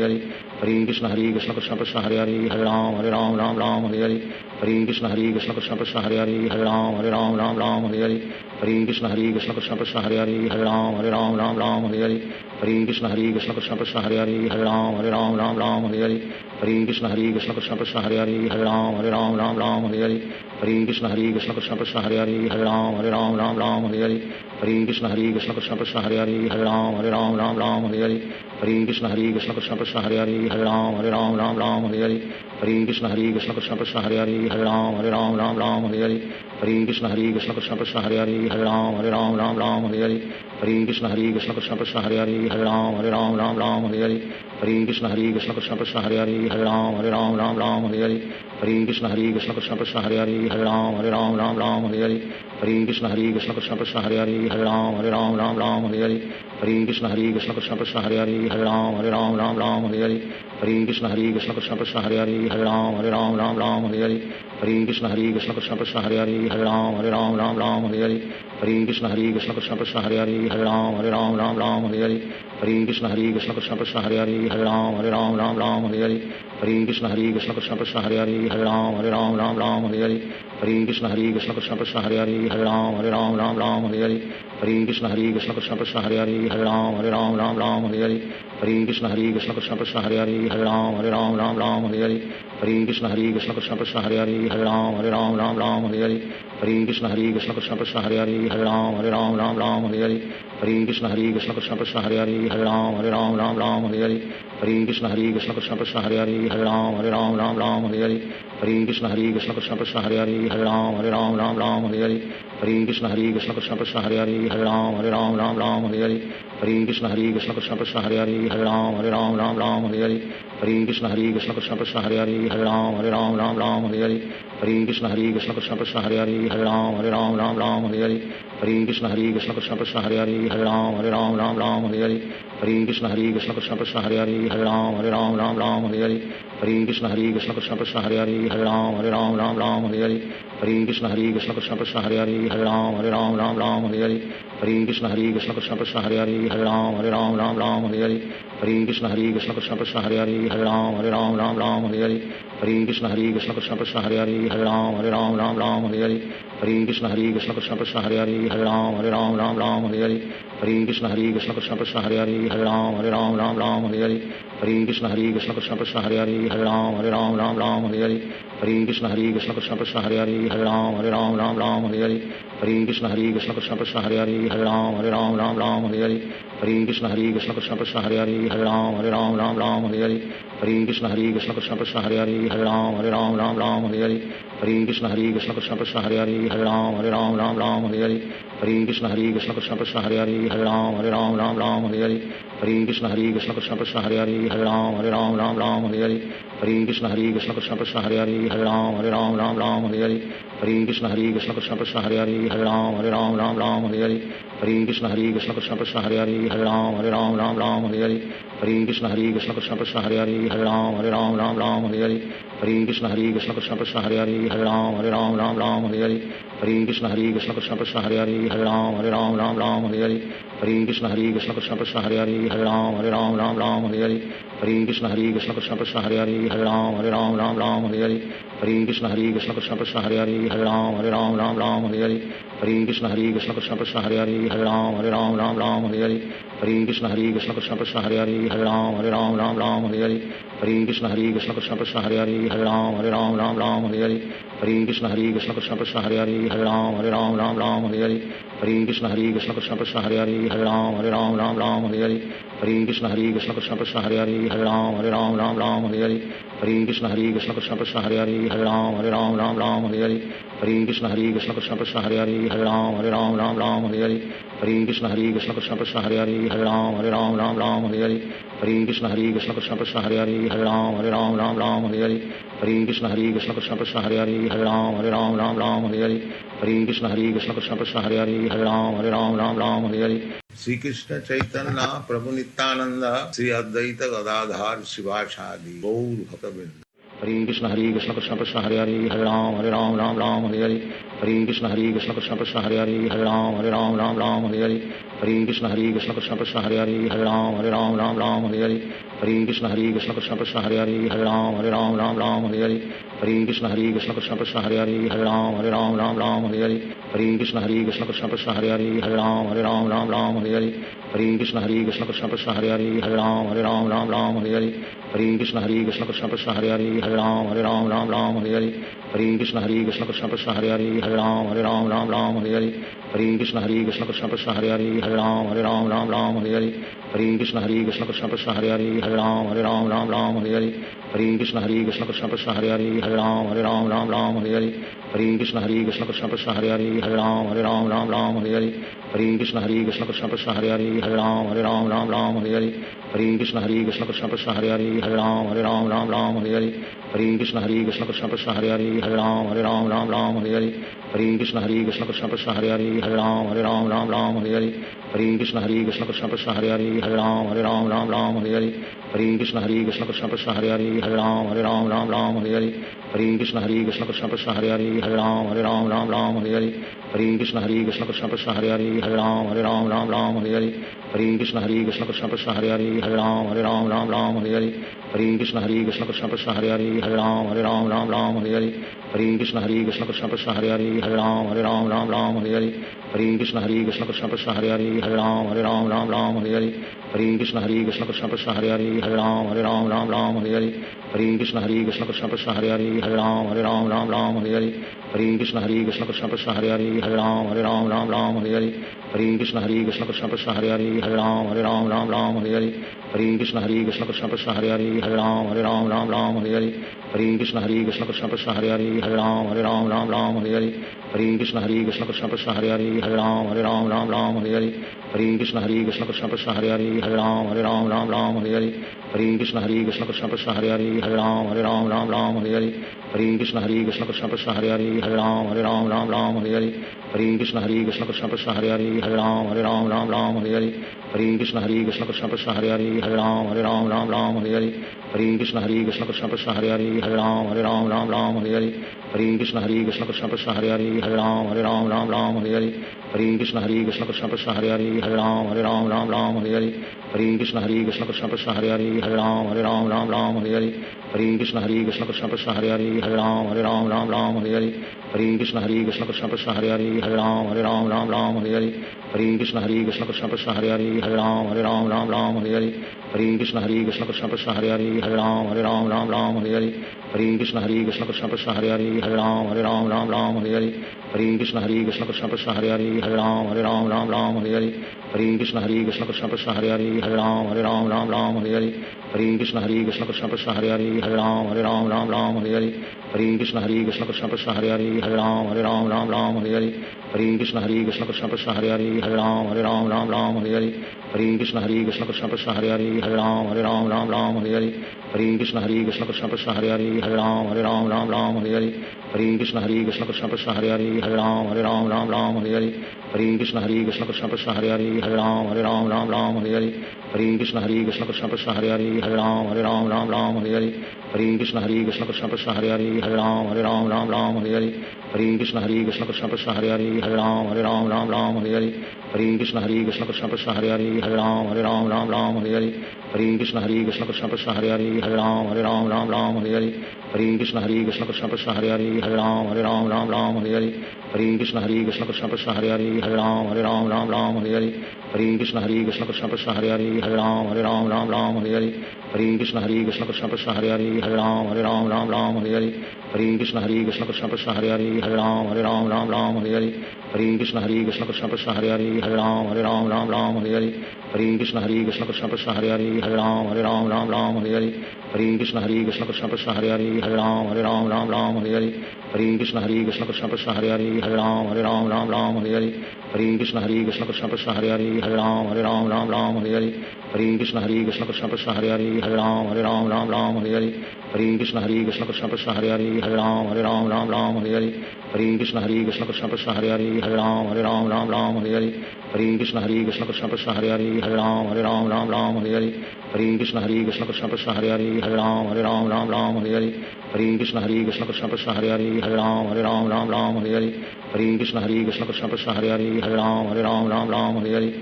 Hare Hare Krishna Krishna Krishna Krishna Hare Hare Hare Ram Hare Hare Hare Krishna Krishna Krishna Krishna Hare Hare Hare Ram Hare Hare Hare Krishna Krishna Krishna Krishna Hare Hare Hare Ram Hare Hare Hare Krishna Krishna Krishna Krishna Hare Hare Hare Ram Hare Hare Hare Krishna Krishna Krishna Krishna Hare Hare Hare Ram Hare Hare Hare Krishna Krishna Krishna Krishna Hare Hare Hare Ram Hare Hare Hare Krishna Krishna Krishna Krishna Hare Hare Hare Ram Hare Hare Hare Krishna Krishna Krishna Krishna Hare Hare Hare Ram Hare Hare Hare Krishna Krishna Krishna Krishna Hare Hare Hare Ram Hare Hare Hare Krishna Krishna Krishna Krishna Hare Hare Hare Ram Hare Hare Hare Krishna Krishna Krishna Krishna Hare Hare Hare Ram Hare Hare Hare Krishna Krishna Krishna Krishna Hare Hare Hare Ram Hare Hare Hare Krishna Krishna Krishna Krishna Hare Hare Hare Ram Hare Hare Hare Krishna Krishna Krishna Krishna Hare Hare Hare Ram Hare Hare Hare Krishna Krishna Krishna Krishna Hare Hare Hare Ram Hare Hare Hare Krishna Krishna Krishna Krishna Hare Hare Hare Ram Hare Hare Hare Krishna Krishna Krishna Krishna Hare Hare Hare Ram Hare Hare Hare Krishna Krishna Krishna Krishna Hare Hare Hare Ram Hare Hare Hare Krishna Krishna Krishna Krishna Hare Hare Hare Ram Hare Hare Hare Krishna Krishna Krishna Krishna Hare Hare Hare Ram Hare Hare Hare Krishna Krishna Krishna Krishna Hare Hare Hare Ram Hare Hare Hare Krishna Krishna Krishna Krishna Hare Hare Hare Ram Hare Hare Hare Krishna Krishna Krishna Krishna Hare Hare Hare Ram Hare Hare Hare Krishna Krishna Krishna Krishna Hare Hare Hare Ram Hare Hare Hare Krishna Krishna Krishna Krishna Hare Hare Hare Ram Hare Hare Hare Krishna Krishna Krishna Krishna Hare Hare Hare Ram Hare Hare Hare Krishna Krishna Krishna Krishna Hare Hare Hare Ram Hare Hare Hare Krishna Krishna Krishna Krishna Hare Hare Hare Ram Hare Hare Hare Krishna Krishna Krishna Krishna Hare Hare Hare Ram Hare Hare Hare Krishna Krishna Krishna Krishna Hare Hare Hare Ram Hare Hare Hare Krishna Krishna Krishna Krishna Hare Hare Hare Ram Hare Hare Hare Krishna Krishna Krishna Krishna Hare Hare Hare Ram Hare Hare Hare Krishna Krishna Krishna Krishna Hare Hare Hare Ram Hare Hare Hare Krishna Krishna Krishna Krishna Hare Hare Hare Ram Hare Hare Hare Krishna Krishna Krishna Krishna Hare Hare Hare Ram Hare Hare Hare Krishna Krishna Krishna Krishna Hare Hare Hare Ram Hare Hare Hare Krishna Krishna Krishna Krishna Hare Hare Hare Ram Hare Hare Hare Krishna Krishna Krishna Krishna Hare Hare Hare Ram Hare Hare Hare Krishna Krishna Krishna Krishna Hare Hare Hare Ram Hare Hare Hare Krishna Krishna Krishna Krishna Hare Hare Hare Ram Hare Hare Hare Krishna Krishna Krishna Krishna Hare Hare Hare Ram Hare Hare Hare Krishna Krishna Krishna Krishna Hare Hare Hare Ram Hare Hare Hare Krishna Krishna Krishna Krishna Hare Hare Hare Ram Hare Hare Hare Krishna Krishna Krishna Krishna Hare Hare Hare Ram Hare Hare Hare Krishna Krishna Krishna Krishna Hare Hare Hare Ram Hare Hare Hare Krishna Krishna Krishna Krishna Hare Hare Hare Ram Hare Hare Hare Krishna Krishna Krishna Krishna Hare Hare Hare Ram Hare Hare Hare Krishna Krishna Krishna Krishna Hare Hare Hare Ram Ram Ram Hare Hare Hare Krishna Krishna Krishna Hare Hare Hare Ram Ram Hare Hare Hare Krishna Krishna Krishna Hare Hare Hare Ram Ram Hare Hare Hare Krishna Krishna Krishna Hare Hare Hare Ram Ram Hare Hare Hare Krishna Krishna Krishna Hare Hare Hare Ram Ram Hare Hare Hare Krishna Krishna Krishna Hare Hare Hare Ram Ram Hare Hare Hare Krishna Krishna Krishna Hare Hare Hare Ram Ram Hare Hare Hare Krishna Krishna Krishna Krishna Hare Hare Hare Ram Ram Hare Hare Hare Krishna Krishna Krishna Krishna Hare Hare Hare Ram Ram Hare Hare Hare Krishna Krishna Krishna Krishna Hare Hare Hare Ram Ram Hare Hare Hare Krishna Krishna Krishna Krishna Hare Hare Hare Ram Ram Hare Hare Hare Krishna Krishna Krishna Krishna Hare Hare Hare Ram Ram Hare Hare Hare Krishna Krishna Krishna Krishna Hare Hare Hare Ram Ram Hare Hare Hare Krishna Krishna Krishna Krishna Hare Hare Hare Ram Ram Hare Hare Hare Krishna Krishna Krishna Krishna Hare Hare Hare Ram Ram Hare Hare Hare Krishna Krishna Krishna Krishna Hare Hare Hare Ram Ram Hare Hare Hare Krishna Krishna Krishna Krishna Hare Hare Hare Ram Ram Hare Hare Hare Krishna Krishna Krishna Krishna Hare Hare Hare Ram Ram Hare Hare Hare Krishna Krishna Krishna Krishna Hare Hare Hare Ram Ram Hare Hare Hare Krishna Krishna Krishna Krishna Hare Hare Hare Ram Ram Hare Hare Hare Krishna Krishna Krishna Krishna Hare Hare Hare Ram Ram Hare Hare Hare Krishna Krishna Krishna Krishna Hare Hare Hare Ram Hare Hare Sri Krishna Chaitanya Prabhu Nityananda Sri Advaita Gadadhar Shivasadi Gaur Bhaktavinda Hare Krishna Krishna Krishna Hare Hare Hare Ram Hare Hare Hare Krishna Krishna Krishna Krishna Hare Hare Hare Ram Hare Hare Hare Krishna Krishna Krishna Krishna Hare Hare Hare Ram Hare Hare Hare Krishna Krishna Krishna Krishna Hare Hare Hare Ram Hare Hare Hare Krishna Krishna Krishna Krishna Hare Hare Hare Ram Hare Hare Hare Krishna Krishna Krishna Krishna Hare Hare Hare Ram Hare Hare Hare Krishna Krishna Krishna Krishna Hare Hare Hare Ram Hare Hare Hare Krishna Krishna Krishna Krishna Hare Hare Hare Ram Hare Hare Hare Krishna Krishna Krishna Krishna Hare Hare Hare Ram Hare Hare Hare Krishna Krishna Krishna Krishna Hare Hare Hare Ram Hare Hare Hare Krishna Krishna Krishna Krishna Hare Hare Hare Ram Hare Hare Hare Krishna Krishna Krishna Krishna Hare Hare Hare Ram Hare Hare Hare Krishna Krishna Krishna Krishna Hare Hare Hare Ram Hare Hare Hare Krishna Krishna Krishna Krishna Hare Hare Hare Ram Hare Hare Hare Krishna Krishna Krishna Krishna Hare Hare Hare Ram Hare Hare Hare Krishna Krishna Krishna Krishna Hare Hare Hare Ram Hare Hare Hare Krishna Krishna Krishna Krishna Hare Hare Hare Ram Hare Hare Hare Krishna Krishna Krishna Krishna Hare Hare Hare Ram Hare Hare Hare Krishna Krishna Krishna Krishna Hare Hare Hare Ram Hare Hare Hare Krishna Krishna Krishna Krishna Hare Hare Hare Ram Hare Hare Hare Krishna Krishna Krishna Krishna Hare Hare Hare Ram Hare Hare Hare Krishna Krishna Krishna Krishna Hare Hare Hare Ram Hare Hare Hare Krishna Krishna Krishna Krishna Hare Hare Hare Ram Hare Hare Hare Krishna Krishna Krishna Krishna Hare Hare Hare Ram Hare Hare Hare Krishna Krishna Krishna Krishna Hare Hare Hare Ram Hare Hare Hare Krishna Krishna Krishna Krishna Hare Hare Hare Ram Hare Hare Hare Krishna Krishna Krishna Krishna Hare Hare Hare Ram Hare Hare Hare Krishna Krishna Krishna Krishna Hare Hare Hare Ram Hare Hare Hare Krishna Krishna Krishna Krishna Hare Hare Hare Ram Hare Hare Hare Krishna Krishna Krishna Krishna Hare Hare Hare Ram Hare Hare Hare Krishna Krishna Krishna Krishna Hare Hare Hare Ram Hare Hare Hare Krishna Krishna Krishna Krishna Hare Hare Hare Ram Hare Hare Hare Krishna Krishna Krishna Krishna Hare Hare Hare Ram Hare Hare Hare Krishna Krishna Krishna Krishna Hare Hare Hare Ram Hare Hare Hare Krishna Krishna Krishna Krishna Hare Hare Hare Ram Hare Hare Hare Krishna Krishna Krishna Krishna Hare Hare Hare Ram Hare Hare Hare Krishna Krishna Krishna Krishna Hare Hare Hare Ram Hare Hare Hare Krishna Krishna Krishna Krishna Hare Hare Hare Ram Hare Hare Hare Krishna Krishna Krishna Krishna Hare Hare Hare Ram Hare Hare Hare Krishna Krishna Krishna Krishna Hare Hare Hare Ram Hare Hare Hare Krishna Krishna Krishna Krishna Hare Hare Hare Ram Hare Hare Hare Krishna Krishna Krishna Krishna Hare Hare Hare Ram Hare Hare Hare Krishna Krishna Krishna Krishna Hare Hare Hare Ram Hare Hare Hare Krishna Krishna Krishna Krishna Hare Hare Hare Ram Hare Hare Hare Krishna Krishna Krishna Krishna Hare Hare Hare Ram Hare Hare Hare Krishna Krishna Krishna Krishna Hare Hare Hare Ram Hare Hare Hare Krishna Krishna Krishna Krishna Hare Hare Hare Ram Hare Hare Hare Krishna Krishna Krishna Krishna Hare Hare Hare Ram Hare Hare Hare Krishna Krishna Krishna Krishna Hare Hare Hare Ram Hare Hare Hare Krishna Krishna Krishna Krishna Hare Hare Hare Ram Hare Hare Hare Krishna Krishna Krishna Krishna Hare Hare Hare Ram Hare Hare Hare Krishna Krishna Krishna Hare Hare Hare Ram Ram Ram Hare Hare Hare Krishna Krishna Krishna Hare Hare Hare Ram Ram Hare Hare Hare Krishna Krishna Krishna Hare Hare Hare Ram Ram Hare Hare Hare Krishna Krishna Krishna Hare Hare Hare Ram Ram Hare Hare Hare Krishna Krishna Krishna Hare Hare Hare Ram Ram Hare Hare Hare Krishna Krishna Krishna Hare Hare Hare Ram Ram Hare Hare Hare Krishna Krishna Krishna Hare Hare Hare Ram Ram Hare Hare Hare Krishna Krishna Krishna Hare Hare Hare Ram Ram Hare Hare Hare Krishna Krishna Krishna Hare Hare Hare Ram Ram Hare Hare Hare Krishna Krishna Krishna Hare Hare Hare Ram Ram Hare Hare Hare Krishna Krishna Krishna Hare Hare Hare Ram Ram Hare Hare Hare Krishna Krishna Krishna Hare Hare Hare Ram Ram Hare Hare Hare Krishna Krishna Krishna Hare Hare Hare Ram Ram Hare Hare Hare Krishna Krishna Krishna Hare Hare Hare Ram Ram Hare Hare Hare Krishna Krishna Krishna Hare Hare Hare Ram Ram Hare Hare Hare Krishna Krishna Krishna Hare Hare Hare Ram Ram Hare Hare Hare Krishna Krishna Krishna Hare Hare Hare Ram Ram Hare Hare Hare Krishna Krishna Krishna Hare Hare Hare Ram Ram Hare Hare Hare Krishna Krishna Krishna Hare Hare Hare Ram Ram Hare Hare Hare Krishna Krishna Krishna Hare Hare Hare Ram Ram Hare Hare Hare Krishna Krishna Krishna Hare Hare Hare Ram Ram Hare Hare Hare Krishna Krishna Krishna Hare Hare Hare Ram Ram Hare Hare Hare Krishna Krishna Krishna Hare Hare Hare Ram Ram Hare Hare Hare Krishna Krishna Krishna Hare Hare Hare Ram Ram Hare Hare Hare Krishna Krishna Krishna Hare Hare Hare Ram Ram Hare Hare Hare Krishna Krishna Krishna Hare Hare Hare Ram Ram Hare Hare Hare Krishna Krishna Krishna Hare Hare Hare Ram Ram Hare Hare Hare Krishna Krishna Krishna Hare Hare Hare Ram Ram Hare Hare Hare Krishna Krishna Krishna Hare Hare Hare Ram Ram Hare Hare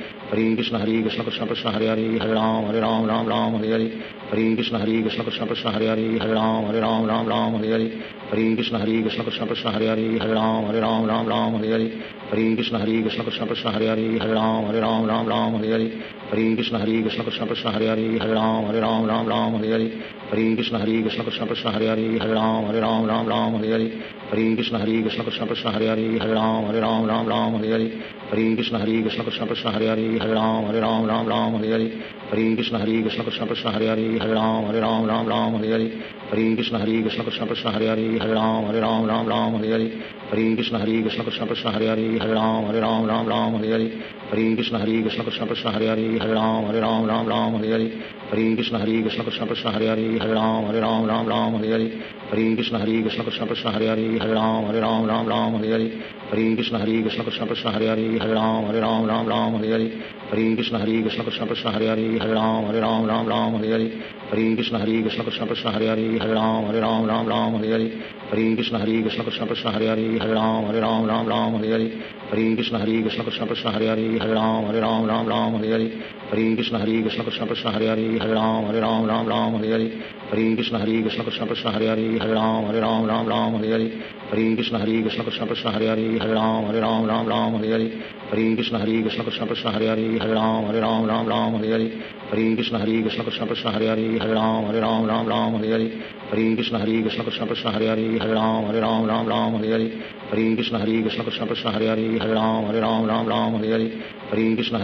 Hare Krishna Krishna Krishna Hare Hare Hare Ram Ram Hare Hare Hare Krishna Krishna Krishna Hare Hare Hare Ram Ram Hare Hare Hare Krishna Krishna Krishna Hare Hare Hare Ram Ram Hare Hare Hare Krishna Krishna Krishna Hare Hare Hare Ram Ram Hare Hare Hare Krishna Krishna Krishna Hare Hare Hare Ram Ram Hare Hare Hare Krishna Krishna Krishna Hare Hare Hare Ram Ram Hare Hare Hare Krishna Krishna Krishna Hare Hare Hare Ram Ram Hare Hare Hare Krishna Krishna Krishna Hare Hare Hare Ram Ram Hare Hare Hare Krishna Krishna Krishna Hare Hare Hare Ram Ram Hare Hare Hare Krishna Krishna Krishna Hare Hare Hare Ram Ram Hare Hare Hare Krishna Krishna Krishna Hare Hare Hare Ram Ram Hare Hare Hare Krishna Krishna Krishna Hare Hare Hare Ram Ram Hare Hare Hare Krishna Krishna Krishna Hare Hare Hare Ram Ram Hare Hare Hare Krishna Krishna Krishna Hare Hare Hare Ram Ram Hare Hare Hare Krishna Krishna Krishna Hare Hare Hare Ram Ram Hare Hare Hare Krishna Krishna Krishna Hare Hare Hare Ram Ram Hare Hare Hare Krishna Krishna Krishna Hare Hare Hare Ram Ram Hare Hare Hare Krishna Krishna Krishna Hare Hare Hare Ram Ram Hare Hare Hare Krishna Krishna Krishna Hare Hare Hare Ram Ram Hare Hare Hare Krishna Krishna Krishna Hare Hare Hare Ram Ram Hare Hare Hare Krishna Krishna Krishna Hare Hare Hare Ram Ram Hare Hare Hare Krishna Krishna Krishna Hare Hare Hare Ram Ram Hare Hare Hare Krishna Krishna Krishna Hare Hare Hare Ram Ram Hare Hare Hare Krishna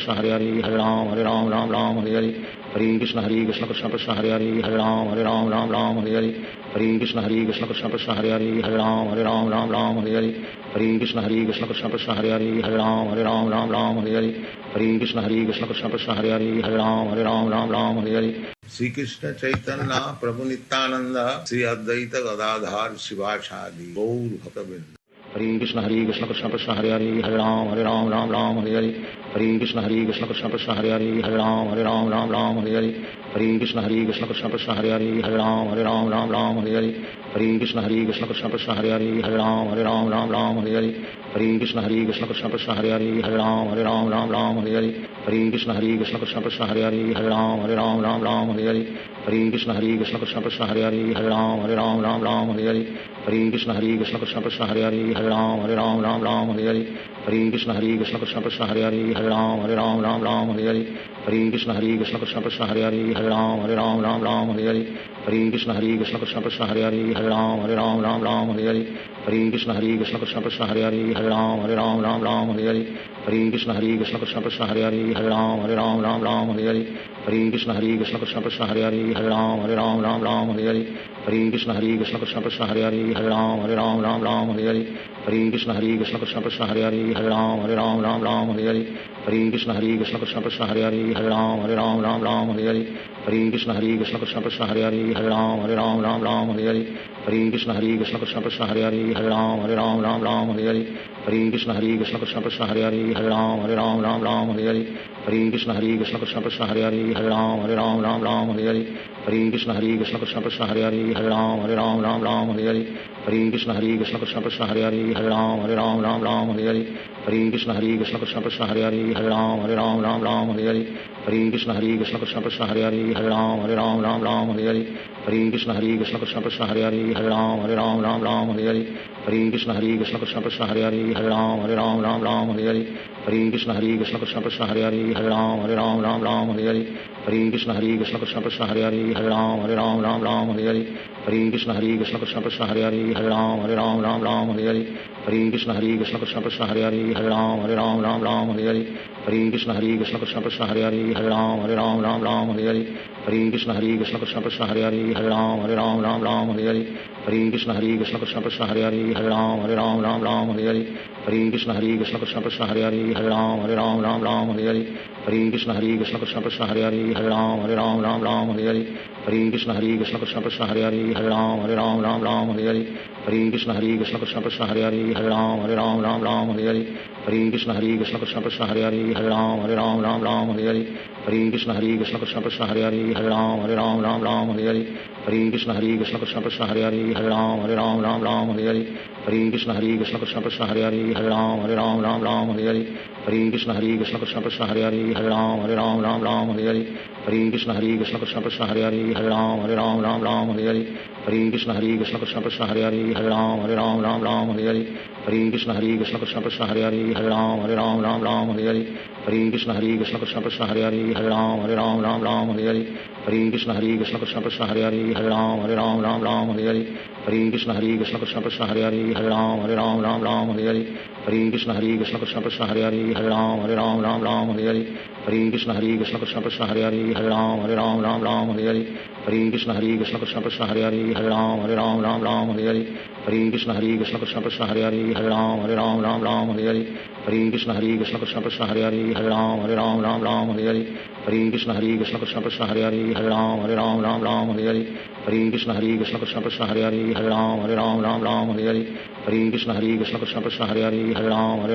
Krishna Krishna Hare Hare Hare Ram Ram Hare Hare Hare Krishna Krishna Krishna Hare Hare Hare Ram Ram Hare Hare Hare Krishna Krishna Krishna Hare Hare Hare Ram Ram Hare Hare Hare Krishna Krishna Krishna Hare Hare Hare Ram Ram Hare Hare Hare Krishna Krishna Krishna Hare Hare Hare Ram Hare Hare Sri Krishna Chaitanya Prabhu Nityananda Sri Advaita Gadadhar Shivasadi Gaur Bhaktavinda Hare Krishna Krishna Krishna Hare Hare Hare Ram Hare Hare Hare Krishna Krishna Krishna Hare Hare Hare Ram Hare Hare Hare Krishna Krishna Krishna Hare Hare Hare Ram Hare Hare Hare Krishna Krishna Krishna Hare Hare Hare Ram Hare Hare Hare Krishna Krishna Krishna Hare Hare Hare Ram Hare Hare Hare Krishna Krishna Krishna Hare Hare Hare Ram Hare Hare Hare Krishna Krishna Krishna Hare Hare Hare Ram Hare Hare Hare Krishna Krishna Krishna Hare Hare Hare Ram Hare Hare Hare Krishna Krishna Krishna Hare Hare Hare Ram Hare Hare Hare Krishna Krishna Krishna Hare Hare Hare Ram Hare Hare Hare Krishna Krishna Krishna Hare Hare Hare Hare Ram Ram Ram Hare Hare Hare Krishna Krishna Krishna Hare Hare Hare Ram Ram Hare Hare Hare Krishna Krishna Krishna Hare Hare Hare Ram Ram Hare Hare Hare Krishna Krishna Krishna Hare Hare Hare Ram Ram Hare Hare Hare Krishna Krishna Krishna Hare Hare Hare Ram Ram Hare Hare Hare Krishna Krishna Krishna Hare Hare Hare Ram Ram Hare Hare Hare Krishna Krishna Krishna Hare Hare Hare Ram Ram Hare Hare Hare Krishna Krishna Krishna Hare Hare Hare Ram Ram Hare Hare Hare Krishna Krishna Krishna Hare Hare Hare Ram Ram Hare Hare Hare Krishna Krishna Krishna Hare Hare Hare Ram Ram Hare Hare Hare Krishna Krishna Krishna Hare Hare Hare Ram Ram Hare Hare Hare Krishna Krishna Krishna Hare Hare Hare Ram Ram Hare Hare Hare Krishna Krishna Krishna Hare Hare Hare Ram Ram Hare Hare Hare Krishna Krishna Krishna Hare Hare Hare Ram Ram Hare Hare Hare Krishna Krishna Krishna Hare Hare Hare Ram Ram Hare Hare Hare Krishna Krishna Krishna Hare Hare Hare Ram Ram Hare Hare Hare Krishna Krishna Krishna Hare Hare Hare Ram Ram Hare Hare Hare Krishna Krishna Krishna Hare Hare Hare Ram Ram Hare Hare Hare Krishna Krishna Krishna Hare Hare Hare Ram Ram Hare Hare Hare Krishna Krishna Krishna Hare Hare Hare Ram Ram Hare Hare Hare Krishna Krishna Krishna Hare Hare Hare Ram Ram Hare Hare Hare Krishna Krishna Krishna Hare Hare Hare Ram Ram Hare Hare Hare Krishna Krishna Krishna Hare Hare Hare Ram Ram Hare Hare Hare Krishna Krishna Krishna Hare Hare Hare Ram Ram Hare Hare Hare Krishna Krishna Krishna Hare Hare Hare Ram Ram Hare Hare Hare Krishna Krishna Krishna Hare Hare Hare Ram Ram Hare Hare Hare Krishna Krishna Krishna Hare Hare Hare Ram Ram Hare Hare Hare Krishna Krishna Krishna Hare Hare Hare Ram Ram Hare Hare Hare Krishna Krishna Krishna Hare Hare Hare Ram Ram Hare Hare Hare Krishna Krishna Krishna Hare Hare Hare Ram Ram Hare Hare Hare Krishna Krishna Krishna Hare Hare Hare Ram Ram Hare Hare Hare Krishna Krishna Krishna Hare Hare Hare Ram Ram Hare Hare Hare Krishna Krishna Krishna Hare Hare Hare Ram Ram Hare Hare Hare Krishna Krishna Krishna Hare Hare Hare Ram Ram Hare Hare Hare Krishna Krishna Krishna Hare Hare Hare Ram Ram Hare Hare Hare Krishna Krishna Krishna Hare Hare Hare Ram Ram Hare Hare Hare Krishna Krishna Krishna Hare Hare Hare Ram Ram Hare Hare Hare Krishna Krishna Krishna Hare Hare Hare Ram Ram Hare Hare Hare Krishna Krishna Krishna Hare Hare Hare Ram Ram Hare Hare Hare Krishna Krishna Krishna Hare Hare Hare Ram Ram Hare Hare Hare Krishna Krishna Krishna Hare Hare Hare Ram Ram Hare Hare Hare Krishna Krishna Krishna Hare Hare Hare Ram Ram Hare Hare Hare Krishna Krishna Krishna Hare Hare Hare Ram Ram Hare Hare Hare Krishna Krishna Krishna Hare Hare Hare Ram Ram Hare Hare Hare Krishna Krishna Krishna Hare Hare Hare Ram Ram Hare Hare Hare Krishna Krishna Krishna Hare Hare Hare Ram Ram Hare Hare Hare Krishna Krishna Krishna Hare Hare Hare Ram Ram Hare Hare Hare Krishna Krishna Krishna Hare Hare Hare Ram Ram Hare Hare Hare Krishna Krishna Krishna Hare Hare Hare Ram Ram Hare Hare Hare Krishna Krishna Krishna Hare Hare Hare Ram Ram Hare Hare Hare Krishna Krishna Krishna Hare Hare Hare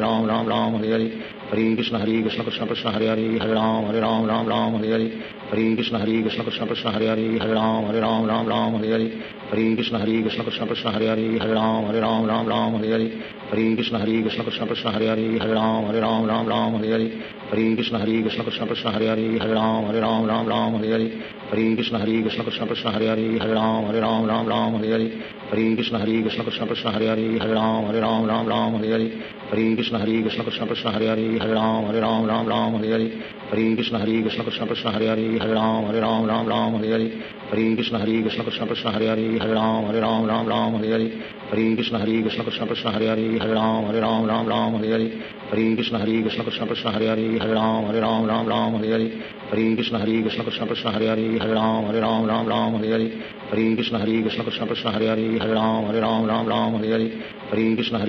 Ram Ram Hare Hare Hare Krishna Krishna Krishna Hare Hare Hare Ram Ram Hare Hare Hare Krishna Krishna Krishna Hare Hare Hare Ram Ram Hare Hare Hare Krishna Krishna Krishna Hare Hare Hare Ram Ram Hare Hare Hare Krishna Krishna Krishna Hare Hare Hare Ram Ram Hare Hare Hare Krishna Krishna Krishna Hare Hare Hare Ram Ram Hare Hare Hare Krishna Krishna Krishna Hare Hare Hare Ram Ram Hare Hare Hare Krishna Krishna Krishna Hare Hare Hare Ram Ram Hare Hare Hare Krishna Krishna Krishna Hare Hare Hare Ram Ram Hare Hare Hare Krishna Krishna Krishna Hare Hare Hare Ram Ram Hare Hare Hare Krishna Krishna Krishna Hare Hare Hare Ram Ram Hare Hare Hare Krishna Krishna Krishna Hare Hare Hare Ram Ram Hare Hare Hare Krishna Krishna Krishna Hare Hare Hare Ram Ram Hare Hare Hare Krishna Krishna Krishna Hare Hare Hare Ram Ram Hare Hare Hare Krishna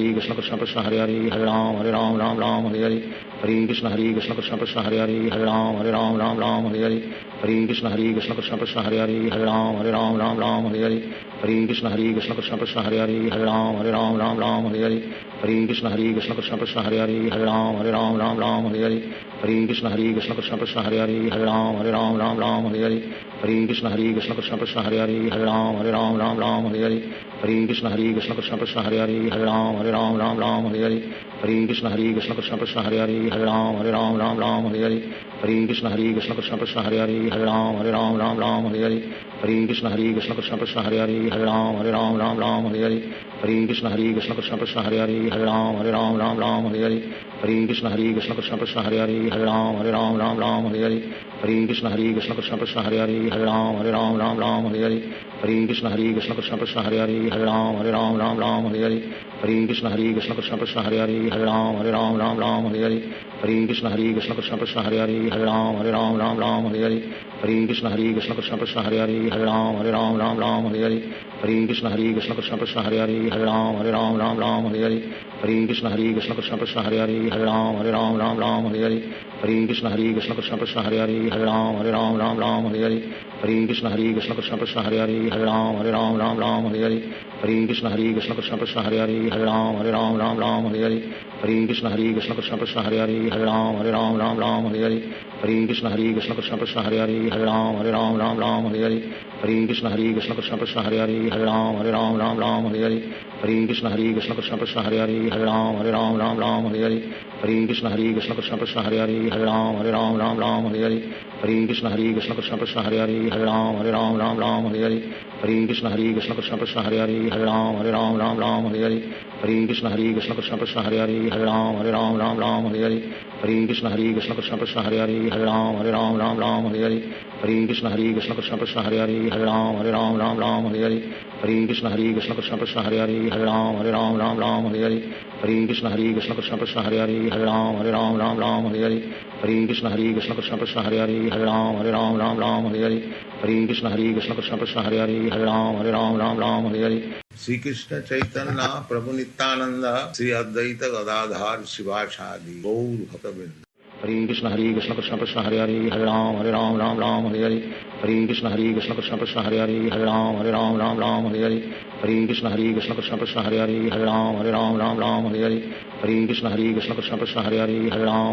Krishna Krishna Hare Hare Hare Ram Ram Hare Hare Hare Krishna Krishna Krishna Hare Hare Hare Ram Ram Hare Hare Hare Krishna Krishna Krishna Hare Hare Hare Ram Ram Hare Hare Hare Krishna Krishna Krishna Hare Hare Hare Ram Ram Hare Hare Hare Krishna Krishna Krishna Hare Hare Hare Ram Ram Hare Hare Hare Krishna Krishna Krishna Hare Hare Hare Ram Ram Hare Hare Hare Krishna Krishna Krishna Hare Hare Hare Ram Ram Hare Hare Hare Krishna Krishna Krishna Hare Hare Hare Ram Ram Hare Hare Hare Krishna Krishna Krishna Hare Hare Hare Ram Ram Hare Hare Hare Krishna Krishna Krishna Hare Hare Hare Ram Ram Hare Hare Hare Krishna Krishna Krishna Hare Hare Hare Ram Ram Hare Hare Hare Krishna Krishna Krishna Hare Hare Hare Ram Ram Hare Hare Hare Krishna Krishna Krishna Hare Hare Hare Ram Ram Ram Hare Hare Hare Krishna Krishna Hare Hare Hare Ram Ram Hare Hare Hare Krishna Krishna Hare Hare Hare Ram Ram Hare Hare Hare Krishna Krishna Hare Hare Hare Ram Ram Hare Hare Hare Krishna Krishna Hare Hare Hare Ram Ram Hare Hare Hare Krishna Krishna Hare Hare Hare Ram Ram Hare Hare Hare Krishna Krishna Hare Hare Hare Ram Ram Hare Hare Hare Krishna Krishna Hare Hare Hare Ram Ram Hare Hare Hare Krishna Krishna Hare Hare Hare Ram Ram Hare Hare Hare Krishna Krishna Hare Hare Hare Ram Ram Hare Hare Hare Krishna Krishna Hare Hare Hare Ram Ram Hare Hare Hare Krishna Krishna Hare Hare Hare Ram Ram Hare Hare Hare Krishna Krishna Hare Hare Hare Ram Ram Hare Hare Hare Krishna Krishna Hare Hare Hare Ram Ram Hare Hare Hare Krishna Krishna Hare Hare Hare Ram Ram Hare Hare Hare Krishna Krishna Hare Hare Hare Ram Ram Hare Hare Hare Krishna Krishna Hare Hare Hare Ram Ram Hare Hare Hare Krishna Krishna Hare Hare Hare Ram Ram Hare Hare Hare Krishna Krishna Hare Hare Hare Ram Ram Hare Hare Hare Krishna Krishna Hare Hare Hare Ram Ram Hare Hare Hare Krishna Krishna Hare Hare Hare Ram Ram Hare Hare Hare Krishna Krishna Hare Hare Hare Ram Ram Hare Hare Hare Krishna Krishna Hare Hare Hare Ram Ram Hare Hare Hare Krishna Krishna Hare Hare Hare Ram Ram Hare Hare Sri Krishna Chaitanya Prabhu Nityananda Sri Advaita Gadadhar Shivasadi Gaur Bhaktavinda Hare Krishna Krishna Hare Hare Hare Ram Hare Hare Hare Krishna Krishna Hare Hare Hare Ram Hare Hare Hare Krishna Krishna Hare Hare Hare Ram Hare Hare Hare Krishna Krishna Hare Hare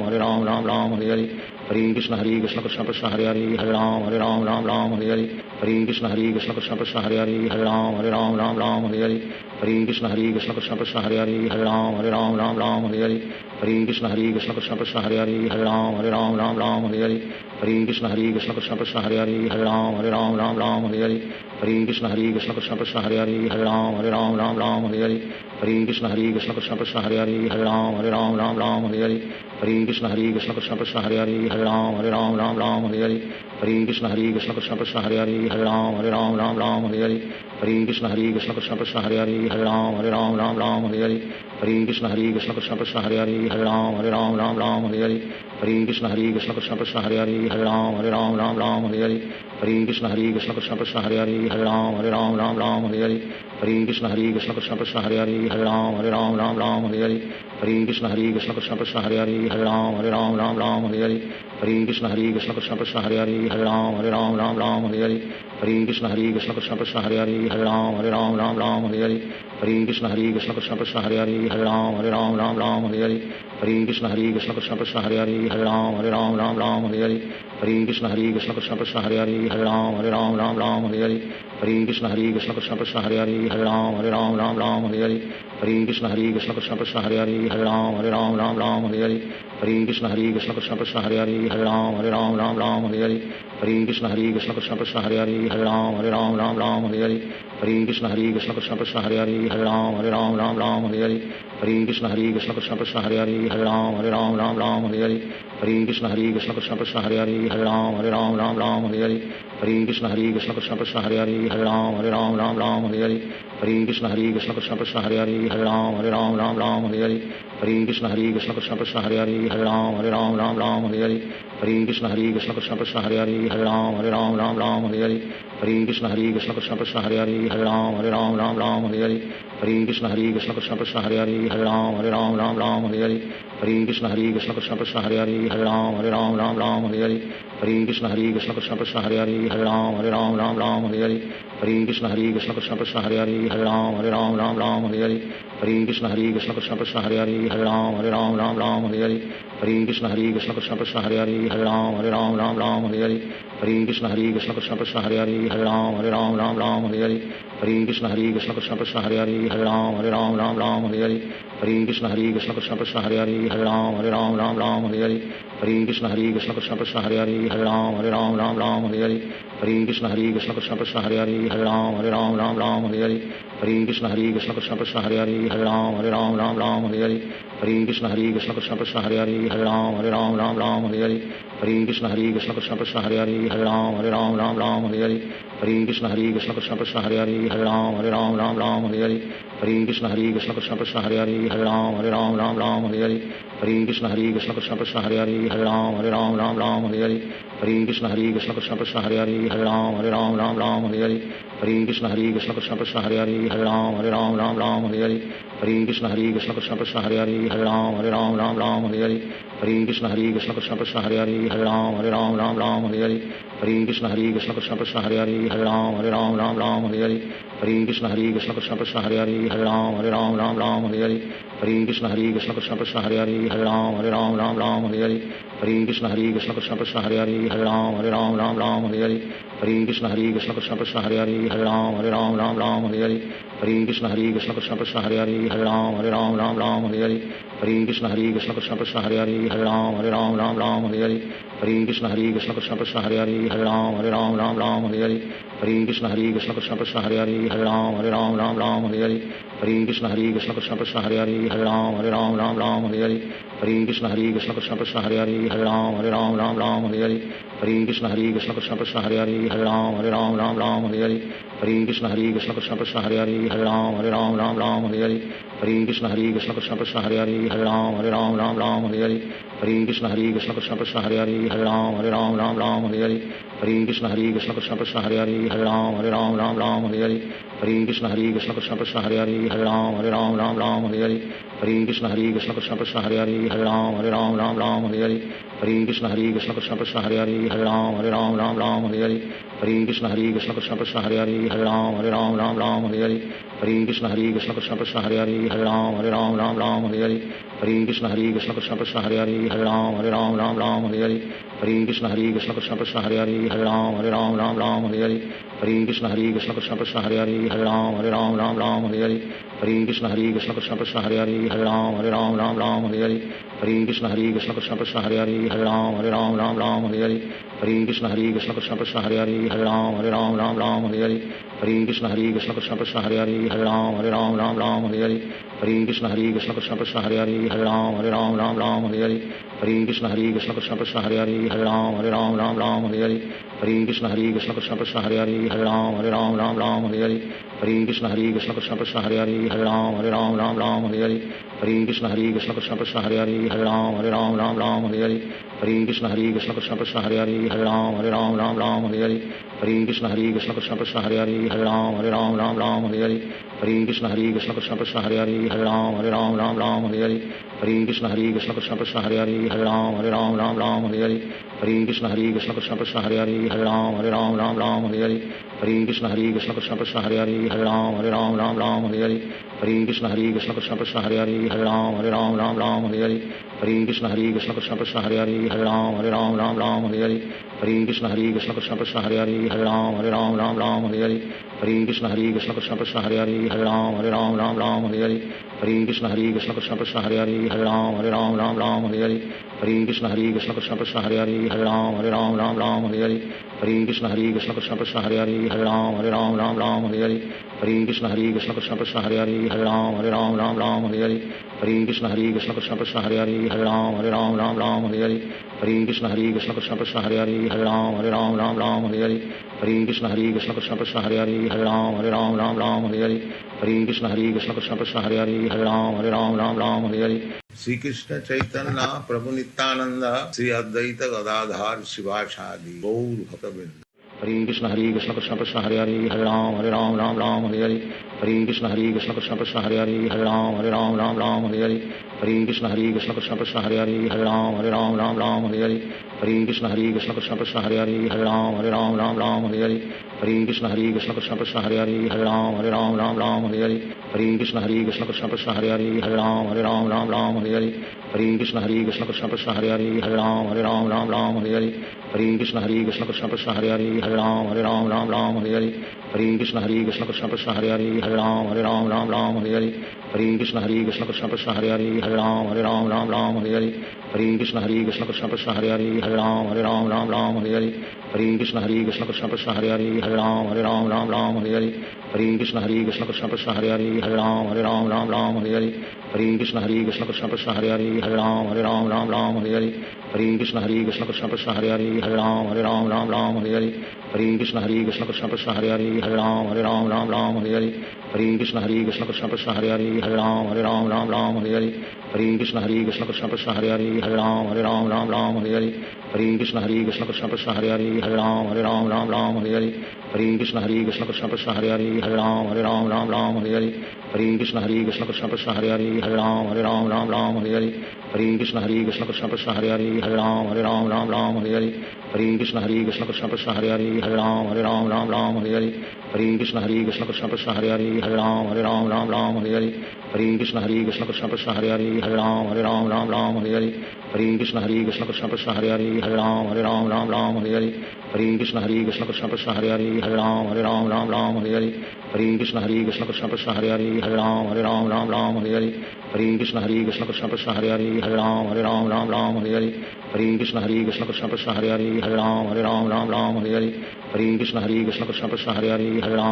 Hare Ram Hare Hare Hare Krishna Krishna Hare Hare Hare Ram Hare Hare Hare Krishna Krishna Hare Hare Hare Ram Hare Hare Hare Krishna Krishna Hare Hare Hare Ram Hare Hare Hare Krishna Krishna Hare Hare Hare Ram Hare Hare Hare Krishna Krishna Hare Hare Hare Ram Hare Hare Hare Krishna Krishna Hare Hare Hare Ram Hare Hare Hare Krishna Krishna Hare Hare Hare Ram Hare Hare Hare Krishna Krishna Hare Hare Hare Ram Hare Hare Hare Krishna Krishna Hare Hare Hare Ram Hare Hare Hare Krishna Krishna Hare Hare Hare Ram Hare Hare Hare Krishna Krishna Hare Hare Hare Ram Hare Hare Hare Krishna Krishna Hare Hare Hare Ram Hare Hare Hare Krishna Krishna Hare Hare Hare Ram Hare Hare Hare Krishna Krishna Hare Hare Hare Ram Hare Hare Hare Krishna Krishna Hare Hare Hare Ram Hare Hare Hare Krishna Krishna Hare Hare Hare Ram Hare Hare Hare Krishna Krishna Hare Hare Hare Ram Hare Hare Hare Krishna Krishna Hare Hare Hare Ram Hare Hare Hare Krishna Krishna Hare Hare Hare Ram Hare Hare Hare Krishna Krishna Hare Hare Hare Ram Hare Hare Hare Krishna Krishna Hare Hare Hare Ram Hare Hare Hare Krishna Krishna Hare Hare Hare Ram Hare Hare Hare Krishna Krishna Hare Hare Hare Ram Hare Hare Hare Krishna Krishna Hare Hare Hare Ram Hare Hare Hare Krishna Krishna Hare Hare Hare Ram Hare Hare Hare Krishna Krishna Hare Hare Hare Ram Hare Hare Hare Krishna Krishna Hare Hare Hare Ram Hare Hare Hare Krishna Krishna Hare Hare Hare Ram Hare Hare Hare Krishna Krishna Hare Hare Hare Ram Hare Hare Hare Krishna Krishna Hare Hare Hare Ram Hare Hare Hare Krishna Krishna Hare Hare Hare Ram Hare Hare Hare Krishna Krishna Hare Hare Hare Ram Hare Hare Hare Krishna Krishna Hare Hare Hare Ram Hare Hare Hare Krishna Krishna Hare Hare Hare Ram Hare Hare Hare Krishna Krishna Hare Hare Hare Ram Hare Hare Hare Krishna Krishna Hare Hare Hare Ram Hare Hare Hare Krishna Krishna Hare Hare Hare Ram Hare Hare Hare Krishna Krishna Hare Hare Hare Ram Hare Hare Hare Krishna Krishna Hare Hare Hare Ram Hare Hare Hare Krishna Krishna Hare Hare Hare Ram Hare Hare Hare Krishna Krishna Hare Hare Hare Ram Hare Hare Hare Krishna Krishna Hare Hare Hare Ram Hare Hare Hare Krishna Krishna Krishna Hare Hare Ram Ram Hare Hare Hare Krishna Krishna Krishna Hare Hare Ram Ram Hare Hare Hare Krishna Krishna Krishna Hare Hare Ram Hare Hare Hare Krishna Krishna Krishna Hare Hare Ram Hare Hare Hare Krishna Krishna Krishna Hare Hare Ram Hare Hare Hare Krishna Krishna Krishna Hare Hare Ram Hare Hare Hare Krishna Krishna Krishna Hare Hare Ram Hare Hare Hare Krishna Krishna Krishna Hare Hare Ram Hare Hare Hare Krishna Krishna Krishna Hare Hare Ram Hare Hare Hare Krishna Krishna Krishna Hare Hare Ram Hare Hare Hare Krishna Krishna Krishna Hare Hare Ram Hare Hare Hare Krishna Krishna Krishna Hare Hare Ram Hare Hare Hare Krishna Krishna Krishna Hare Hare Ram Hare Hare Hare Krishna Krishna Krishna Hare Hare Ram Hare Hare Hare Krishna Krishna Krishna Hare Hare Ram Hare Hare Hare Krishna Krishna Krishna Hare Hare Ram Hare Hare Hare Krishna Krishna Krishna Hare Hare Ram Hare Hare Hare Krishna Krishna Krishna Hare Hare Ram Hare Hare Hare Krishna Krishna Krishna Hare Hare Ram Hare Hare Hare Krishna Krishna Krishna Hare Hare Ram Hare Hare Hare Krishna Krishna Krishna Hare Hare Ram Hare Hare Hare Krishna Krishna Krishna Hare Hare Ram Hare Hare Hare Krishna Krishna Krishna Hare Hare Ram Hare Hare Hare Krishna Krishna Krishna Hare Hare Ram Hare Hare Hare Krishna Krishna Krishna Hare Hare Ram Hare Hare Hare Krishna Krishna Krishna Hare Hare Ram Hare Hare Hare Krishna Krishna Krishna Hare Hare Ram Hare Hare Hare Krishna Krishna Krishna Hare Hare Ram Hare Hare Hare Krishna Krishna Krishna Hare Hare Ram Hare Hare Hare Krishna Krishna Krishna Hare Hare Ram Hare Hare Hare Krishna Krishna Krishna Hare Hare Ram Hare Hare Hare Krishna Krishna Krishna Hare Hare Ram Hare Hare Hare Krishna Krishna Krishna Hare Hare Ram Hare Hare Hare Krishna Krishna Krishna Hare Hare Ram Hare Hare Hare Krishna Krishna Krishna Hare Hare Ram Hare Hare Hare Krishna Krishna Krishna Hare Hare Ram Hare Hare Hare Krishna Krishna Krishna Hare Hare Ram Hare Hare Hare Krishna Krishna Krishna Hare Hare Ram Hare Hare Hare Krishna Krishna Krishna Hare Hare Ram Hare Hare Hare Krishna Krishna Krishna Hare Hare Ram Hare Hare Hare Krishna Krishna Krishna Hare Hare Ram Hare Hare Hare Krishna Krishna Krishna Hare Hare Ram Hare Hare Hare Krishna Krishna Krishna Hare Hare Ram Hare Hare Hare Krishna Krishna Krishna Hare Hare Ram Hare Hare Hare Krishna Krishna Krishna Hare Hare Ram Hare Hare Hare Krishna Krishna Krishna Hare Hare Ram Hare Hare Hare Krishna Krishna Krishna Hare Hare Ram Hare Hare Hare Krishna Krishna Krishna Hare Hare Ram Hare Hare Hare Krishna Krishna Krishna Hare Hare Ram Hare Hare Hare Krishna Krishna Krishna Hare Hare Ram Hare Hare Hare Krishna Krishna Krishna Hare Hare Ram Hare Hare Hare Krishna Krishna Krishna Hare Hare Ram Hare Hare Hare Krishna Krishna Krishna Hare Hare Ram Hare Hare Hare Krishna Krishna Krishna Hare Hare Ram Hare Hare Hare Krishna Krishna Krishna Hare Hare Ram Hare Hare Hare Krishna Krishna Krishna Hare Hare Ram Hare Hare Hare Krishna Krishna Krishna Hare Hare Ram Hare Hare Hare Krishna Krishna Krishna Hare Hare Ram Hare Hare Hare Krishna Krishna Krishna Hare Hare Ram Hare Hare Hare Krishna Krishna Krishna Hare Hare Ram Hare Hare Hare Krishna Krishna Krishna Hare Hare Ram Hare Hare Hare Krishna Krishna Krishna Hare Hare Ram Hare Hare Hare Krishna Krishna Krishna Hare Hare Ram Hare Hare Sri Krishna Chaitanya Prabhu Nityananda Sri Advaita Gadadhar Shivasadi Gaur Bhaktavinda Hare Krishna Krishna Krishna Hare Hare Ram Hare Hare Hare Krishna Krishna Krishna Hare Hare Ram Hare Hare Hare Krishna Krishna Krishna Hare Hare Ram Hare Hare Hare Krishna Krishna Krishna Hare Hare Ram Hare Hare Hare Krishna Krishna Krishna Hare Hare Ram Hare Hare Hare Krishna Krishna Krishna Hare Hare Ram Hare Hare Hare Krishna Krishna Krishna Hare Hare Ram Hare Hare Hare Krishna Krishna Krishna Hare Hare Hare Ram Ram Ram Hare Hare Hare Krishna Krishna Krishna Hare Hare Hare Ram Ram Hare Hare Hare Krishna Krishna Krishna Hare Hare Hare Ram Ram Hare Hare Hare Krishna Krishna Krishna Hare Hare Hare Ram Ram Hare Hare Hare Krishna Krishna Krishna Hare Hare Hare Ram Ram Hare Hare Hare Krishna Krishna Krishna Hare Hare Hare Ram Ram Hare Hare Hare Krishna Krishna Krishna Hare Hare Hare Ram Ram Hare Hare Hare Krishna Krishna Krishna Hare Hare Hare Ram Ram Hare Hare Hare Krishna Krishna Krishna Hare Hare Hare Ram Ram Hare Hare Hare Krishna Krishna Krishna Hare Hare Hare Ram Ram Hare Hare Hare Krishna Krishna Krishna Hare Hare Hare Ram Ram Hare Hare Hare Krishna Krishna Krishna Hare Hare Hare Ram Ram Hare Hare Hare Krishna Krishna Krishna Hare Hare Hare Ram Ram Hare Hare Hare Krishna Krishna Krishna Hare Hare Hare Ram Ram Hare Hare Hare Krishna Krishna Krishna Hare Hare Hare Ram Ram Hare Hare Hare Krishna Krishna Krishna Hare Hare Hare Ram Ram Hare Hare Hare Krishna Krishna Krishna Hare Hare Hare Ram Ram Hare Hare Hare Krishna Krishna Krishna Hare Hare Hare Ram Ram Hare Hare Hare Krishna Krishna Krishna Hare Hare Hare Ram Ram Hare Hare Hare Krishna Krishna Krishna Hare Hare Hare Ram Ram Hare Hare Hare Krishna Krishna Krishna Hare Hare Hare Ram Ram Hare Hare Hare Krishna Krishna Krishna Hare Hare Hare Ram Ram Hare Hare Hare Krishna Krishna Krishna Hare Hare Hare Ram Ram Hare Hare Hare Krishna Krishna Krishna Hare Hare Hare Ram Ram Hare Hare Hare Krishna Krishna Krishna Hare Hare Hare Ram Ram Hare Hare Hare Krishna Krishna Krishna Hare Hare Hare Ram Ram Hare Hare Hare Krishna Krishna Krishna Hare Hare Hare Ram Ram Hare Hare Hare Krishna Krishna Krishna Hare Hare Hare Ram Ram Hare Hare Hare Krishna Krishna Krishna Hare Hare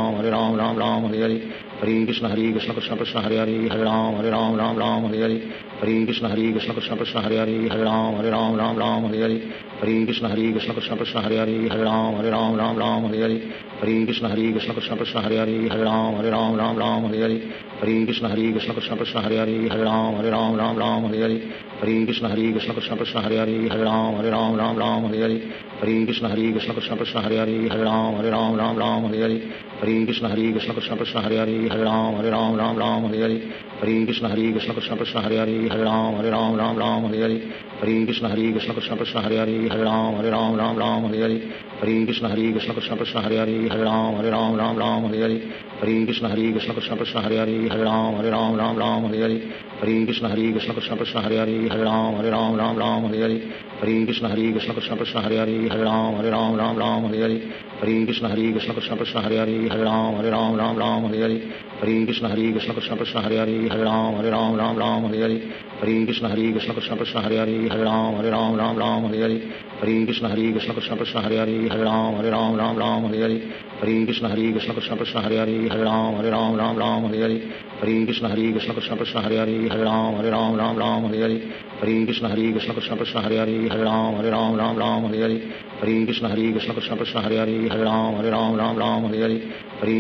Hare Ram Ram Hare Hare Hare Krishna Krishna Krishna Hare Hare Hare Ram Ram Hare Hare Hare Krishna Krishna Krishna Hare Hare Hare Ram Ram Hare Hare Hare Krishna Krishna Krishna Hare Hare Hare Ram Ram Hare Hare Hare Krishna Krishna Krishna Hare Hare Hare Ram Ram Hare Hare Hare Krishna Krishna Krishna Hare Hare Hare Ram Ram Hare Hare Hare Krishna Krishna Krishna Hare Hare Hare Ram Ram Hare Hare Hare Krishna Krishna Krishna Hare Hare Hare Ram Ram Hare Hare Hare Krishna Krishna Krishna Hare Hare Hare Ram Ram Hare Hare Hare Krishna Krishna Krishna Hare Hare Hare Ram Ram Hare Hare Hare Krishna Krishna Krishna Hare Hare Hare Ram Ram Hare Hare Hare Krishna Krishna Krishna Hare Hare Hare Ram Ram Hare Hare Hare Krishna Krishna Krishna Hare Hare Hare Ram Ram Hare Hare Hare Krishna Krishna Krishna Hare Hare Hare Ram Ram Hare Hare Hare Krishna Krishna Krishna Hare Hare Hare Ram Ram Hare Hare Hare Krishna Krishna Krishna Hare Hare Hare Ram Ram Hare Hare Hare Krishna Krishna Krishna Hare Hare Hare Ram Ram Hare Hare Hare Krishna Krishna Krishna Hare Hare Hare Ram Ram Hare Hare Hare Krishna Krishna Krishna Hare Hare Hare Ram Ram Hare Hare Hare Krishna Krishna Krishna Hare Hare Hare Ram Ram Hare Hare Hare Krishna Krishna Krishna Hare Hare Hare Ram Ram Hare Hare Hare Krishna Krishna Krishna Hare Hare Hare Ram Ram Hare Hare Hare Krishna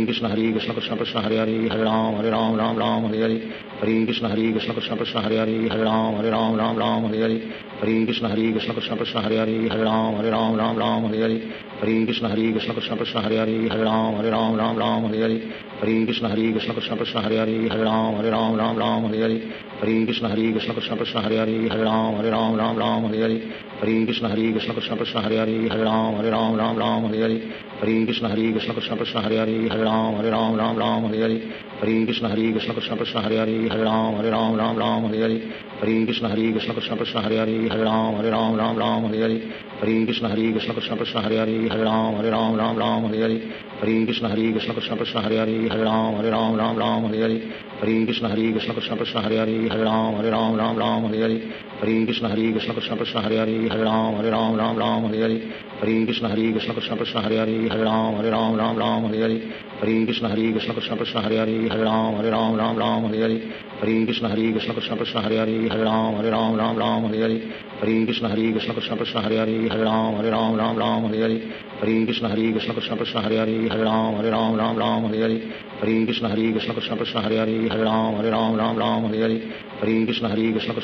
Krishna Krishna Hare Hare Hare Ram Ram Hare Hare Hare Krishna Krishna Krishna Hare Hare Hare Ram Ram Hare Hare Hare Krishna Krishna Krishna Hare Hare Hare Ram Ram Hare Hare Hare Krishna Krishna Krishna Hare Hare Hare Ram Ram Hare Hare Hare Krishna Krishna Krishna Hare Hare Hare Ram Ram Hare Hare Hare Krishna Krishna Krishna Hare Hare Hare Ram Ram Hare Hare Hare Krishna Krishna Krishna Hare Hare Hare Ram Ram Hare Hare Hare Krishna Krishna Krishna Hare Hare Hare Ram Ram Hare Hare Hare Krishna Krishna Krishna Hare Hare Hare Ram Ram Hare Hare Hare Krishna Krishna Krishna Hare Hare Hare Ram Ram Hare Hare Hare Krishna Krishna Krishna Hare Hare Hare Ram Ram Hare Hare Hare Krishna Krishna Krishna Hare Hare Hare Ram Ram Hare Hare Hare Krishna Krishna Krishna Hare Hare Hare Ram Ram Hare Hare Hare Krishna Krishna Krishna Hare Hare Hare Ram Ram Hare Hare Hare Krishna Krishna Krishna Hare Hare Hare Ram Ram Hare Hare Hare Krishna Krishna Krishna Hare Hare Hare Ram Ram Hare Hare Hare Krishna Krishna Krishna Hare Hare Hare Ram Ram Hare Hare Hare Krishna Krishna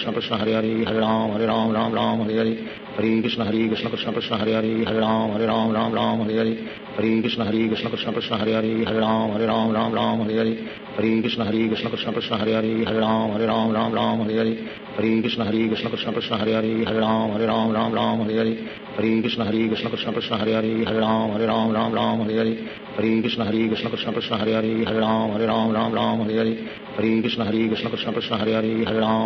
Krishna Hare Hare Hare Ram Ram Hare Hare Hare Krishna Krishna Krishna Hare Hare Hare Ram Ram Hare Hare Hare Krishna Krishna Krishna Hare Hare Hare Ram Ram Hare Hare Hare Krishna Krishna Krishna Hare Hare Hare Ram Ram Hare Hare Hare Krishna Krishna Krishna Hare Hare Hare Ram Ram Hare Hare Hare Krishna Krishna Krishna Hare Hare Hare Ram Ram Hare Hare Hare Krishna Krishna Krishna Hare Hare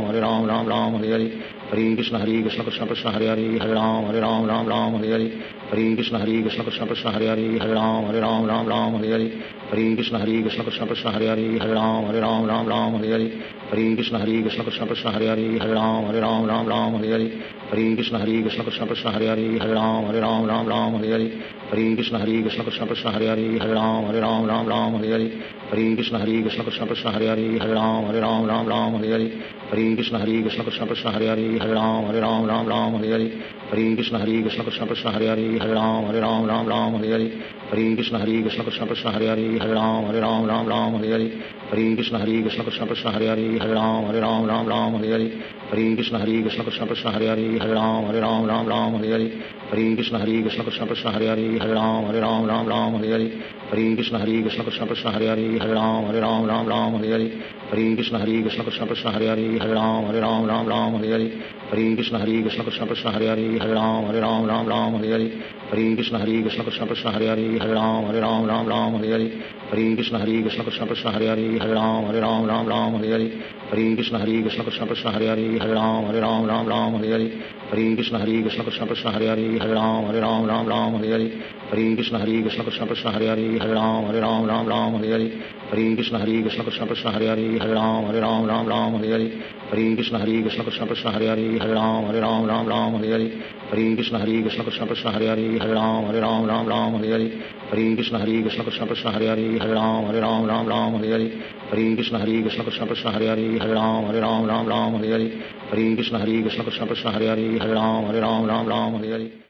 Hare Ram Ram Hare Hare Hare Krishna Krishna Krishna Hare Hare Hare Ram Ram Hare Hare Hare Krishna Krishna Krishna Krishna Krishna Hare Hare Hare Ram Ram Ram Hare Hare Hare Krishna Krishna Krishna Hare Hare Hare Ram Ram Hare Hare Hare Krishna Krishna Krishna Hare Hare Hare Ram Ram Hare Hare Hare Krishna Krishna Krishna Hare Hare Hare Ram Ram Hare Hare Hare Krishna Krishna Krishna Hare Hare Hare Ram Ram Hare Hare Hare Krishna Krishna Krishna Hare Hare Hare Ram Ram Hare Hare Hare Krishna Krishna Krishna Hare Hare Hare Ram Ram Hare Hare Hare Krishna Krishna Krishna Hare Hare Hare Ram Ram Hare Hare Hare Krishna Krishna Krishna Hare Hare Hare Ram Ram Hare Hare Hare Krishna Krishna Krishna Hare Hare Hare Ram Ram Hare Hare Hare Krishna Krishna Krishna Hare Hare Hare Ram Ram Hare Hare Hare Krishna Krishna Krishna Hare Hare Hare Ram Ram Hare Hare Hare Krishna Krishna Krishna Hare Hare Hare Ram Ram Hare Hare Hare Krishna Krishna Krishna Hare Hare Hare Ram Ram Hare Hare Hare Krishna Krishna Krishna Hare Hare Hare Ram Ram Hare Hare Hare Krishna Krishna Krishna Hare Hare Hare Ram Ram Hare Hare Hare Krishna Krishna Krishna Hare Hare Hare Ram Ram Hare Hare Hare Krishna Krishna Krishna Hare Hare Hare Ram Ram Hare Hare Hare Krishna Krishna Krishna Hare Hare Hare Ram Ram Hare Hare Hare Krishna Krishna Krishna Hare Hare Hare Ram Ram Hare Hare Hare Krishna Krishna Krishna Hare Hare Hare Ram Ram Hare Hare Hare Krishna Krishna Krishna Hare Hare Hare Ram Ram Hare Hare Hare Krishna Krishna Krishna Hare Hare Hare Ram Ram Hare Hare Hare Krishna Krishna Krishna Hare Hare Hare Ram Ram Hare Hare Hare Krishna Krishna Krishna Hare Hare Hare Ram Ram Hare Hare Hare Krishna Krishna Krishna Hare Hare Hare Ram Ram Hare Hare